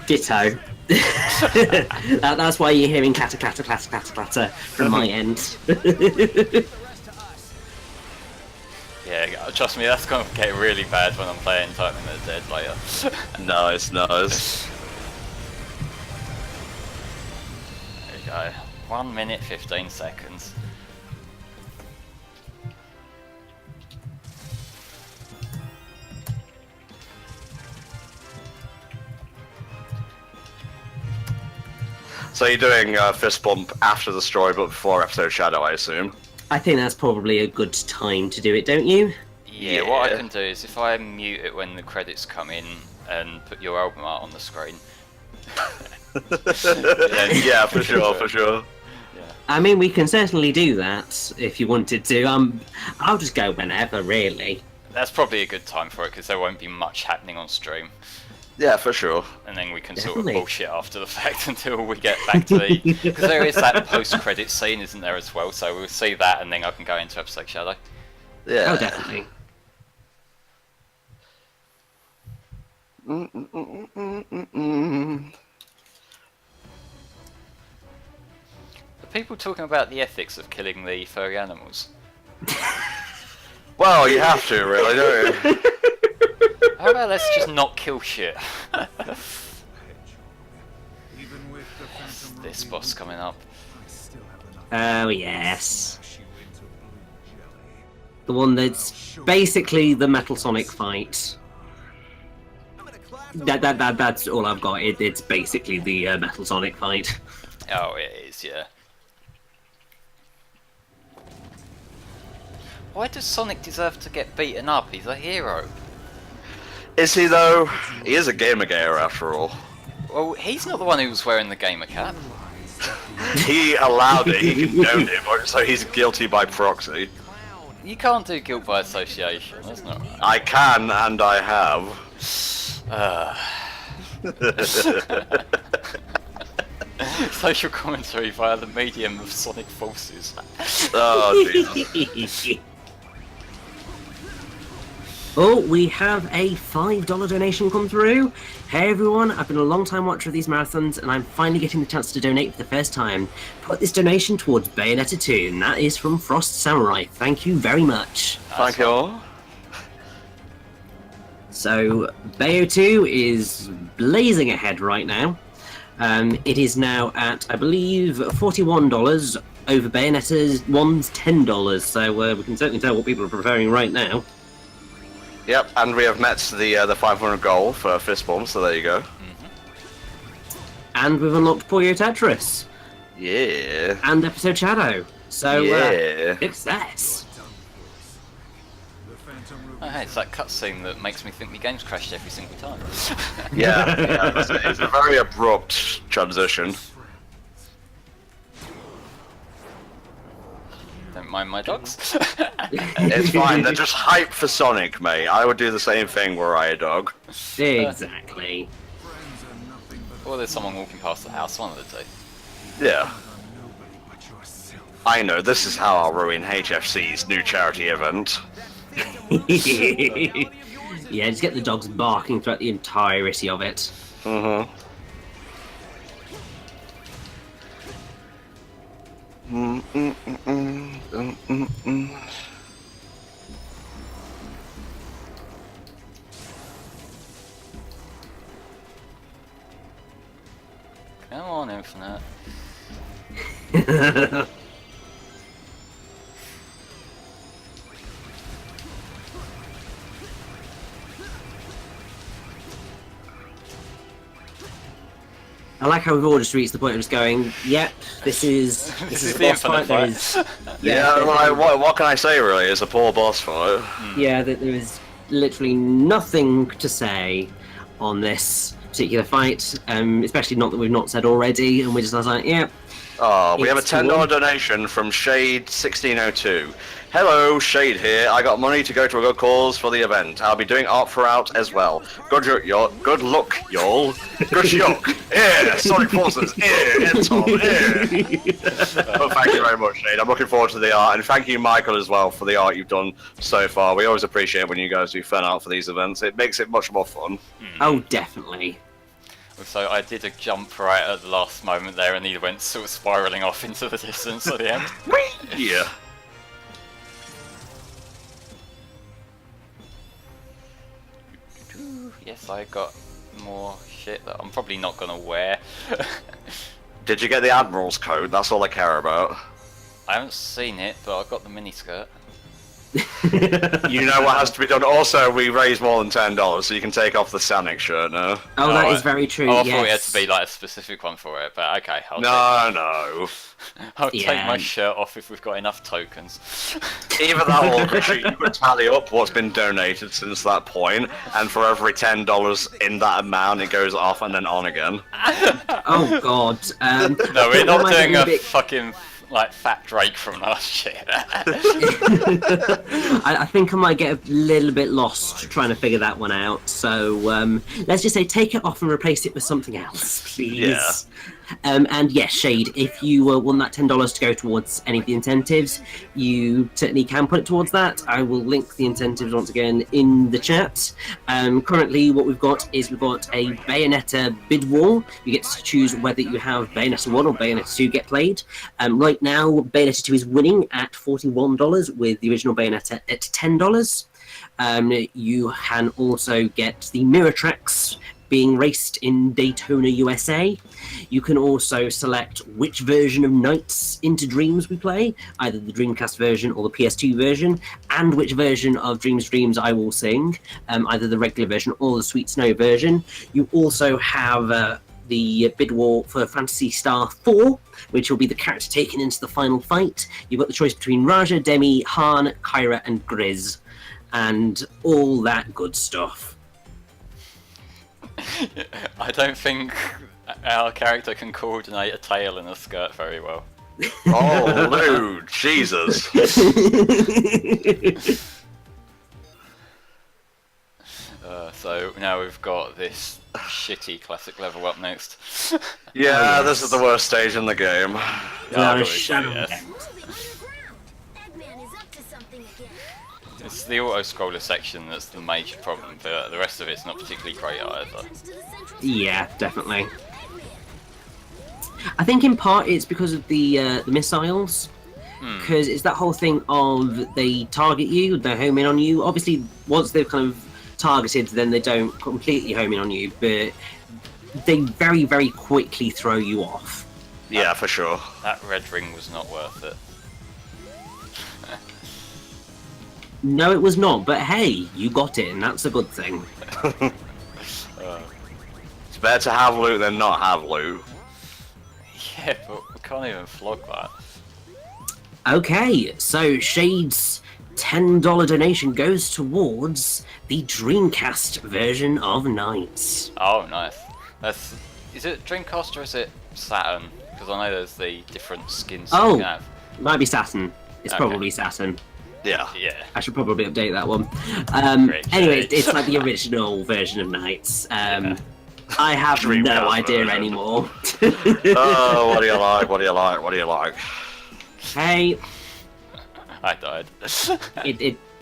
Ditto. That's why you're hearing clatter, clatter, clatter, clatter, clatter from my end. Yeah, trust me, that's going to get really bad when I'm playing Time in the Dead later. Nice, nice. There you go. 1 minute 15 seconds. So you're doing Fist Bump after the story, but before episode Shadow, I assume? I think that's probably a good time to do it, don't you? Yeah, what I can do is if I mute it when the credits come in and put your album art on the screen. Yeah, for sure, for sure. Yeah. I mean, we can certainly do that if you wanted to. I'll just go whenever, really. That's probably a good time for it because there won't be much happening on stream. Yeah, for sure. And then we can Definitely. sort of bullshit after the fact until we get back to the... Because there is that post-credit scene, isn't there, as well? So we'll see that and then I can go into episode Shadow. Yeah. Oh, definitely. Are people talking about the ethics of killing the furry animals? Well, you have to, really, don't you? How about let's just not kill shit? This boss coming up. Oh, yes. The one that's basically the Metal Sonic fight. That's all I've got. It's basically the Metal Sonic fight. Oh, it is, yeah. Why does Sonic deserve to get beaten up? He's a hero. Is he, though? He is a gamer after all. Well, he's not the one who was wearing the gamer cap. He allowed it, he condoned it, so he's guilty by proxy. You can't do guilt by association, that's not right. I can, and I have. Social commentary via the medium of Sonic Forces. Oh, Jesus. Oh, we have a $5 donation come through. Hey everyone, I've been a long time watcher of these marathons and I'm finally getting the chance to donate for the first time. Put this donation towards Bayonetta 2, and that is from Frost Samurai. Thank you very much. Thank you all. So, Bayo 2 is blazing ahead right now. It is now at, I believe, $41 over Bayonetta's one's $10, so we can certainly tell what people are preferring right now. Yep, and we have met the 500 goal for fist bump, so there you go. And we've unlocked Puyo Tetris. Yeah. And Episode Shadow. So, Yeah. success. Oh, hey, it's that cutscene that makes me think the game's crashed every single time. Yeah, it's a very abrupt transition. Don't mind my dogs. It's fine, they're just hype for Sonic, mate. I would do the same thing were I a dog. Exactly. Or there's someone walking past the house, one of the two. Yeah. I know, this is how I'll ruin HFC's new charity event. Yeah, just get the dogs barking throughout the entirety of it. Mm-hmm. Come on, Infinite. I like how we've all just reached the point of just going, yep, this is is a the boss fight. infinite fight. Yeah, what can I say really? It's a poor boss fight. Yeah, there is literally nothing to say on this particular fight, especially not that we've not said already, and we're just like, yeah. Oh, we have a It's $10 one. donation from Shade1602. Hello, Shade here. I got money to go to a good cause for the event. I'll be doing art throughout as well. Good luck, y'all. Good luck. Yeah, Sonic Forces. Yeah, Ntom. Yeah. Well, thank you very much, Shade. I'm looking forward to the art, and thank you, Michael, as well, for the art you've done so far. We always appreciate when you guys do fan art for these events. It makes it much more fun. Oh, definitely. So I did a jump right at the last moment there, and he went sort of spiraling off into the distance at the end. Yeah. Yes, I got more shit that I'm probably not gonna wear. Did you get the Admiral's code? That's all I care about. I haven't seen it, but I got the miniskirt. You know what has to be done. Also, we raised more than $10, so you can take off the Sonic shirt now. Oh, that Alright. is very true, Oh, I yes. thought it had to be like a specific one for it, but okay. No. I'll take Yeah. my shirt off if we've got enough tokens. Either that or you could tally up what's been donated since that point, and for every $10 in that amount, it goes off and then on again. Oh, God. No, we're not Am I doing getting a bit- fucking like Fat Drake from last year. I think I might get a little bit lost trying to figure that one out. So let's just say take it off and replace it with something else, please. Yeah. And yes, Shade, if you want that $10 to go towards any of the incentives, you certainly can put it towards that. I will link the incentives once again in the chat. Currently, what we've got is we've got a Bayonetta bid wall. You get to choose whether you have Bayonetta 1 or Bayonetta 2 get played. Right now, Bayonetta 2 is winning at $41 with the original Bayonetta at $10. You can also get the mirror tracks being raced in Daytona, USA. You can also select which version of Nights into Dreams we play, either the Dreamcast version or the PS2 version, and which version of Dreams I will sing, either the regular version or the Sweet Snow version. You also have the bid war for Phantasy Star 4, which will be the character taken into the final fight. You've got the choice between Raja, Demi, Han, Kyra, and Grizz, and all that good stuff. I don't think our character can coordinate a tail and a skirt very well. Oh, Lou, Jesus. So now we've got this shitty classic level up next. Yeah, this is the worst stage in the game. Yeah, Shadow. yes. Moving underground. Eggman is up to something again. It's the auto-scroller section that's the major problem, but the rest of it's not particularly great either. Entrance to the central Yeah, definitely. Eggman. I think in part it's because of the missiles. Because it's that whole thing of they target you, they home in on you. Obviously, once they've kind of targeted, then they don't completely home in on you, but they very, very quickly throw you off. Yeah, for sure. That red ring was not worth it. No, it was not, but hey, you got it, and that's a good thing. It's better to have loot than not have loot. Yeah, but we can't even flog that. Okay, so Shade's $10 donation goes towards the Dreamcast version of Knights. Oh, nice. Is it Dreamcast or is it Saturn? Because I know there's the different skins you Oh, can have. might be Saturn. It's Okay. probably Saturn. Yeah. Yeah. I should probably update that one. Great Anyway, shade. it's like the original version of Knights. Yeah. I have Dreamcast no idea version. anymore. Oh, what do you like? What do you like? What do you like? Hey, I died.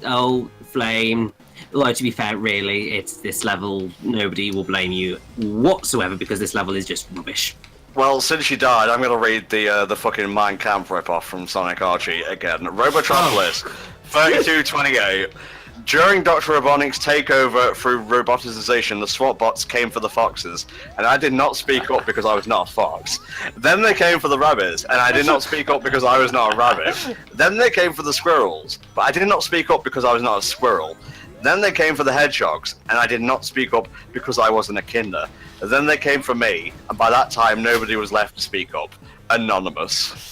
oh, Flame. Well, to be fair, really, it's this level. Nobody will blame you whatsoever because this level is just rubbish. Well, since you died, I'm gonna read the fucking Mein Kampf ripoff from Sonic Archie again. Robotropolis, 3228. During Dr. Robotnik's takeover through roboticization, the SWAT bots came for the foxes, and I did not speak up because I was not a fox. Then they came for the rabbits, and I did not speak up because I was not a rabbit. Then they came for the squirrels, but I did not speak up because I was not a squirrel. Then they came for the hedgehogs, and I did not speak up because I wasn't a kinder. And then they came for me, and by that time nobody was left to speak up. Anonymous.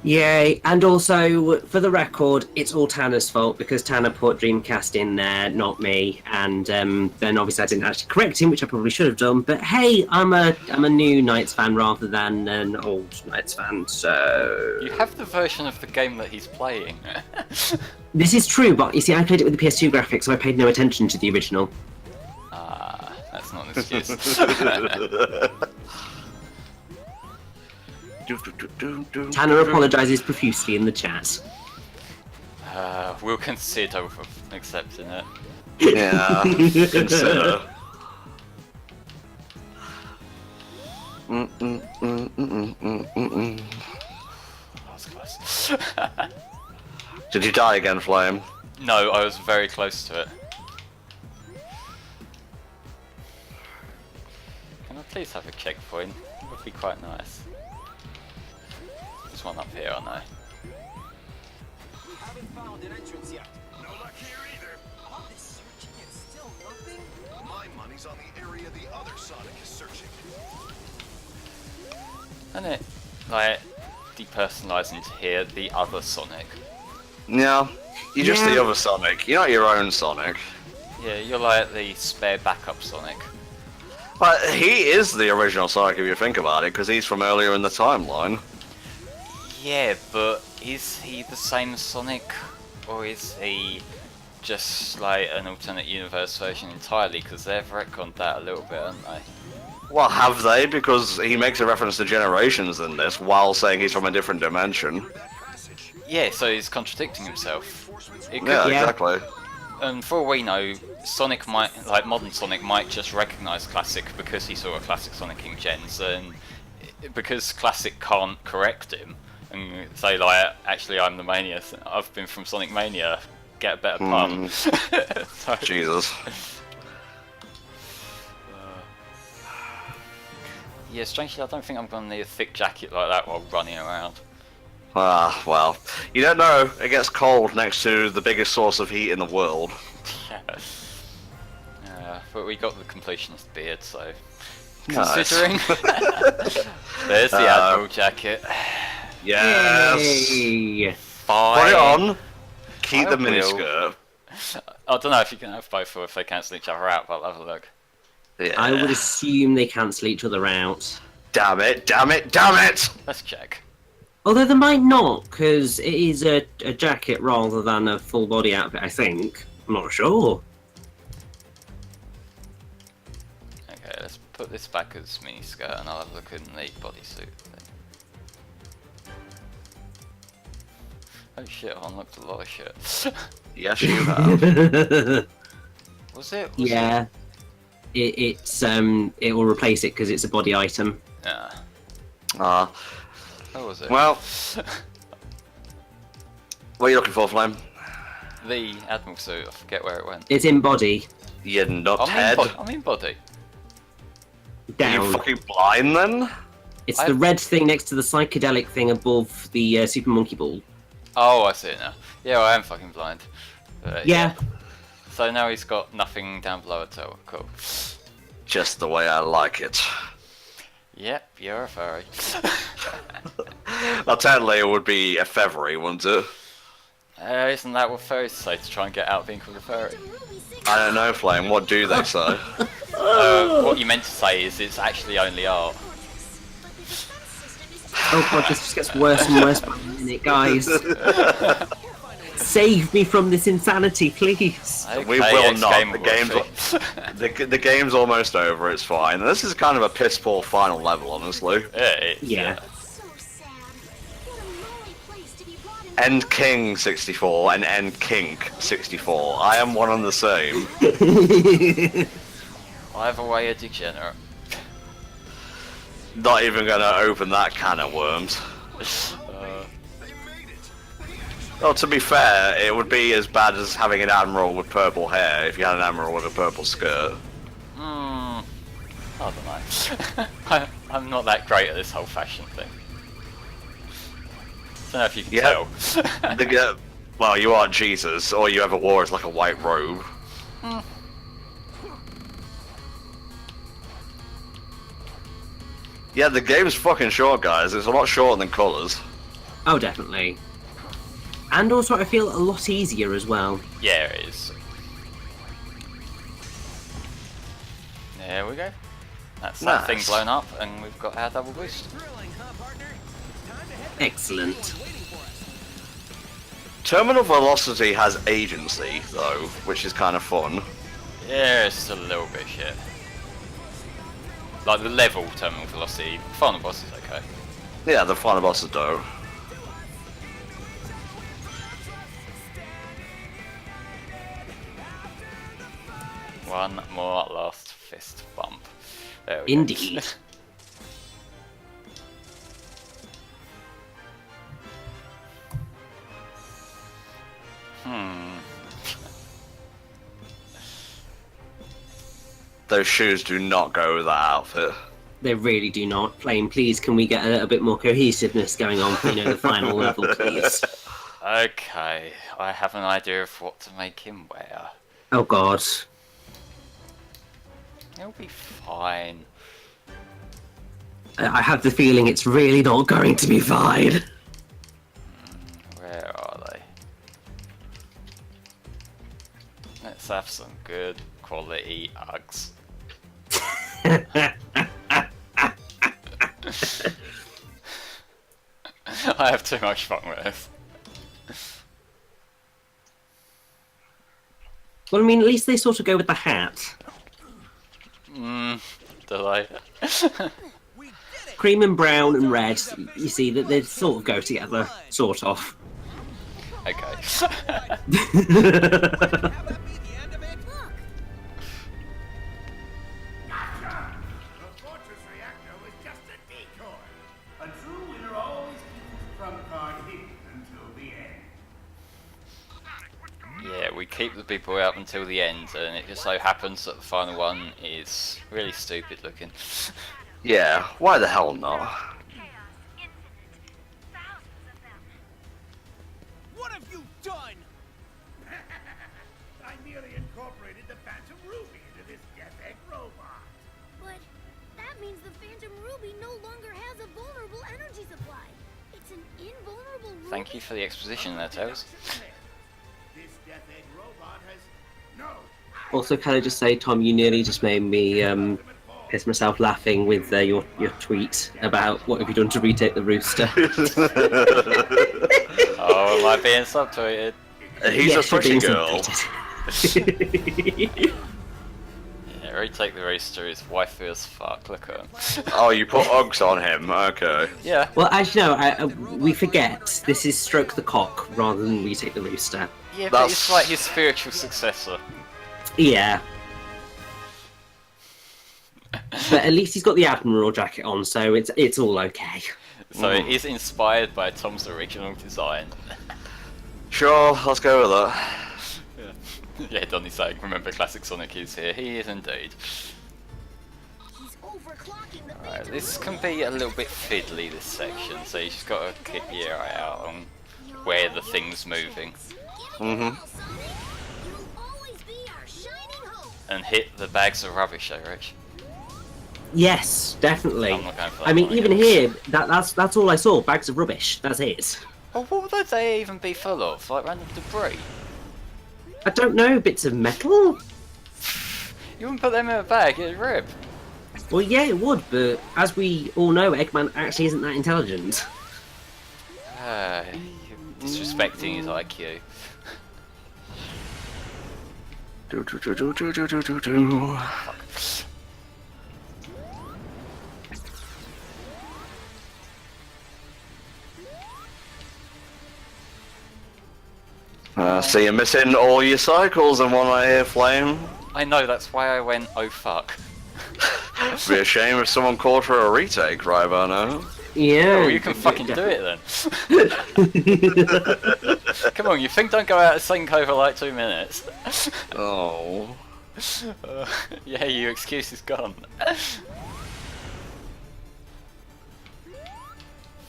Yay, and also, for the record, it's all Tanner's fault because Tanner put Dreamcast in there, not me, and then obviously I didn't actually correct him, which I probably should have done, but hey, I'm a new Knights fan rather than an old Knights fan, so... You have the version of the game that he's playing. This is true, but you see, I played it with the PS2 graphics, so I paid no attention to the original. That's not an excuse. Tanner apologises profusely in the chat. We'll consider accepting it. Yeah, consider. That was close. Did you die again, Flame? No, I was very close to it. Can I please have a checkpoint? It would be quite nice. There's one up here, I know. Haven't found an entrance yet. No luck here either. All this searching and still nothing? My money's on the area the other Sonic is searching. And it, like, depersonalising to here the other Sonic. Yeah. You're just Yeah. the other Sonic. You're not your own Sonic. Yeah, you're like the spare backup Sonic. But he is the original Sonic if you think about it, because he's from earlier in the timeline. Yeah, but is he the same Sonic, or is he just like an alternate universe version entirely? Because they've retconned that a little bit, haven't they? Well, have they? Because he makes a reference to generations in this, while saying he's from a different dimension. Yeah, so he's contradicting himself. It could, Yeah, Yeah. exactly. and for all we know, Sonic might, like modern Sonic, might just recognise Classic because he saw a Classic Sonic in Gens, and because Classic can't correct him and say like, actually I'm the Mania, I've been from Sonic Mania, get a better pun. So- Jesus. yeah, strangely I don't think I'm gonna need a thick jacket like that while running around. Ah, well. You don't know. It gets cold next to the biggest source of heat in the world. But we got the completionist beard, so Nice. considering. There's the Admiral jacket. Yes! Yay. Fine. Put it on! Keep I the will. miniskirt. I don't know if you can have both or if they cancel each other out, but I'll have a look. Yeah. I would assume they cancel each other out. Damn it, damn it, damn it! Let's check. Although they might not, because it is a jacket rather than a full body outfit, I think. I'm not sure. put this back as miniskirt and I'll have a look in the bodysuit thing. Oh shit, I unlocked a lot of shit. Yes, you have. Was it? Yeah. It will replace it because it's a body item. Yeah. Ah. What was it? Well, what are you looking for, Flame? The Admiral suit, I forget where it went. It's in body. You nuthead. I'm in body. Are Down. you fucking blind then? It's the red thing next to the psychedelic thing above the Super Monkey Ball. Oh, I see it now. Yeah, I am fucking blind. Yeah. So now he's got nothing down below at all. Cool. Just the way I like it. Yep, you're a furry. Well, technically it would be a feathery, wouldn't it? Isn't that what furries say to try and get out of being called a furry? I don't know, Flame. What do they say? What you meant to say is it's actually only art. Oh god, this just gets worse and worse by the minute, guys. Save me from this insanity, please. Okay, We will not. The XGamerRichy. the game's almost over. It's fine. This is kind of a piss poor final level, honestly. Yeah. NTom64 and NKink64. I am one and the same. Either way, a degenerate. Not even gonna open that can of worms. Well, to be fair, it would be as bad as having an admiral with purple hair if you had an admiral with a purple skirt. I don't know. I'm not that great at this whole fashion thing. Don't know if you can tell. Well, you are Jesus. All you ever wore is like a white robe. Yeah, the game's fucking short, guys. It's a lot shorter than Colours. Oh, definitely. And also, I feel a lot easier as well. Yeah, it is. There we go. That's that thing Nice. blown up, and we've got our double boost. Excellent. Terminal velocity has agency, though, which is kind of fun. Yeah, it's a little bit shit. Like the level terminal velocity, final boss is okay. Yeah, the final boss is dope. One more last fist bump. There we Indeed. go. Those shoes do not go with that outfit. They really do not. Flame, please, can we get a little bit more cohesiveness going on for, the final level, please? Okay, I have an idea of what to make him wear. Oh god. He'll be fine. I have the feeling it's really not going to be fine. Where are they? Let's have some good quality Uggs. I have too much fun with this. Well, I mean, at least they sort of go with the hat. Do they? Cream and brown and red, you see, that they sort of go together. Sort of. Okay. The fortress reactor was just a decoy. A true winner always keeps his trump card hidden until the end. Yeah, we keep the big boy up until the end, and it just so happens that the final one is really stupid looking. Yeah, why the hell not? What have you done? I merely incorporated the Phantom Ruby into this Death Egg robot. But that means the Phantom Ruby no longer has a vulnerable energy supply. It's an invulnerable ruby. Thank you for the exposition there, Tails. This Death Egg robot has no. Also, can I just say, Tom, you nearly just made me piss myself laughing with your tweet about what have you done to retake the rooster. Oh, am I being subtweeted? He's Yes, a you're pretty being girl. subtweeted. Yeah, retake the rooster is wifey as fuck. Look at him. Oh, you put Uggs on him. Okay. Yeah. Well, actually, no, we forget this is Stroke the Cock rather than Retake the Rooster. Yeah, but it's like his spiritual successor. Yeah. But at least he's got the Admiral jacket on, so it's all okay. So it is inspired by Tom's original design. Sure, let's go with that. Yeah, Donnie's saying, remember classic Sonic is here. He is indeed. He's overclocking the Alright, Phantom this can Room. be a little bit fiddly, this section, so you just gotta keep your eye out on where the thing's moving. Mhm. You'll always be our shining hope. And hit the bags of rubbish, Rich. Yes, definitely. I'm not going for that I mean, one even again. here, that's all I saw. Bags of rubbish. That's it. Well, what would they even be full of? Like random debris? I don't know. Bits of metal. You wouldn't put them in a bag, it'd rip. Well, yeah, it would, but as we all know, Eggman actually isn't that intelligent. You're disrespecting his IQ. Do. So you're missing all your cycles and one right here, Flame. I know, that's why I went, oh fuck. It'd be a shame if someone called for a retake right about now. Yeah. Well, you can fucking do it then. Come on, your thing don't go out of sync over like 2 minutes. Oh. Yeah, your excuse is gone.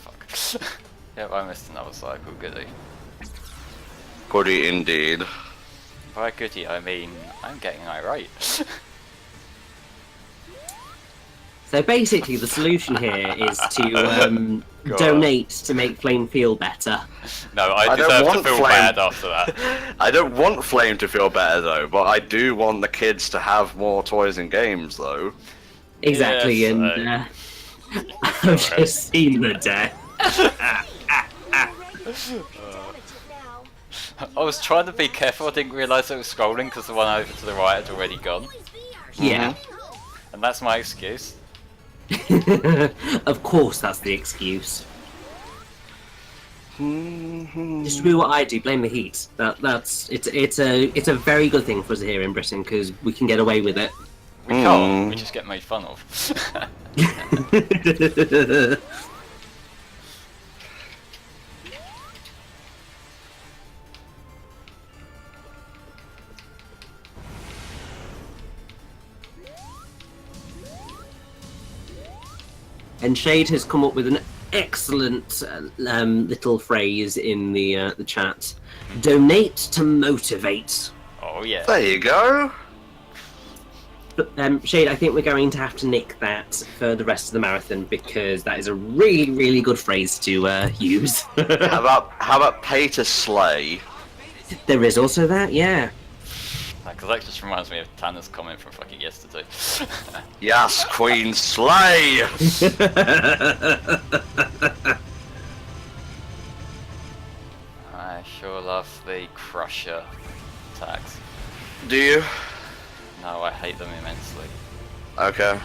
Fuck. Yep, I missed another cycle, goody. Goody indeed. By goody, I mean, I'm getting irate. So basically, the solution here is to donate to make Flame feel better. No, I don't deserve to want feel Flame. bad after that. I don't want Flame to feel better though, but I do want the kids to have more toys and games though. Exactly, Yes, and I've just seen the death. I was trying to be careful, I didn't realise I was scrolling because the one over to the right had already gone. Always be our Yeah. shining hope. And that's my excuse. Of course, that's the excuse. Just do what I do, blame the heat. It's a very good thing for us here in Britain because we can get away with it. We can't, we just get made fun of. And Shade has come up with an excellent little phrase in the chat. Donate to motivate. Oh yeah. There you go. But, Shade, I think we're going to have to nick that for the rest of the marathon because that is a really, really good phrase to use. How about pay to slay? There is also that, yeah. Because that just reminds me of Tanner's comment from fucking yesterday. Yes, Queen slay. I sure love the crusher attacks. Do you? No, I hate them immensely. Okay.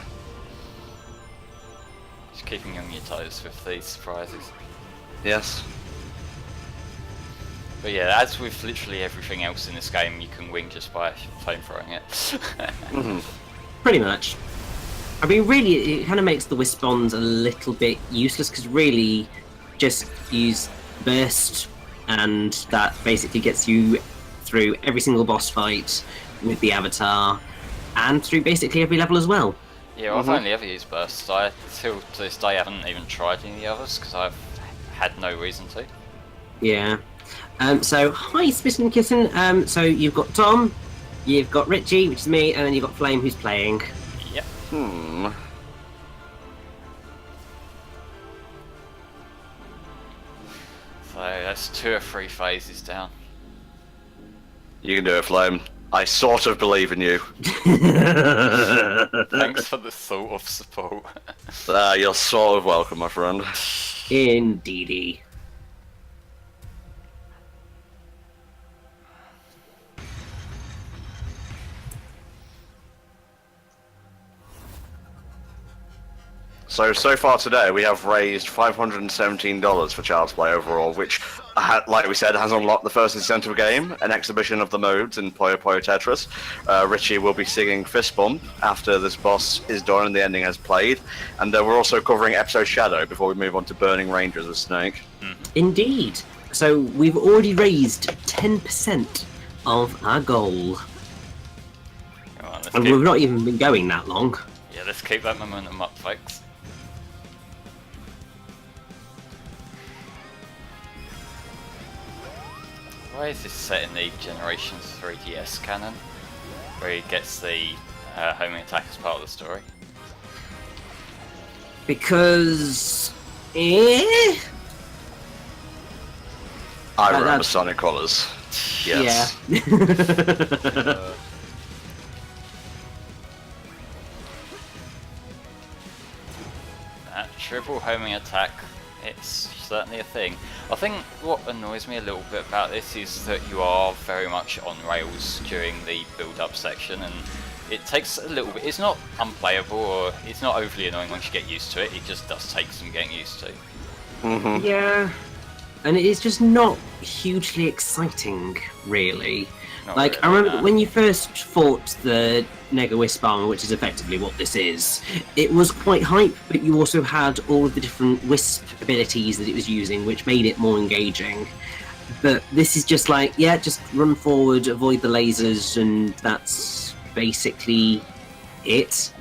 Just keeping you on your toes with these surprises. Yes. But yeah, as with literally everything else in this game, you can win just by flame throwing it. Pretty much. I mean, really, it kind of makes the wisp bombs a little bit useless because really, just use burst, and that basically gets you through every single boss fight with the avatar, and through basically every level as well. Yeah, well, I've only ever used bursts. I, till to this day, haven't even tried any of the others because I've had no reason to. Yeah. So, hi, Spittin' Kitten. So, you've got Tom, you've got Richie, which is me, and then you've got Flame, who's playing. Yep. So that's 2 or 3 phases down. You can do it, Flame. I sort of believe in you. Thanks for the thought of support. You're sort of welcome, my friend. Indeedy. So far today, we have raised $517 for Child's Play overall, which, like we said, has unlocked the first incentive game, an exhibition of the modes in Puyo Puyo Tetris. Richie will be singing Fist Bump after this boss is done and the ending has played. And we're also covering episode Shadow before we move on to Burning Rangers with Snake. Indeed. So we've already raised 10% of our goal. Come on, let's And we've not even been going that long. Yeah, let's keep that momentum up, folks. Why is this set in the Generations 3DS canon? Where he gets the homing attack as part of the story? Because... I remember that's- Sonic Colors. Yes. Yeah. That triple homing attack, it's certainly a thing. I think what annoys me a little bit about this is that you are very much on rails during the build-up section, and it takes a little bit. It's not unplayable or it's not overly annoying once you get used to it. It just does take some getting used to. Mm-hmm. Yeah. And it is just not hugely exciting, really. Not Like, really, I remember no. when you first fought the Nega Wisp armor, which is effectively what this is, it was quite hype, but you also had all of the different Wisp abilities that it was using, which made it more engaging. But this is just like, yeah, just run forward, avoid the lasers, and that's basically it.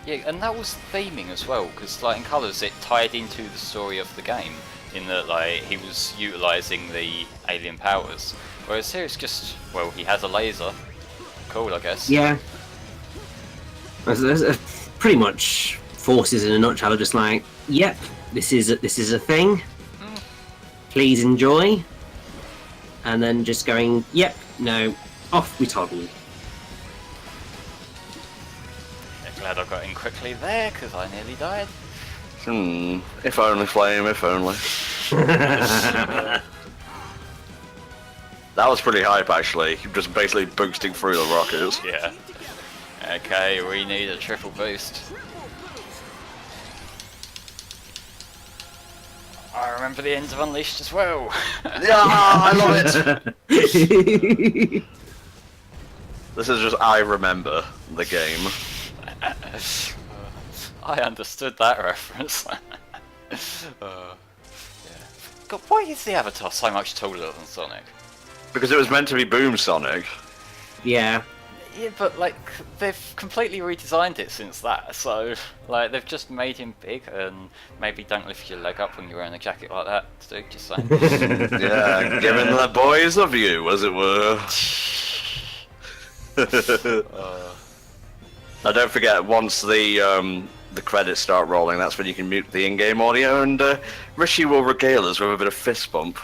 Yeah, and that was theming as well, because like in Colours it tied into the story of the game, in that like he was utilising the alien powers. Whereas here it's just, well, he has a laser. Cool, I guess. Yeah. Pretty much forces in a nutshell are just like, yep, this is a thing. Please enjoy. And then just going, yep, no, off we toddle. Yeah, glad I got in quickly there, because I nearly died. If only, Flame, if only. That was pretty hype, actually. Just basically boosting through the rockets. Yeah. Okay, we need a triple boost. I remember the end of Unleashed as well. Yeah, I love it! This is just, I remember the game. I understood that reference. Yeah. God, why is the Avatar so much taller than Sonic? Because it was meant to be Boom Sonic. Yeah. Yeah, but like they've completely redesigned it since that. So like they've just made him big, and maybe don't lift your leg up when you're wearing a jacket like that. So just saying. Yeah, giving the boys a view, as it were. Now don't forget, once the credits start rolling, that's when you can mute the in-game audio, and Rishi will regale us with a bit of fist bump.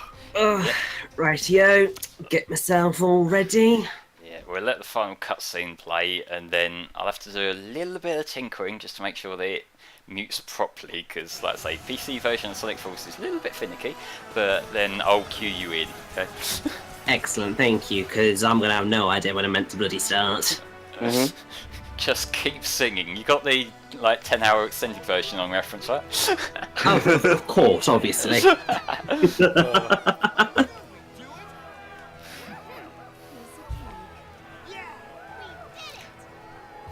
Rightio, get myself all ready. Yeah, we'll let the final cutscene play, and then I'll have to do a little bit of tinkering just to make sure that it mutes properly, because, like I say, PC version of Sonic Force is a little bit finicky, but then I'll cue you in, okay? Excellent, thank you, because I'm going to have no idea when I'm meant to bloody start. Just keep singing. You got the, like, 10-hour extended version on reference, right? Oh, of course, obviously.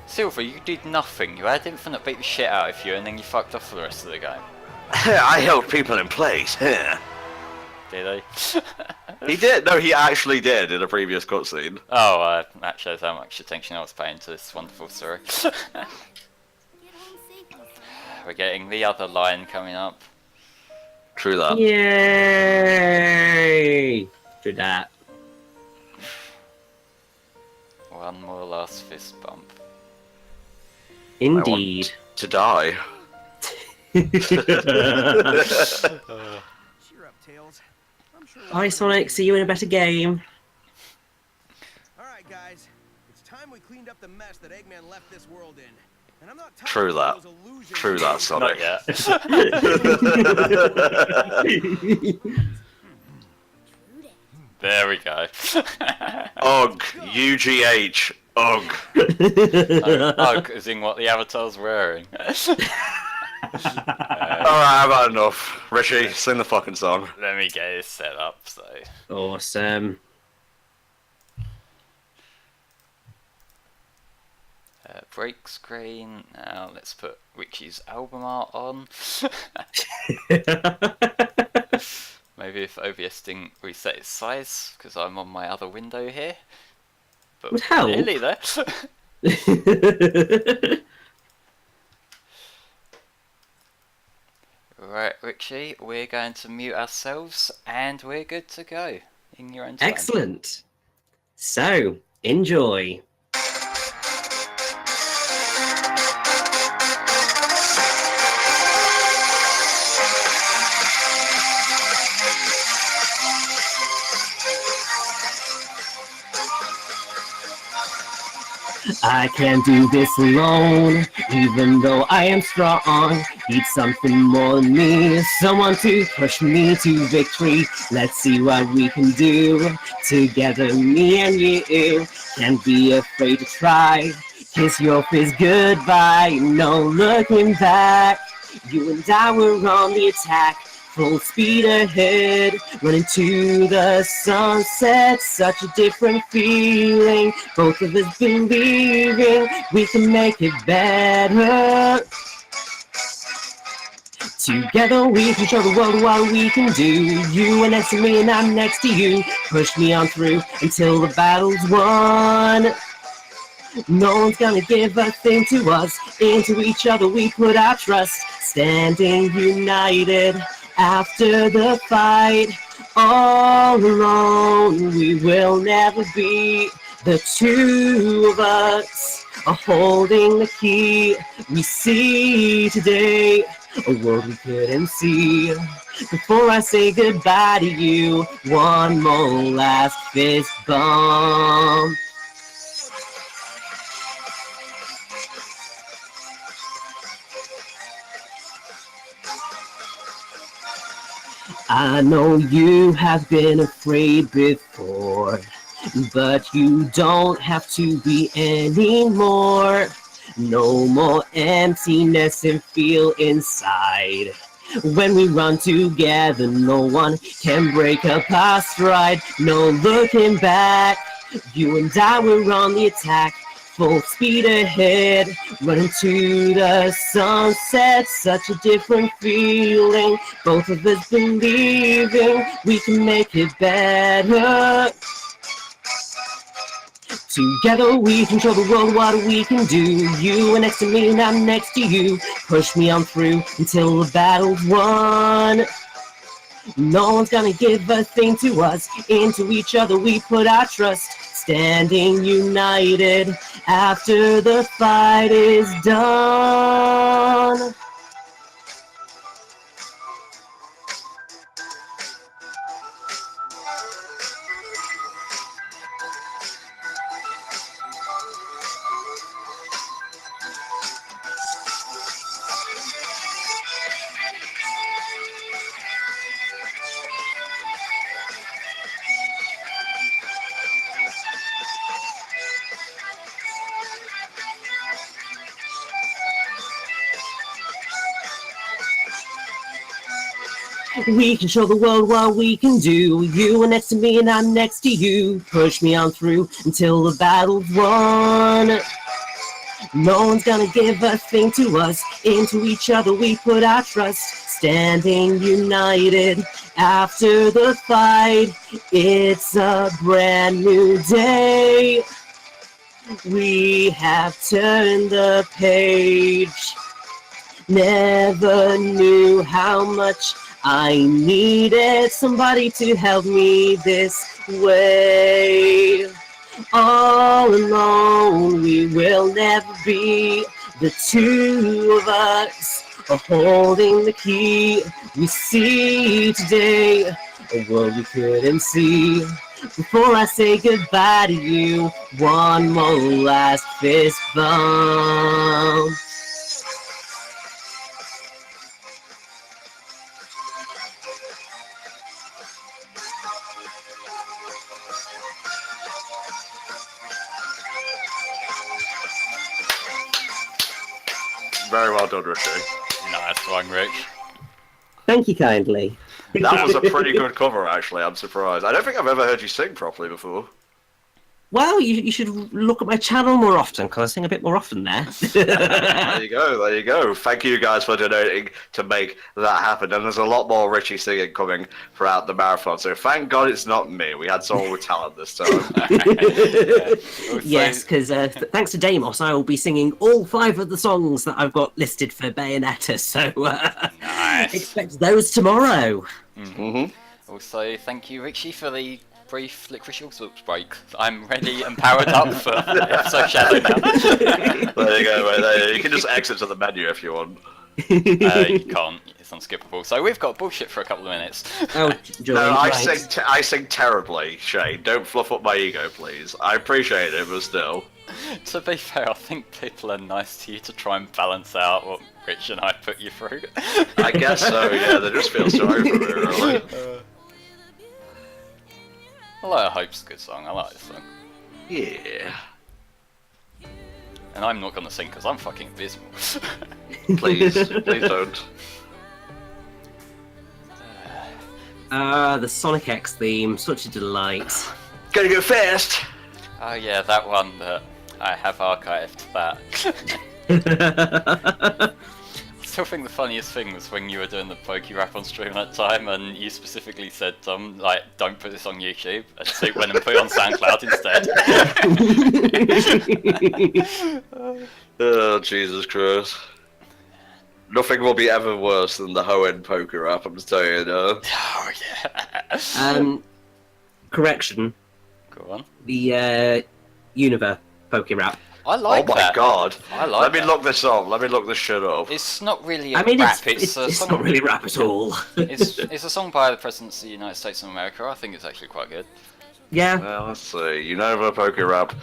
Silver, you did nothing. You had Infinite beat the shit out of you, and then you fucked off for the rest of the game. I held people in place. Did they? He did. No, he actually did in a previous cutscene. Oh, that shows how much attention I was paying to this wonderful story. Get home safely. We're getting the other line coming up. True that. Yay! Do that. One more last fist bump. Indeed. To die. Cheer up, Tails. I'm sure we'll Bye, Sonic. See you in a better game. Alright, guys. It's time we cleaned up the mess that Eggman left this world in. And I'm not tired True of that. those illusions. True that, Sonic. Not yet. There we go. Ugh. UGH. Ugh. Ugh, as in what the Avatar's wearing. Alright, I've had enough. Richie, sing the fucking song. Let me get it set up. So Awesome. break screen. Now let's put Richie's album art on. Maybe if OBS didn't reset its size because I'm on my other window here. But Would help. nearly there. Right, Richie, we're going to mute ourselves and we're good to go in your own time. Excellent. So, enjoy. I can't do this alone, even though I am strong. Need something more than me, someone to push me to victory. Let's see what we can do together, me and you. Can't be afraid to try. Kiss your face goodbye, no looking back. You and I were on the attack. Full speed ahead, running to the sunset, such a different feeling. Both of us believing we can make it better. Together we can show the world what we can do. You are next to me and I'm next to you. Push me on through until the battle's won. No one's gonna give a thing to us. Into each other we put our trust. Standing united after the fight, all alone we will never be. The two of us are holding the key. We see today a world we couldn't see. Before I say goodbye to you, one more last fist bump. I know you have been afraid before, but you don't have to be anymore. No more emptiness and feel inside. When we run together, no one can break up our stride. No looking back, you and I were on the attack. Full speed ahead, running to the sunset, such a different feeling. Both of us believing we can make it better. Together we can show the world what we can do. You are next to me and I'm next to you. Push me on through until the battle's won. No one's gonna give a thing to us. Into each other we put our trust. Standing united after the fight is done. We can show the world what we can do. You are next to me and I'm next to you. Push me on through until the battle's won. No one's gonna give a thing to us. Into each other we put our trust. Standing united after the fight. It's a brand new day. We have turned the page. Never knew how much I needed somebody to help me this way. All alone we will never be. The two of us are holding the key. We see today a world we couldn't see. Before I say goodbye to you, one more last fist bump. Very well done, Richie. Nice one, Rich. Thank you kindly. That was a pretty good cover, actually. I'm surprised. I don't think I've ever heard you sing properly before. Well, you should look at my channel more often, because I sing a bit more often there. There you go, there you go. Thank you guys for donating to make that happen. And there's a lot more Richie singing coming throughout the marathon, so thank God it's not me. We had someone with talent this time. Yes, because thanks to Deimos, I will be singing all 5 of the songs that I've got listed for Bayonetta, so Nice. expect those tomorrow. Also, thank you, Richie, for the brief licorice Allsorts break. I'm ready and powered up for episode shadow now. There you go, mate. There you can just exit to the menu if you want. You can't. It's unskippable. So we've got bullshit for a couple of minutes. Oh, Joy, No, I right. sing terribly, Shane. Don't fluff up my ego, please. I appreciate it, but still. To be fair, I think people are nice to you to try and balance out what Rich and I put you through. I guess so, yeah. They just feel sorry for me, really. Although I Hope's a good song. I like this song. Yeah. And I'm not going to sing because I'm fucking abysmal. Please, please don't. The Sonic X theme, such a delight. Gotta go fast! Oh yeah, that one that I have archived that. I still think the funniest thing was when you were doing the Pokey rap on stream that time and you specifically said, like, don't put this on YouTube, and so it went and put it on SoundCloud instead. Oh, Jesus Christ. Nothing will be ever worse than the Hoenn poker rap, I'm just telling you now. Oh yeah. Correction, Go on. the Univer Poke Rap. I like Oh my that. God. I like Let me that. look this up. Let me look this shit up. It's not really a I mean, rap, it's a song. not really rap at all. It's a song by the Presidents of the United States of America. I think it's actually quite good. Yeah. Well, let's see. Unova poker rap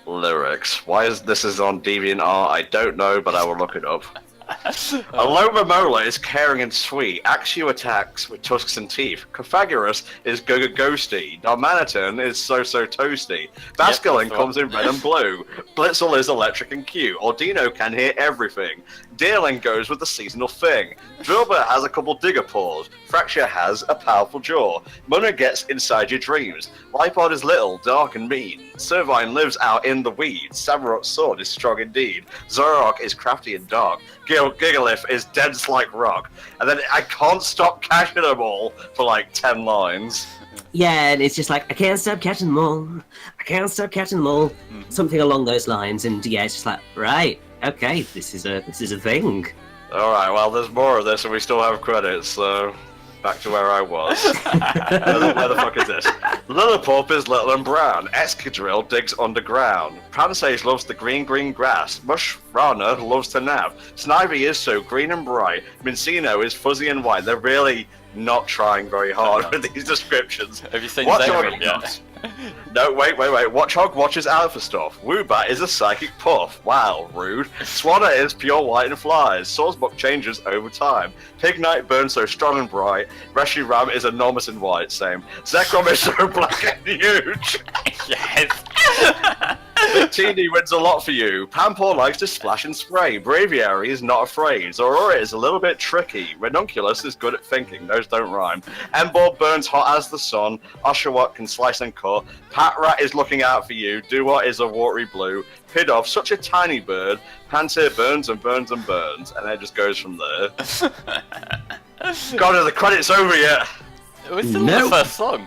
lyrics. Why is this on DeviantArt? I don't know, but I will look it up. Aloma Mola is caring and sweet. Axio attacks with tusks and teeth. Pythagoras is ghosty. Darmanitan is so toasty. Basculin comes in red and blue. Blitzel is electric and cute. Ordino can hear everything. Deerling goes with the seasonal thing. Drilbert has a couple digger paws. Fracture has a powerful jaw. Munna gets inside your dreams. Lipod is little, dark and mean. Servine lives out in the weeds. Samurot's sword is strong indeed. Zorok is crafty and dark. Gigalith is dense like rock. And then I can't stop catching them all for like 10 lines. Yeah, and it's just like, I can't stop catching them all. I can't stop catching them all. Something along those lines, and yeah, it's just like, right, okay, this is a thing. Alright, well, there's more of this and we still have credits, so back to where I was. Where the fuck is this? Lillipop is little and brown. Escadrille digs underground. Pransage loves the green grass. Mush Rana loves to nap. Snivy is so green and bright. Mincino is fuzzy and white. They're really not trying very hard with these descriptions. Have you seen Watchog Xavier yet? No, wait. Watchog watches Alpha stuff. Woobat is a psychic puff. Wow, rude. Swanna is pure white and flies. Swordsbuck changes over time. Pig Knight burns so strong and bright. Reshiram is enormous and white, same. Zekrom is so black and huge. Yes. TD wins a lot for you. Pampor likes to splash and spray. Braviary is not afraid. Zorora is a little bit tricky. Ranunculus is good at thinking. Those don't rhyme. Embor burns hot as the sun. Oshawott can slice and cut. Patrat is looking out for you. Duwa is a watery blue. Pidov, such a tiny bird. Pantir burns and burns and burns. And it just goes from there. God, are the credits over yet? We're still in the first song.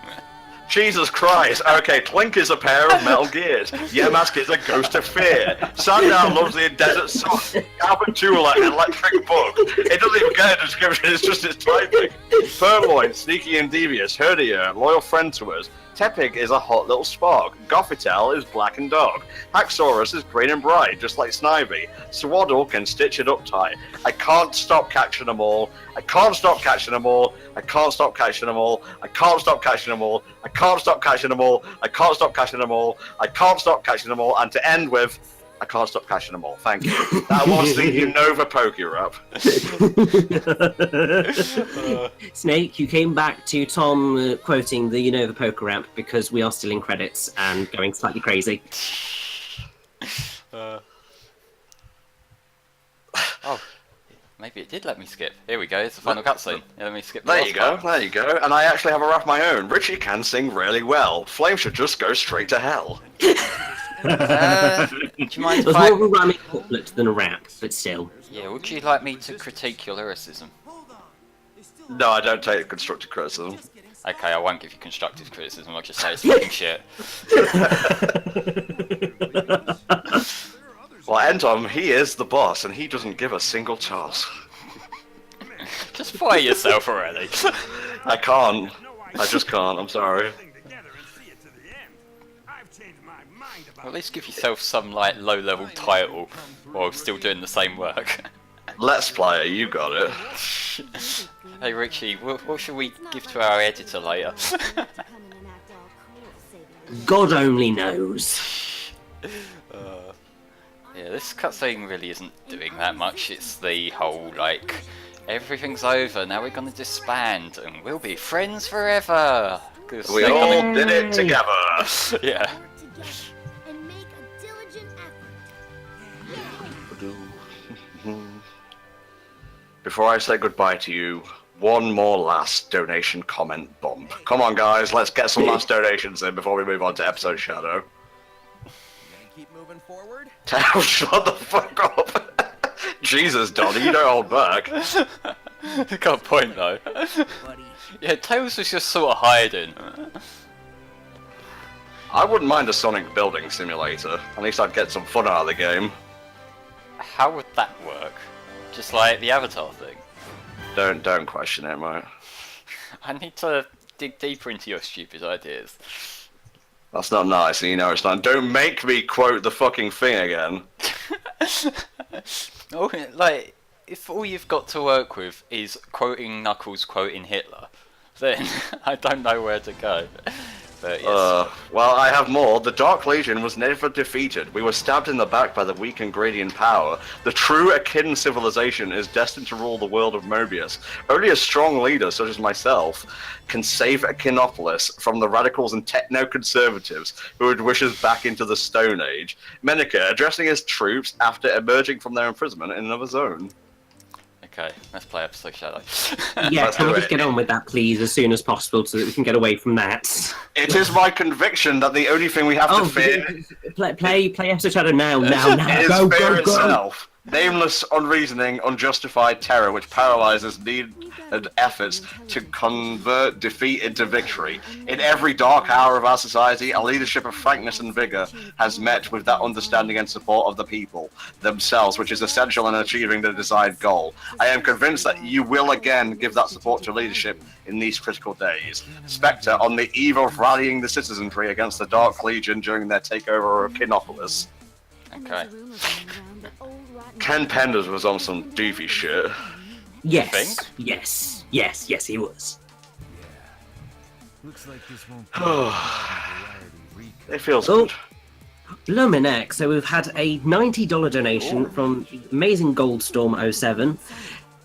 Jesus Christ. Okay, Clink is a pair of metal gears. Yamask is a ghost of fear. Sundown loves the desert sun. Albantula, electric book. It doesn't even get a description, it's just its typing. Purloin, sneaky and devious. Herdier, loyal friend to us. Tepig is a hot little spark. Goffitel is black and dark. Haxorus is green and bright, just like Snivy. Swaddle can stitch it up tight. I can't stop catching them all. I can't stop catching them all. I can't stop catching them all. I can't stop catching them all. I can't stop catching them all. I can't stop catching them all. I can't stop catching them all. And to end with, I can't stop catching them all. Thank you. That was the Unova Poke Rap. Snake, you came back to Tom quoting the Unova Poker Ramp because we are still in credits and going slightly crazy. Oh, maybe it did let me skip. Here we go, it's the final cutscene. Yeah, let me skip the There last you go, part. there you go. And I actually have a rap of my own. Richie can sing really well. Flame should just go straight to hell. Do you mind It if was I... more of a rhyming couplet than a rap, but still. Yeah, would you like me to critique your lyricism? No, I don't take constructive criticism. Okay, I won't give you constructive criticism, I'll just say it's fucking shit. Well, Entom, he is the boss, and he doesn't give a single chance. Just fire yourself already. I can't. I just can't, I'm sorry. Well, at least give yourself some, like, low-level title while still doing the same work. Let's Player, you got it. Hey Richie, what should we give to our editor later? God only knows. Yeah, this cutscene really isn't doing that much. It's the whole, like, everything's over, now we're gonna disband, and we'll be friends forever! 'Cause We they're all gonna... did it together. Yeah. And make a diligent effort. Before I say goodbye to you, one more last donation comment bump. Come on guys, let's get some last donations in before we move on to episode Shadow. Gonna keep moving forward? Tao, shut the fuck up! Jesus, Donnie, you don't hold back. Got a point though. Buddy. Yeah, Tails was just sort of hiding. I wouldn't mind a Sonic building simulator. At least I'd get some fun out of the game. How would that work? Just like the Avatar thing? Don't question it, mate. I need to dig deeper into your stupid ideas. That's not nice, and you know it's not. Don't make me quote the fucking thing again. Oh, like, if all you've got to work with is quoting Knuckles quoting Hitler, then I don't know where to go. But yes. Well, I have more. The Dark Legion was never defeated. We were stabbed in the back by the weak and gradient power. The true Akin civilization is destined to rule the world of Mobius. Only a strong leader, such as myself, can save Akinopolis from the radicals and techno-conservatives who would wish us back into the Stone Age. Menica addressing his troops after emerging from their imprisonment in another zone. Okay, let's play episode Shadow. Yeah, Let's can we do just it. get on with that, please, as soon as possible, so that we can get away from that? It is my conviction that the only thing we have to fear play episode Shadow now, now, is go, fear go, go! itself. Nameless, unreasoning, unjustified terror which paralyzes needed efforts to convert defeat into victory. In every dark hour of our society, a leadership of frankness and vigor has met with that understanding and support of the people themselves, which is essential in achieving the desired goal. I am convinced that you will again give that support to leadership in these critical days. Spectre, on the eve of rallying the citizenry against the Dark Legion during their takeover of Akinopolis. Okay. Ken Penders was on some doofy shit. Yes, think? yes, yes, yes, he was. Looks like this won't It feels Oh. good. Luminex, so we've had a $90 donation from Amazing Goldstorm07.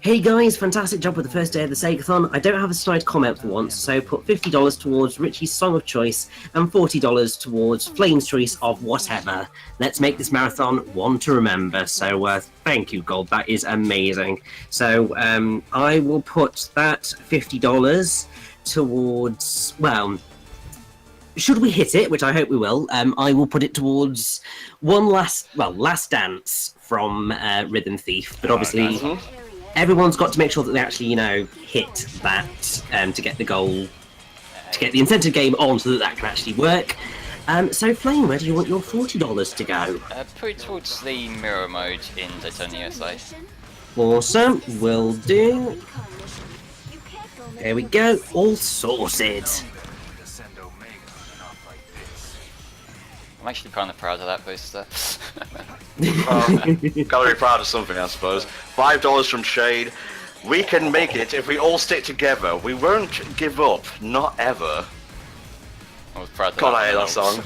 Hey guys, fantastic job with the first day of the SEGAthon. I don't have a snide comment for once, so put $50 towards Richie's song of choice and $40 towards Flame's choice of whatever. Let's make this marathon one to remember. So thank you, Gold. That is amazing. So I will put that $50 towards, well, should we hit it, which I hope we will, I will put it towards Last Dance from Rhythm Thief. But obviously, everyone's got to make sure that they actually, hit that to get the goal, to get the incentive game on so that that can actually work. So, Flame, where do you want your $40 to go? Put it towards the mirror mode in Daytona USA. Awesome, will do. There we go, all sorted. I'm actually kind of proud of that booster. Gotta be proud of something, I suppose. $5 from Shade. We can make it if we all stick together. We won't give up, not ever. I was proud of God, that. I hate that song.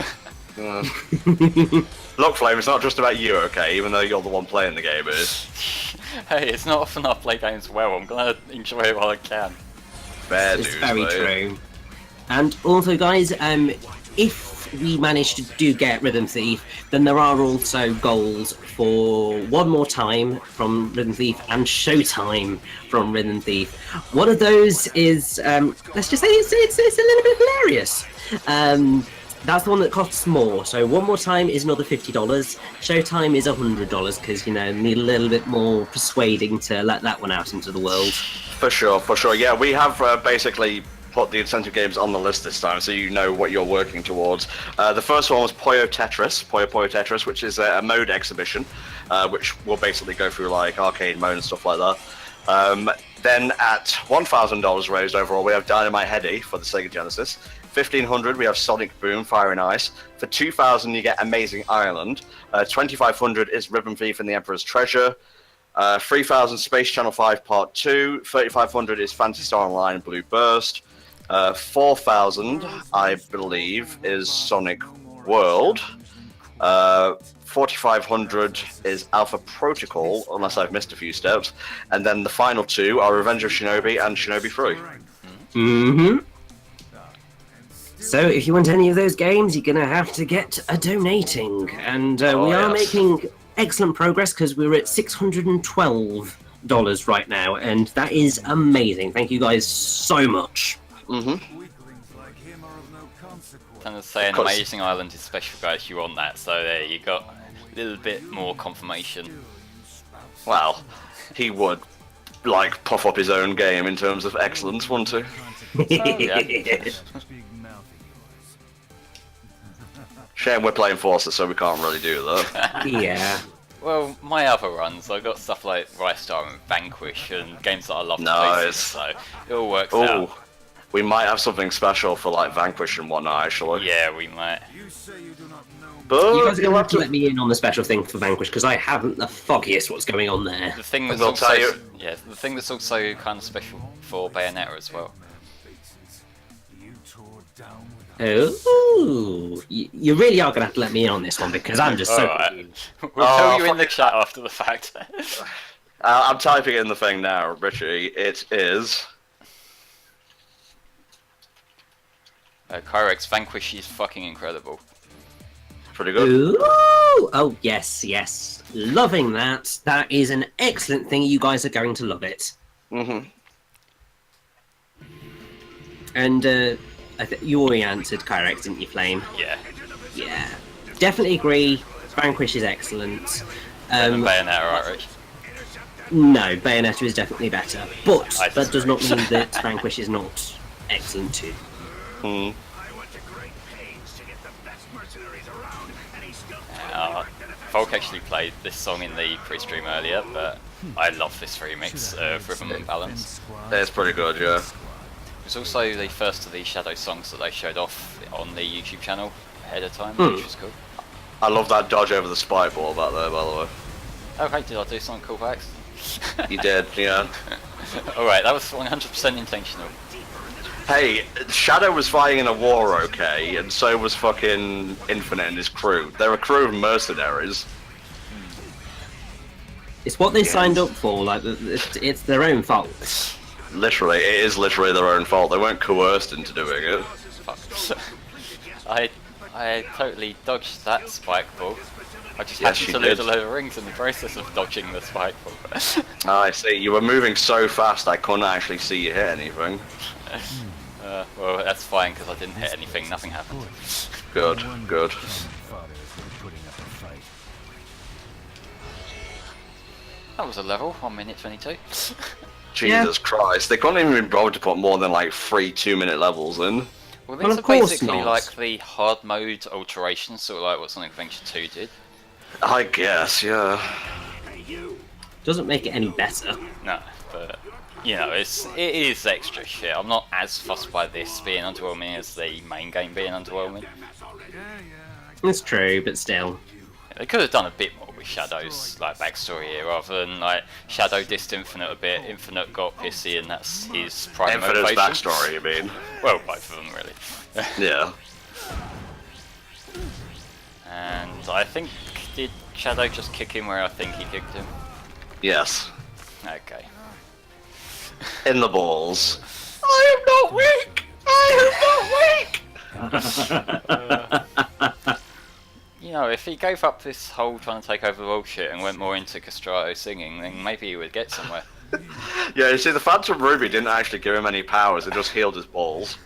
Look, Flame, it's not just about you, okay? Even though you're the one playing the game, it is. Hey, it's not often I play games well. I'm gonna enjoy it while I can. Fair It's dues, very mate. true. And also, guys, if if we manage to get Rhythm Thief, then there are also goals for One More Time from Rhythm Thief and Showtime from Rhythm Thief. One of those is, let's just say it's a little bit hilarious. That's the one that costs more. So One More Time is another $50. Showtime is $100 because, you know, need a little bit more persuading to let that one out into the world. For sure, for sure. Yeah, we have basically put the incentive games on the list this time, so you know what you're working towards. The first one was Puyo Tetris, which is a mode exhibition, which will basically go through like arcade mode and stuff like that. Then at $1,000 raised overall, we have Dynamite Heady for the Sega Genesis. $1,500 we have Sonic Boom, Fire and Ice. For $2,000 you get Amazing Island. $2,500 is Rhythm Thief and the Emperor's Treasure. 3,000 Space Channel 5 Part 2. 3,500 is Phantasy Star Online Blue Burst. 4,000 I believe is Sonic World. 4,500 is Alpha Protocol, unless I've missed a few steps. And then the final two are Revenge of Shinobi and Shinobi 3. Mm-hmm. So if you want any of those games, you're going to have to get a donating. And we are making excellent progress because we're at $612 right now. And that is amazing. Thank you guys so much. Mm-hmm. And to say an Amazing Island is special guys, you want that. So there you got a little bit more confirmation. Well, he would like puff up his own game in terms of excellence, wouldn't he? Yeah. Shame we're playing Forces, so we can't really do that. Yeah. Well, my other runs, I got stuff like Rise Star and Vanquish and games that I love. Nice. So it all works out. We might have something special for like Vanquish and whatnot, actually. Yeah, we might. But you guys are going to have to let me in on the special thing for Vanquish because I haven't the foggiest what's going on there. The thing that's also, yeah, the thing that's also kind of special for Bayonetta as well. Oh, you really are going to have to let me in on this one because I'm just so confused. We'll tell you in the chat after the fact. I'm typing in the thing now, Richie. It is... Kyrex, Vanquish is fucking incredible. Pretty good. Ooh, oh, yes, yes. Loving that. That is an excellent thing. You guys are going to love it. Mm-hmm. And, you already answered Kyrex, didn't you, Flame? Yeah. Yeah. Definitely agree. Vanquish is excellent. Bayonetta, right, Rich? No, Bayonetta is definitely better. But that does not mean that disagree. Vanquish is not excellent too. Hmm. Volk actually played this song in the pre-stream earlier, but I love this remix of Rhythm and Balance. It's pretty good, yeah. It was also the first of the Shadow songs that they showed off on the YouTube channel ahead of time, which was cool. I love that dodge over the spike ball back there, by the way. Oh, hey, did I do something cool by accident? You did, yeah. Alright, that was 100% intentional. Hey, Shadow was fighting in a war, okay, and so was fucking Infinite and his crew. They're a crew of mercenaries. It's what they signed up for, like, it's their own fault. Literally, it is literally their own fault. They weren't coerced into doing it. Fuck. I totally dodged that spike ball. I just Yes, happened you to lose did. a load of rings in the process of dodging the spike ball. I see, you were moving so fast I couldn't actually see you hit anything. Well, that's fine because I didn't hit anything, nothing happened. Good, good. That was a level, 1 minute 22. Jesus Christ, they couldn't even be bothered to put more than like 3 2-minute levels in. Well, Well, these of are course basically not. like the hard mode alterations, sort of like what Sonic Adventure 2 did. I guess, yeah. Doesn't make it any better. No, but you know, it is extra shit. I'm not as fussed by this being underwhelming as the main game being underwhelming. It's true, but still. They could have done a bit more with Shadow's like backstory here, rather than like Shadow dissed Infinite a bit. Infinite got pissy, and that's his prime Infinite's motivation. backstory, you mean? Well, both of them really. Yeah. And I think, did Shadow just kick him where I think he kicked him? Yes. Okay. In the balls. I am not weak! I am not weak! You know, if he gave up this whole trying to take over the world shit and went more into castrato singing, then maybe he would get somewhere. Yeah, you see, the Phantom Ruby didn't actually give him any powers, it just healed his balls.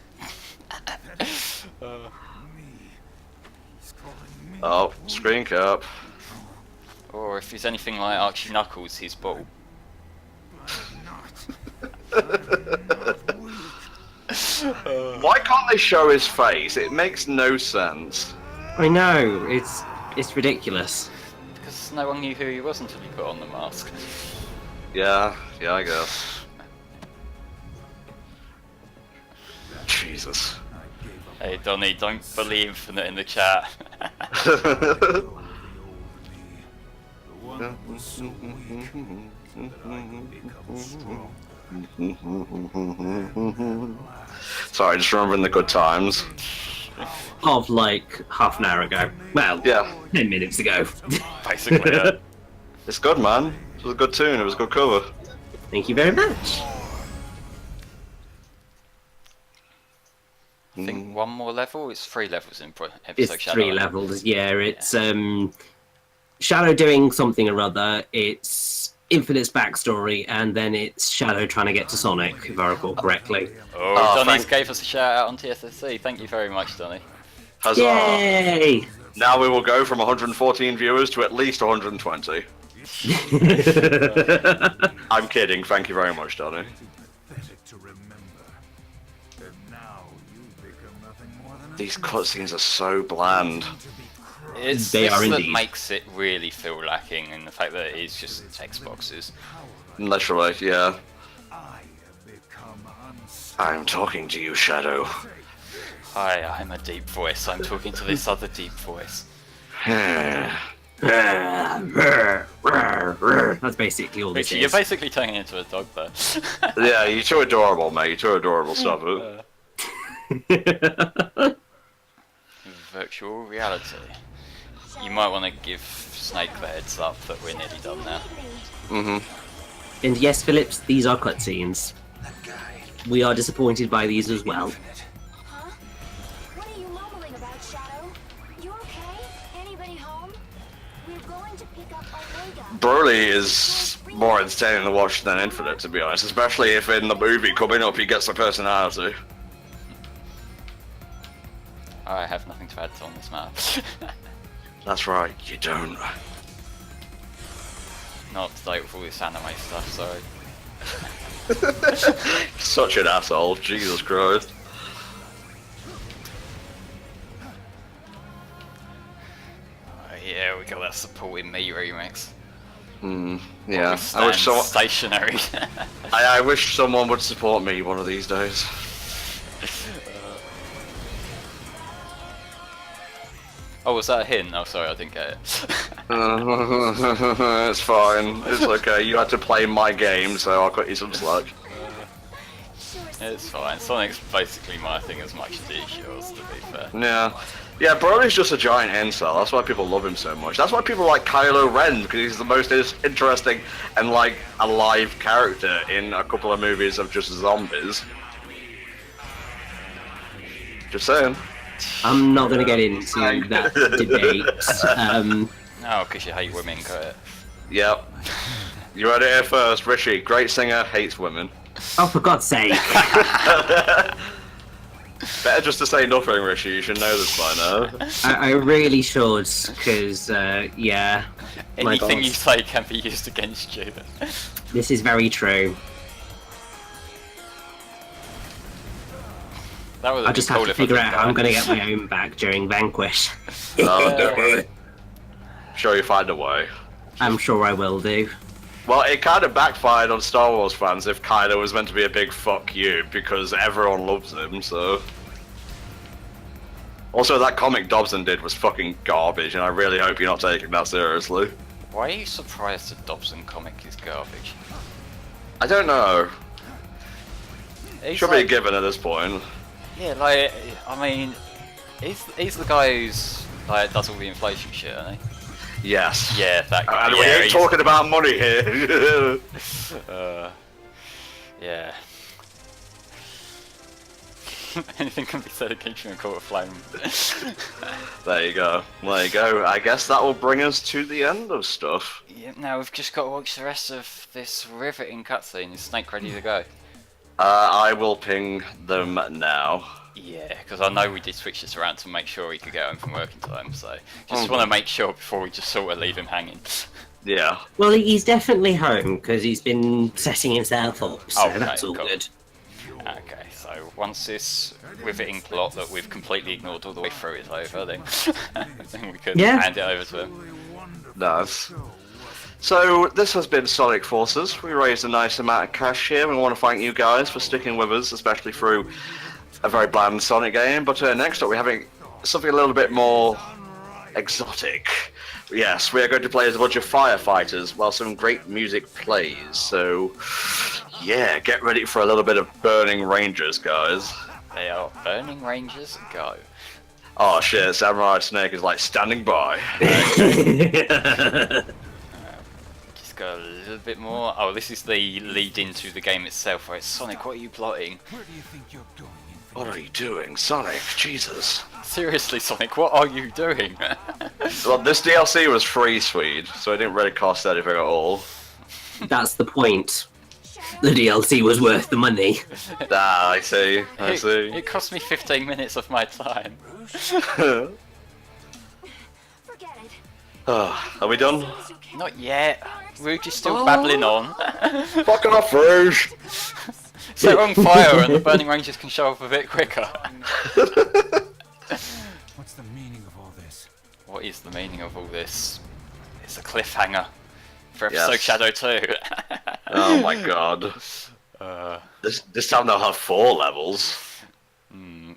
Oh, screen cap. Or if he's anything like Archie Knuckles, he's bald. Why can't they show his face? It makes no sense. I know, it's ridiculous. Because no one knew who he was until he put on the mask. Yeah, I guess. Jesus. Hey Donny, don't bully Infinite in the chat. Sorry, just remembering the good times. Of like half an hour ago. Well, Yeah. 10 minutes ago. Basically, yeah. It's good, man. It was a good tune, it was a good cover. Thank you very much. I think one more level? It's 3 levels in episode It's Shadow. 3 levels, yeah. It's Shadow doing something or other, it's Infinite's backstory, and then it's Shadow trying to get to Sonic, if I recall correctly. Oh, Donny's gave us a shout out on TSSC. Thank you very much, Donny. Huzzah! Yay! Now we will go from 114 viewers to at least 120. I'm kidding, thank you very much, Donny. Pathetic to remember. And now you've become nothing more than a These cutscenes are so bland. It's They this are that indeed. makes it really feel lacking in the fact that it is just text boxes. Literally, yeah. I have become I'm talking to you, Shadow. Hi, I'm a deep voice. I'm talking to this other deep voice. That's basically all this Richie, you're is. basically turning into a dog there. Yeah, you're too adorable, mate. You're too adorable. Stop it. Virtual reality. You might want to give Snake the heads up that we're nearly done now. And yes, Phillips, these are cutscenes. We are disappointed by these as well. Huh? What are you mumbling about, Shadow? You okay? Anybody home? We're going to pick up Omega. Broly is more entertaining to watch than Infinite, to be honest. Especially if in the movie coming up he gets a personality. I have nothing to add on this map. That's right, you don't. Not up to date with all this anime stuff, sorry. Such an asshole, Jesus Christ. Yeah, we got that supporting me remix. Yeah, I wish stationary. I wish someone would support me one of these days. Oh, was that a hint? Oh, sorry, I didn't get it. It's fine. It's okay. You had to play my game, so I'll cut you some slack. It's fine. Sonic's basically my thing as much as it is yours, to be fair. Yeah. Yeah, Broly's just a giant incel. That's why people love him so much. That's why people like Kylo Ren, because he's the most interesting and, like, alive character in a couple of movies of just zombies. Just saying. I'm not going to get into that debate. No, because you hate women, got it. Yep. You heard it here first. Richie, great singer, hates women. Oh, for God's sake. Better just to say nothing, Richie. You should know this by now. I really should, because, yeah. My Anything God. you say can be used against you. This is very true. That would I just have to figure out how I'm going to get my own back during Vanquish. Sure, you find a way. I'm sure I will do. Well, it kind of backfired on Star Wars fans if Kylo was meant to be a big fuck you, because everyone loves him, so... Also, that comic Dobson did was fucking garbage, and I really hope you're not taking that seriously. Why are you surprised the Dobson comic is garbage? I don't know. He's Should be a like- given at this point. Yeah, like, I mean, he's the guy who's, like, does all the inflation shit, isn't he? Yes. Yeah, that guy. And yeah, we ain't he's- talking about money here. Yeah. Anything can be said against you in Court of Flame. There you go. There you go. I guess that will bring us to the end of stuff. Yeah, now we've just got to watch the rest of this riveting cutscene. Is Snake ready to go? I will ping them now. Yeah, because I know we did switch this around to make sure he could get home from work in time, so just want to make sure before we just sort of leave him hanging. Yeah. Well, he's definitely home because he's been setting himself up, so Okay, that's all cool. good. Okay, so once this riveting plot that we've completely ignored all the way through is over, then, then we can hand it over to him. Nice. So, this has been Sonic Forces. We raised a nice amount of cash here. We want to thank you guys for sticking with us, especially through a very bland Sonic game. But next up, we're having something a little bit more exotic. Yes, we are going to play as a bunch of firefighters while some great music plays. So, yeah, get ready for a little bit of Burning Rangers, guys. They are Burning Rangers, go. Oh shit, Samurai Snake is like standing by. Just go a little bit more. Oh, this is the lead into the game itself, where it's Sonic, what are you plotting? Where do you think you're going? What are you doing, Sonic? Jesus. Seriously, Sonic, what are you doing? Well, this DLC was free, Swede, so it didn't really cost anything at all. That's the point. The DLC was worth the money. Ah, I see. I see. It cost me 15 minutes of my time. Forget it. Are we done? Not yet. Rouge is still babbling on. Fuck off, Rouge! Set on fire and the Burning Rangers can show up a bit quicker. What's the meaning of all this? What is the meaning of all this? It's a cliffhanger for episode Shadow 2. Oh my god. This time they'll have 4 levels.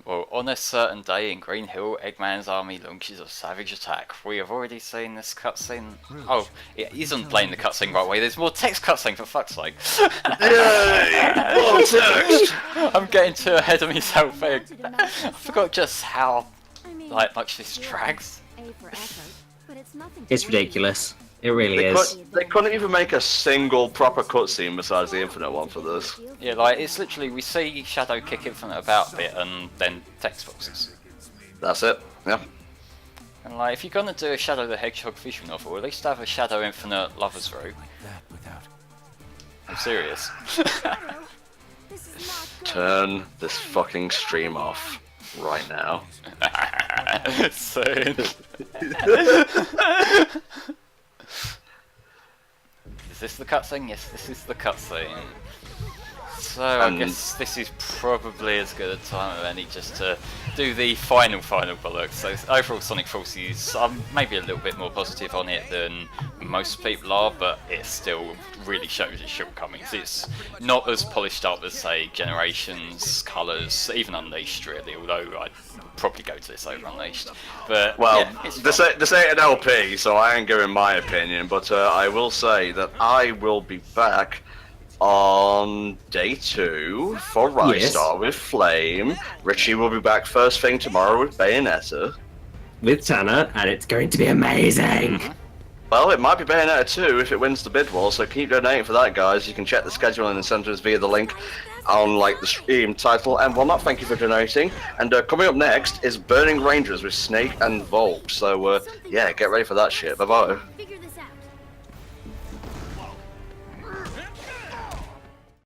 Well, on a certain day in Green Hill, Eggman's army launches a savage attack. We have already seen this cutscene. Oh, it isn't playing the cutscene right way. There's more text cutscene, for fuck's sake. Yay! More text! I'm getting too ahead of myself. I forgot just how much this drags. It's ridiculous. It really is. They couldn't even make a single proper cutscene besides the Infinite one for this. Yeah, like, it's literally, we see Shadow kick Infinite about a bit and then text boxes. That's it, yeah. And like, if you're gonna do a Shadow the Hedgehog visual novel, at least have a Shadow Infinite Lovers Row. I'm serious. Turn this fucking stream off right now. Soon. Is this the cutscene? Yes, this is the cutscene. So I guess this is probably as good a time as any just to do the final bollocks. So overall Sonic Forces, I'm maybe a little bit more positive on it than most people are, but it still really shows its shortcomings. It's not as polished up as, say, Generations, Colours, even Unleashed really, although I'd probably go to this over Unleashed. But well, yeah, this ain't an LP, so I ain't giving my opinion, but I will say that I will be back on day 2 for Rystar with Flame. Richie will be back first thing tomorrow with Bayonetta. With Tanner, and it's going to be amazing! Well, it might be Bayonetta 2 if it wins the bid war, so keep donating for that, guys. You can check the schedule and incentives via the link on the stream title and whatnot. Thank you for donating. And coming up next is Burning Rangers with Snake and Volt. So yeah, get ready for that shit. Bye bye.